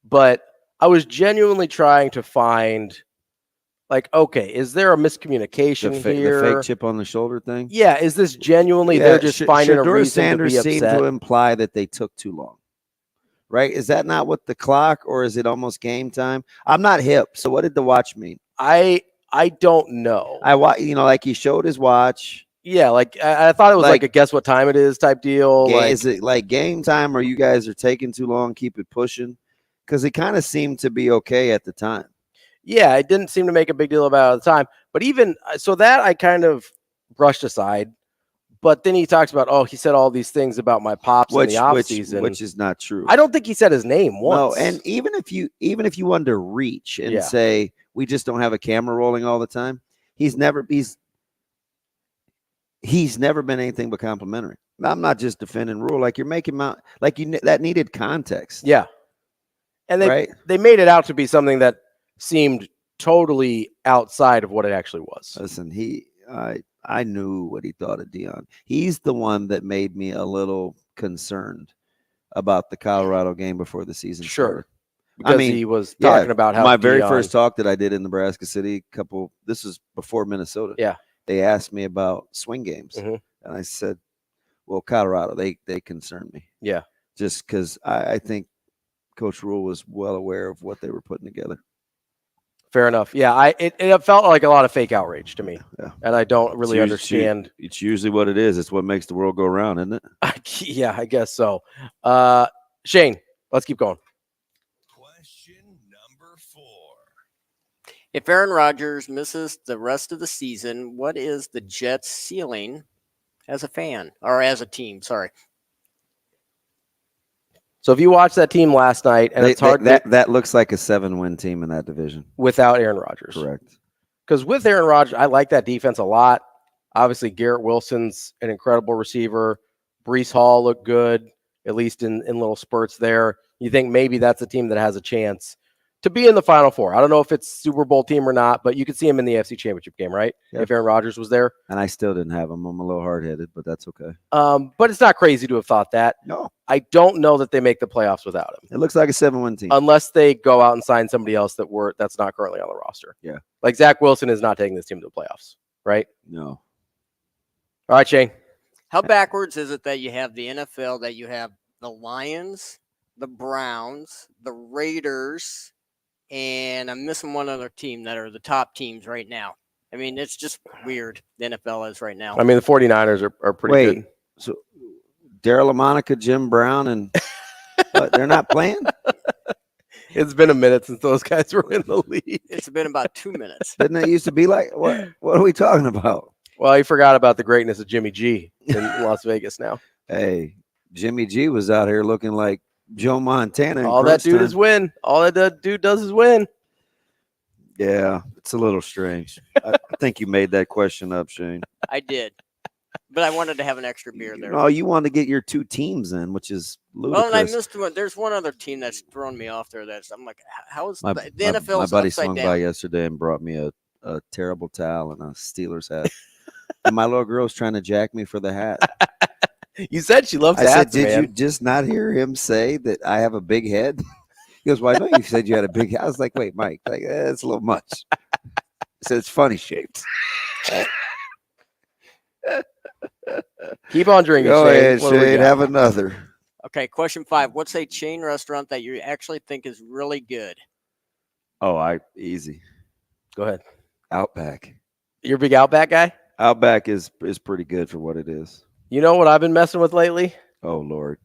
but I was genuinely trying to find, like, okay, is there a miscommunication here? The fake chip on the shoulder thing? Yeah, is this genuinely they're just finding a reason Sanders to be upset? seemed to imply that they took too long, right? Is that not what the clock, or is it almost game time? I'm not hip, so what did the watch mean? I don't know. Like he showed his watch. Yeah, like I thought it was like a guess what time it is type deal. Is it like game time, or you guys are taking too long? Keep it pushing, because it kind of seemed to be okay at the time. Yeah, it didn't seem to make a big deal about it at the time. But even so, that I kind of brushed aside. But then he talks about, he said all these things about my pops in the offseason, which is not true. I don't think he said his name once. No, and even if you wanted to reach and say we just don't have a camera rolling all the time, he's never been anything but complimentary. I'm not just defending Rule. Like, you're making him out like that needed context. Yeah. And they made it out to be something that seemed totally outside of what it actually was. Listen, I knew what he thought of Deion. He's the one that made me a little concerned about the Colorado game before the season started. Because he was talking about how my very first talk that I did in Nebraska City, this was before Minnesota. Yeah. They asked me about swing games. Mm-hmm. And I said, well, Colorado, they concern me. Yeah. Just because I think Coach Rule was well aware of what they were putting together. Fair enough. Yeah, it felt like a lot of fake outrage to me. Yeah. And I don't really understand. It's usually what it is. It's what makes the world go round, isn't it? Yeah, I guess so. Shane, let's keep going. Question number 4. If Aaron Rodgers misses the rest of the season, what is the Jets' ceiling as a fan or as a team? Sorry. So if you watched that team last night, and it's hard that looks like a 7-win team in that division without Aaron Rodgers. Correct. Because with Aaron Rodgers, I like that defense a lot. Obviously, Garrett Wilson's an incredible receiver. Breece Hall looked good, at least in little spurts there. You think maybe that's a team that has a chance to be in the Final Four. I don't know if it's Super Bowl team or not, but you could see him in the AFC Championship game, right? Yep. If Aaron Rodgers was there. And I still didn't have him. I'm a little hard-headed, but that's okay. But it's not crazy to have thought that. No. I don't know that they make the playoffs without him. It looks like a 7-win team. Unless they go out and sign somebody else that's not currently on the roster. Yeah. Like Zach Wilson is not taking this team to the playoffs, right? No. All right, Shane. How backwards is it that you have the NFL, that you have the Lions, the Browns, the Raiders, and I'm missing one other team that are the top teams right now? I mean, it's just weird, the NFL is right now. I mean, the 49ers are pretty good. So Daryl LaMonica, Jim Brown, and they're not playing? It's been a minute since those guys were in the league. It's been about 2 minutes. Didn't it used to be like, what are we talking about? Well, you forgot about the greatness of Jimmy G in Las Vegas now. Hey, Jimmy G was out here looking like Joe Montana. All that dude is win. All that dude does is win. Yeah, it's a little strange. I think you made that question up, Shane. I did. But I wanted to have an extra beer there. Oh, you wanted to get your 2 teams in, which is ludicrous. Well, and I missed one. There's one other team that's thrown me off there. I'm like, how is the NFL? My buddy upside swung down. by yesterday and brought me a terrible towel and a Steelers hat. And my little girl's trying to jack me for the hat. You said she loves hats, I said, did man. you just not hear him say that I have a big head? He goes, well, I know you said you had a big head. I was like, wait, Mike, that's a little much. I said, it's funny shaped. Keep on drinking, Go Shane. ahead, What do we Shane. got? Have another. Okay, question 5. What's a chain restaurant that you actually think is really good? Oh, easy. Go ahead. Outback. You're a big Outback guy? Outback is pretty good for what it is. You know what I've been messing with lately? Oh, Lord.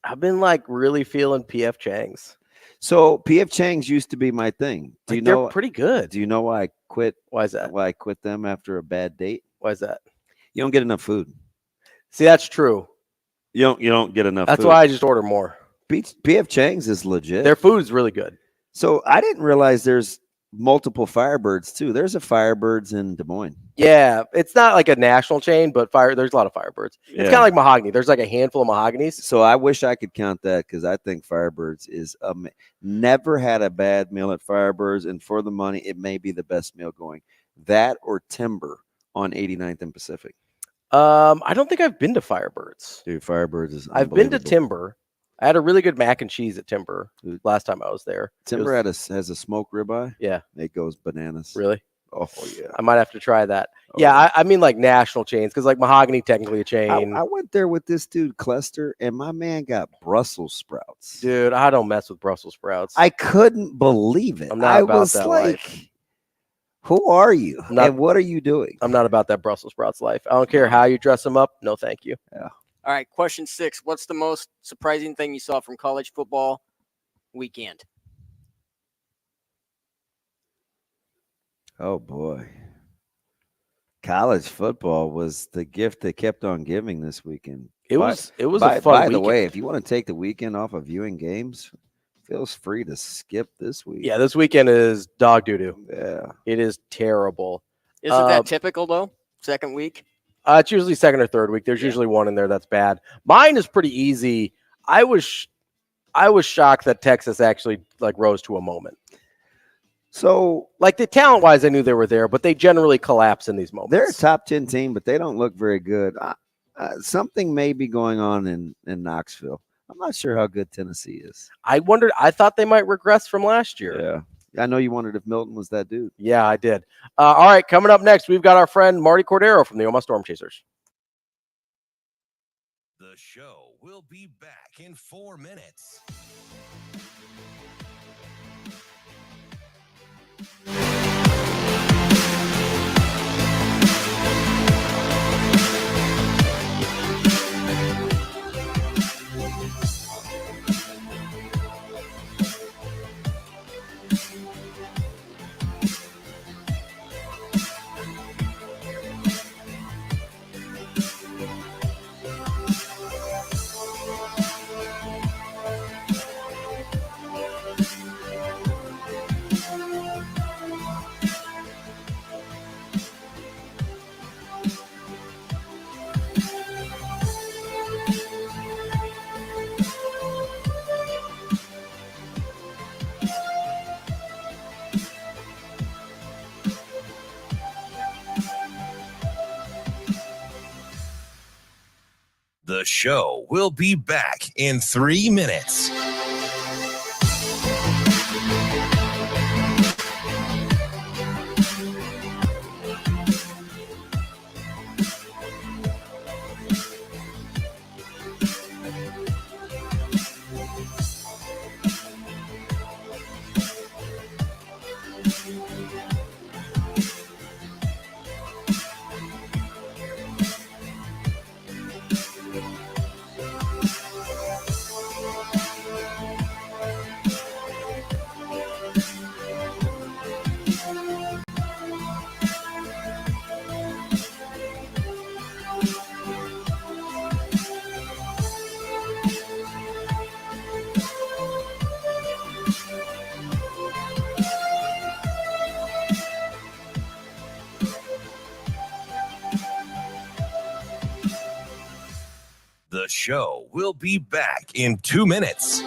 I've been like really feeling PF Chang's. So PF Chang's used to be my thing. Do you know they're pretty good? Do you know why I quit? Why is that? Why I quit them after a bad date? Why is that? You don't get enough food. See, that's true. You don't get enough That's food. why I just order more. PF Chang's is legit. Their food's really good. So I didn't realize there's multiple Firebirds too. There's a Firebirds in Des Moines. Yeah, it's not like a national chain, but there's a lot of Firebirds. It's kind of like Mahogany. There's like a handful of Mahoganies. So I wish I could count that because I think Firebirds is never had a bad meal at Firebirds, and for the money, it may be the best meal going. That or Timber on 89th and Pacific. I don't think I've been to Firebirds. Dude, Firebirds is I've been to unbelievable. Timber. I had a really good mac and cheese at Timber last time I was there. Timber has a smoked ribeye. Yeah. It goes bananas. Really? Oh, yeah. I might have to try that. Oh, yeah, I mean like national chains because like Mahogany technically a chain. I went there with this dude, Cluster, and my man got Brussels sprouts. Dude, I don't mess with Brussels sprouts. I couldn't believe it. I'm not I about was that like, life. who are you? And what are you doing? I'm not about that Brussels sprouts life. I don't care how you dress them up. No, thank you. Yeah. All right, question 6. What's the most surprising thing you saw from college football weekend? Oh boy. College football was the gift that kept on giving this weekend. It was a fun By the weekend. way, if you want to take the weekend off of viewing games, feel free to skip this week. Yeah, this weekend is dog doo-doo. Yeah. It is terrible. Isn't that typical, though? Second week? It's usually second or third week. There's usually one in there that's bad. Mine is pretty easy. I was shocked that Texas actually like rose to a moment. So, like the talent-wise, I knew they were there, but they generally collapse in these moments. They're a top 10 team, but they don't look very good. Something may be going on in Knoxville. I'm not sure how good Tennessee is. I thought they might regress from last year. Yeah. I know you wondered if Milton was that dude. Yeah, I did. All right, coming up next, we've got our friend Marty Cordero from the Omaha Storm Chasers. The show will be back in 4 minutes. The show will be back in 3 minutes. The show will be back in 2 minutes.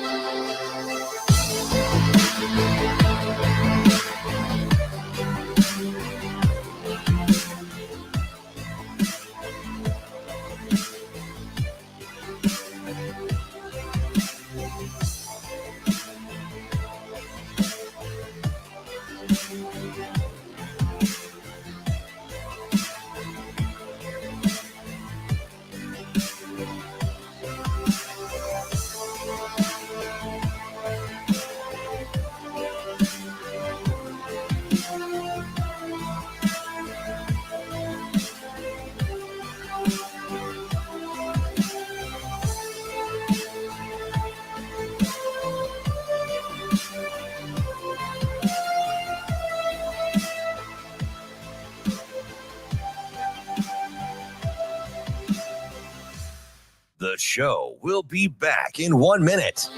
The show will be back in 1 minute.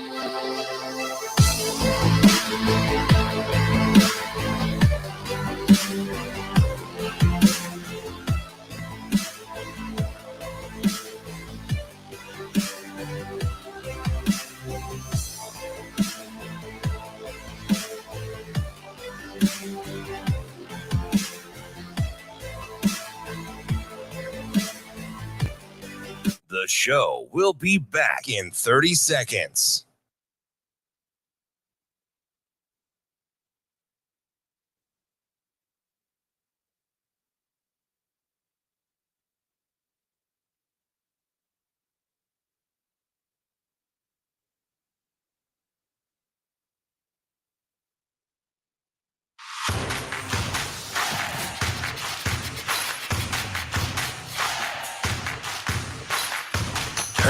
The show will be back in 30 seconds.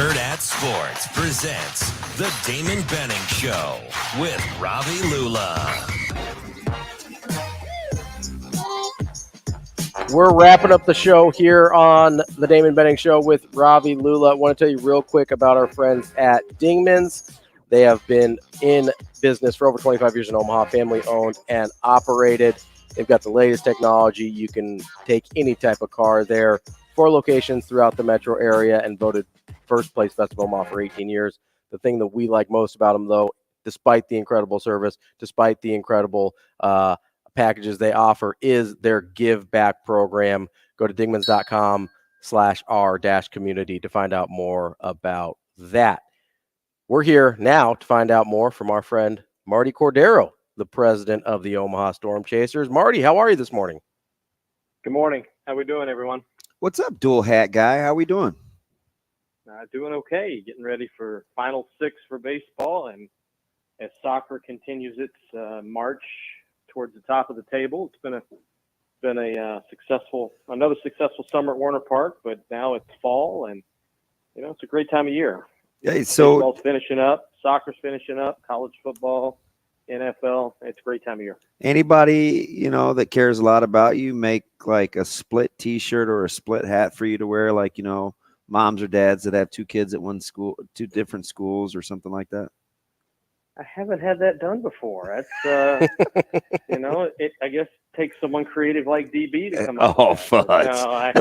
Hurrdat Sports presents the Damon Benning Show with Ravi Lulla. We're wrapping up the show here on the Damon Benning Show with Ravi Lulla. I want to tell you real quick about our friends at Dingman's. They have been in business for over 25 years in Omaha, family owned and operated. They've got the latest technology. You can take any type of car there. 4 locations throughout the metro area and voted first place Best of Omaha for 18 years. The thing that we like most about them, though, despite the incredible service, despite the incredible packages they offer, is their give back program. Go to dingmans.com/r-community to find out more about that. We're here now to find out more from our friend Marty Cordero, the president of the Omaha Storm Chasers. Marty, how are you this morning? Good morning. How we doing, everyone? What's up, dual hat guy? How we doing? Doing okay. Getting ready for Final Six for baseball, and as soccer continues its march towards the top of the table, it's been another successful summer at Warner Park. But now it's fall, and it's a great time of year. Yeah, so baseball's finishing up, soccer's finishing up, college football, NFL. It's a great time of year. Anybody that cares a lot about you make like a split T-shirt or a split hat for you to wear, like moms or dads that have 2 kids at one school, 2 different schools or something like that? I haven't had that done before. That's I guess takes someone creative like DB to come up. Oh, with fudge! No, I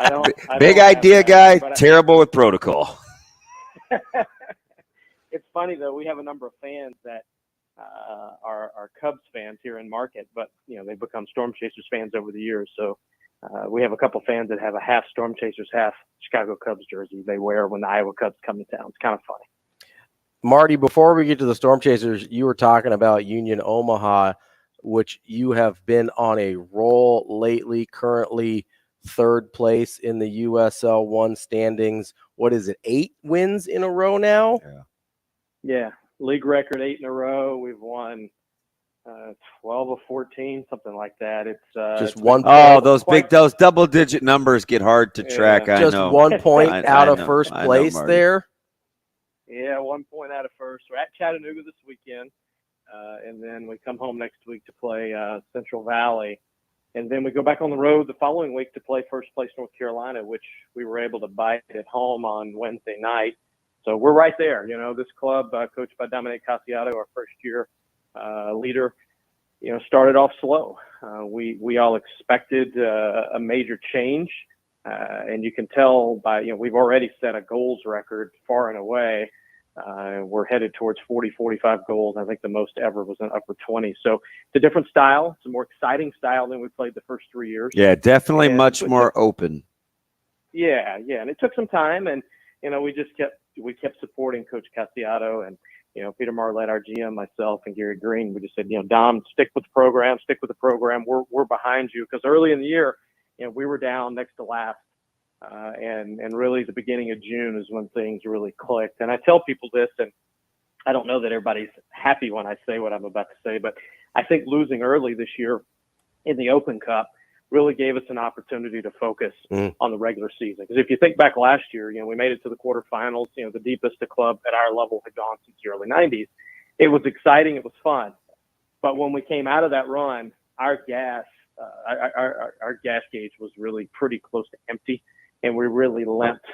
don't. Big idea, guy. Terrible with protocol. It's funny though. We have a number of fans that are Cubs fans here in Market, but they've become Storm Chasers fans over the years. So We have a couple fans that have a half Storm Chasers, half Chicago Cubs jersey they wear when the Iowa Cubs come to town. It's kind of funny. Marty, before we get to the Storm Chasers, you were talking about Union Omaha, which you have been on a roll lately, currently third place in the USL 1 standings. What is it, 8 wins in a row now? Yeah, league record 8 in a row. We've won 12 of 14, something like that. It's just 1 point. Oh, those double-digit numbers get hard to track. Yeah. I just know. 1 point out of know. first I know, place Marty. there. Yeah, 1 point out of first. We're at Chattanooga this weekend, and then we come home next week to play Central Valley. And then we go back on the road the following week to play first place North Carolina, which we were able to bite at home on Wednesday night. So we're right there. You know, this club, coached by Dominic Casiato, our first-year leader, you know, started off slow. We all expected a major change, and you can tell by, you know, we've already set a goals record far and away. We're headed towards 40, 45 goals. I think the most ever was an upper 20. So it's a different style. It's a more exciting style than we played the first 3 years. Yeah, definitely much more open. Yeah. And it took some time, and, you know, we kept supporting Coach Casiato and, you know, Peter Marlette, our GM, myself, and Gary Green. We just said, you know, Dom, stick with the program. We're behind you. Because early in the year, you know, we were down next to last. And really the beginning of June is when things really clicked. And I tell people this, and I don't know that everybody's happy when I say what I'm about to say, but I think losing early this year in the Open Cup really gave us an opportunity to focus on the regular season. Because if you think back last year, you know, we made it to the quarterfinals, you know, the deepest a club at our level had gone since the early 90s. It was exciting. It was fun. But when we came out of that run, our gas gauge was really pretty close to empty. And we really limped.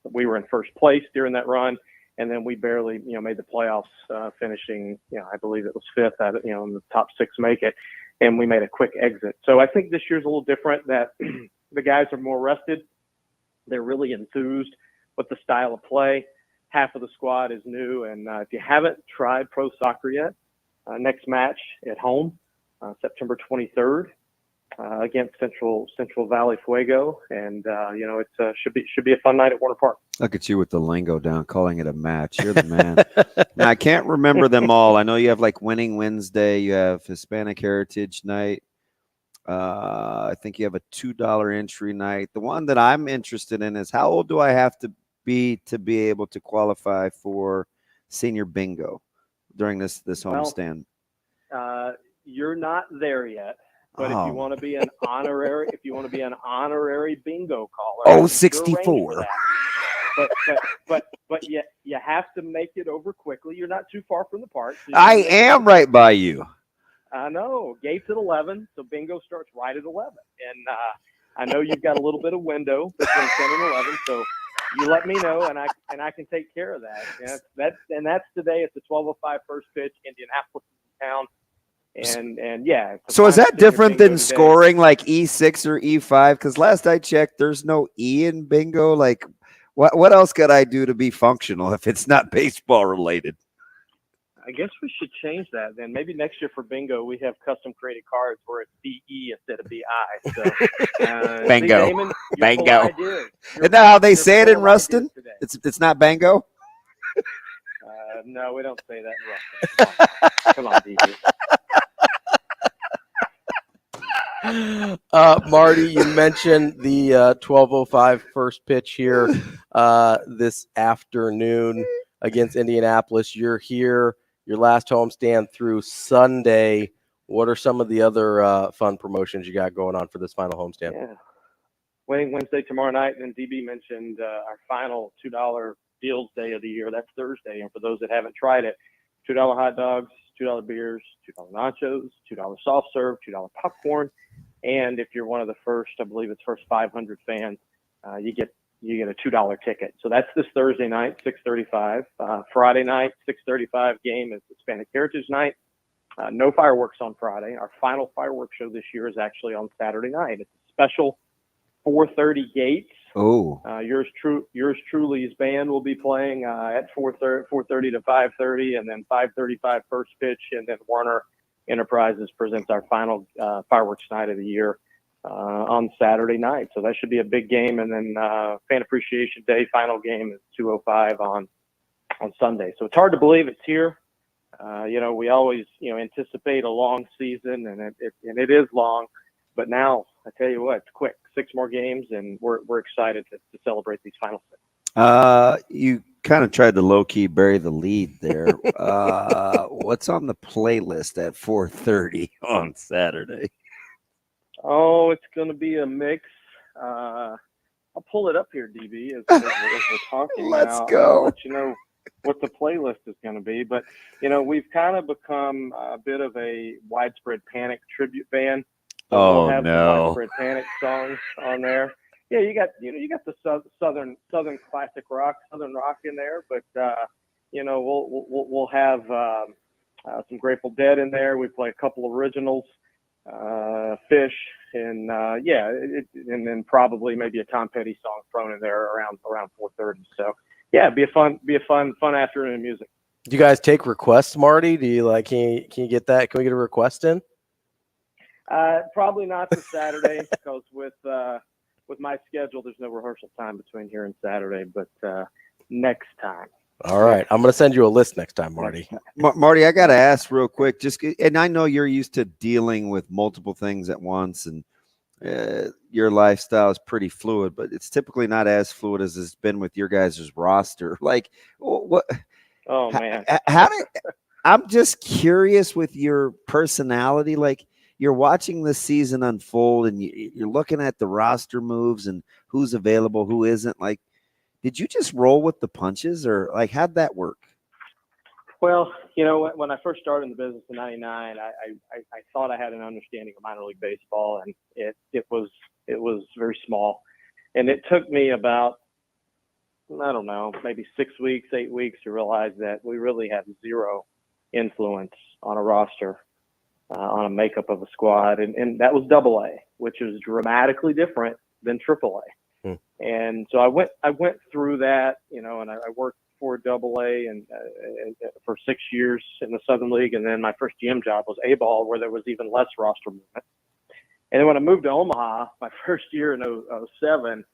We were in first place during that run, and then we barely, you know, made the playoffs, finishing, you know, I believe it was 5th out of, you know, in the top 6 make it, and we made a quick exit. So I think this year's a little different. That the guys are more rested. They're really enthused with the style of play. Half of the squad is new, and if you haven't tried pro soccer yet, next match at home, September 23rd. Against Central Valley Fuego, and you know, it should be a fun night at Warner Park. Look at you with the lingo down, calling it a match. You're the man. Now, I can't remember them all. I know you have like Winning Wednesday. You have Hispanic Heritage Night. I think you have a $2 entry night. The one that I'm interested in is how old do I have to be able to qualify for senior bingo during this homestand? You're not there yet. But if you want to be an honorary, bingo caller, 64. But you have to make it over quickly. You're not too far from the park. So I am right by you. I know. Gates at 11, so bingo starts right at 11. And I know you've got a little bit of window between 10 and 11, so you let me know, and I can take care of that. Yeah, that's today. It's a 12:05 first pitch. Indianapolis is in town. And yeah. So is that different than scoring like E6 or E5? Because last I checked, there's no E in bingo. Like, what else could I do to be functional if it's not baseball related? I guess we should change that then. Maybe next year for bingo, we have custom created cards where it's BE instead of BI. So, bingo. Damon, Bango. Isn't that how they say it in Ruston? It's not bango? No, we don't say that in Ruston. Come on, DB. Marty, you mentioned the 12:05 first pitch here this afternoon against Indianapolis. You're here, your last homestand through Sunday. What are some of the other fun promotions you got going on for this final homestand? Yeah. Winning Wednesday tomorrow night, and then DB mentioned our final $2 deals day of the year. That's Thursday, and for those that haven't tried it, $2 hot dogs, $2 beers, $2 nachos, $2 soft serve, $2 popcorn. And if you're one of the first, I believe it's first 500 fans, you get a $2 ticket. So that's this Thursday night, 6:35. Friday night, 6:35 game is Hispanic Heritage Night. No fireworks on Friday. Our final fireworks show this year is actually on Saturday night. It's a special 4:30 gates. Oh. Yours truly's band will be playing at 4:30 to 5:30, and then 5:35 first pitch, and then Warner Enterprises presents our final fireworks night of the year. on Saturday night. So that should be a big game. And then Fan Appreciation Day, final game is 2:05 on Sunday. So it's hard to believe it's here. We always, anticipate a long season, and it is long. But now, I tell you what, it's quick. 6 more games, and we're excited to celebrate these final 6. You kind of tried to low-key bury the lead there. What's on the playlist at 4:30 on Saturday? Oh, it's going to be a mix. I'll pull it up here, DB, as we're talking. Let's now. go. I'll let you know what the playlist is going to be. But, we've kind of become a bit of a Widespread Panic tribute band. So we'll have some Widespread Panic songs on there. Yeah, you got the southern classic rock, southern rock in there, but we'll have some Grateful Dead in there. We play a couple originals, Fish, and and then probably maybe a Tom Petty song thrown in there around 4:30. So yeah, it'd be a fun afternoon of music. Do you guys take requests, Marty? Do you can you get that? Can we get a request in? Probably not this Saturday because with my schedule, there's no rehearsal time between here and Saturday, but next time. All right. I'm going to send you a list next time, Marty. Marty, I got to ask real quick, and I know you're used to dealing with multiple things at once, and your lifestyle is pretty fluid, but it's typically not as fluid as it's been with your guys' roster. Like, what? Oh, man. I'm just curious with your personality, like, you're watching this season unfold and you're looking at the roster moves and who's available, who isn't. Like, did you just roll with the punches, or like, how'd that work? Well, when I first started in the business in '99, I thought I had an understanding of minor league baseball, and it was very small. And it took me about, I don't know, maybe 6 weeks, 8 weeks to realize that we really have zero influence on a roster. On a makeup of a squad, and that was AA, which was dramatically different than AAA. And so I went through that, and I worked for AA and for 6 years in the Southern League, and then my first GM job was A-ball, where there was even less roster movement. And then when I moved to Omaha, my first year in 2007,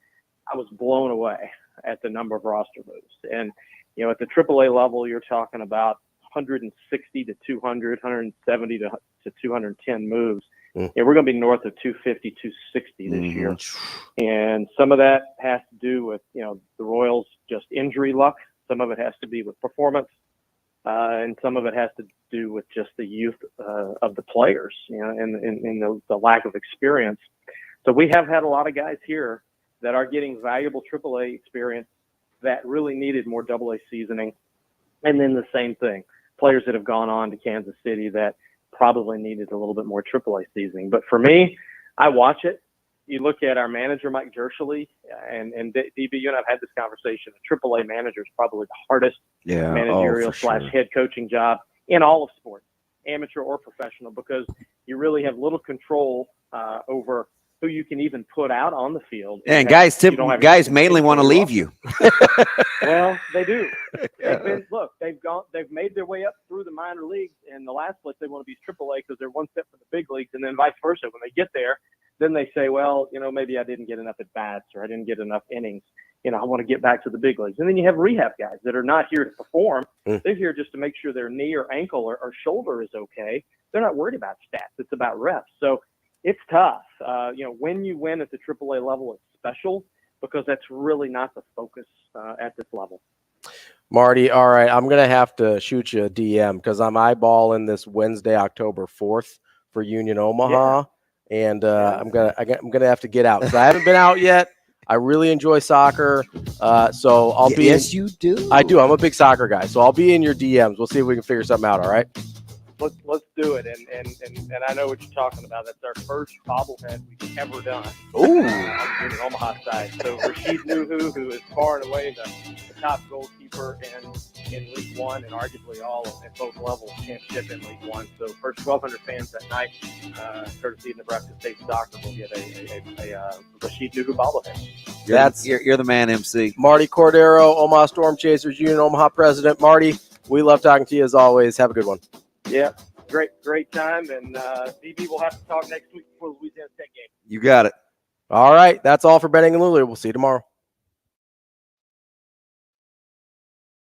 I was blown away at the number of roster moves. And at the AAA level, you're talking about 160 to 200, 170 to 210 moves. Yeah, we're going to be north of 250, 260 this year. And some of that has to do with, the Royals just injury luck. Some of it has to be with performance. And some of it has to do with just the youth of the players, and the lack of experience. So we have had a lot of guys here that are getting valuable AAA experience that really needed more AA seasoning. And then the same thing. Players that have gone on to Kansas City that probably needed a little bit more AAA seasoning. But for me, I watch it. You look at our manager, Mike Shaffer, and DB, you and I have had this conversation. A AAA manager is probably the hardest managerial / head coaching job in all of sports, amateur or professional, because you really have little control over who you can even put out on the field. And guys mainly want to leave you. Well, they do. They've made their way up through the minor leagues, and the last place they want to be AAA because they're one step from the big leagues, and then vice versa. When they get there, then they say, well, maybe I didn't get enough at bats, or I didn't get enough innings. I want to get back to the big leagues. And then you have rehab guys that are not here to perform. They're here just to make sure their knee or ankle or shoulder is okay. They're not worried about stats. It's about reps. So it's tough. When you win at the AAA level, it's special because that's really not the focus at this level. Marty, all right, I'm going to have to shoot you a DM because I'm eyeballing this Wednesday, October 4th for Union Omaha, and I'm gonna have to get out because I haven't been out yet. I really enjoy soccer, so I'll be. Yes, you do. I do. I'm a big soccer guy, so I'll be in your DMs. We'll see if we can figure something out. All right. Let's do it, and I know what you're talking about. That's our first bobblehead we've ever done. Ooh, on the Omaha side. So Rashid Nuhu, who is far and away the top goalkeeper in League One, and arguably all at both levels, championship in League One. So first 1,200 fans that night, courtesy of Nebraska State Soccer, will get a Rashid Nuhu bobblehead. You're the man, MC. Marty Cordero, Omaha Storm Chasers Union Omaha president. Marty, we love talking to you as always. Have a good one. Yeah. great time. And DB, we'll have to talk next week before the Louisiana Tech game. You got it. All right. That's all for Benning and Lulla. We'll see you tomorrow.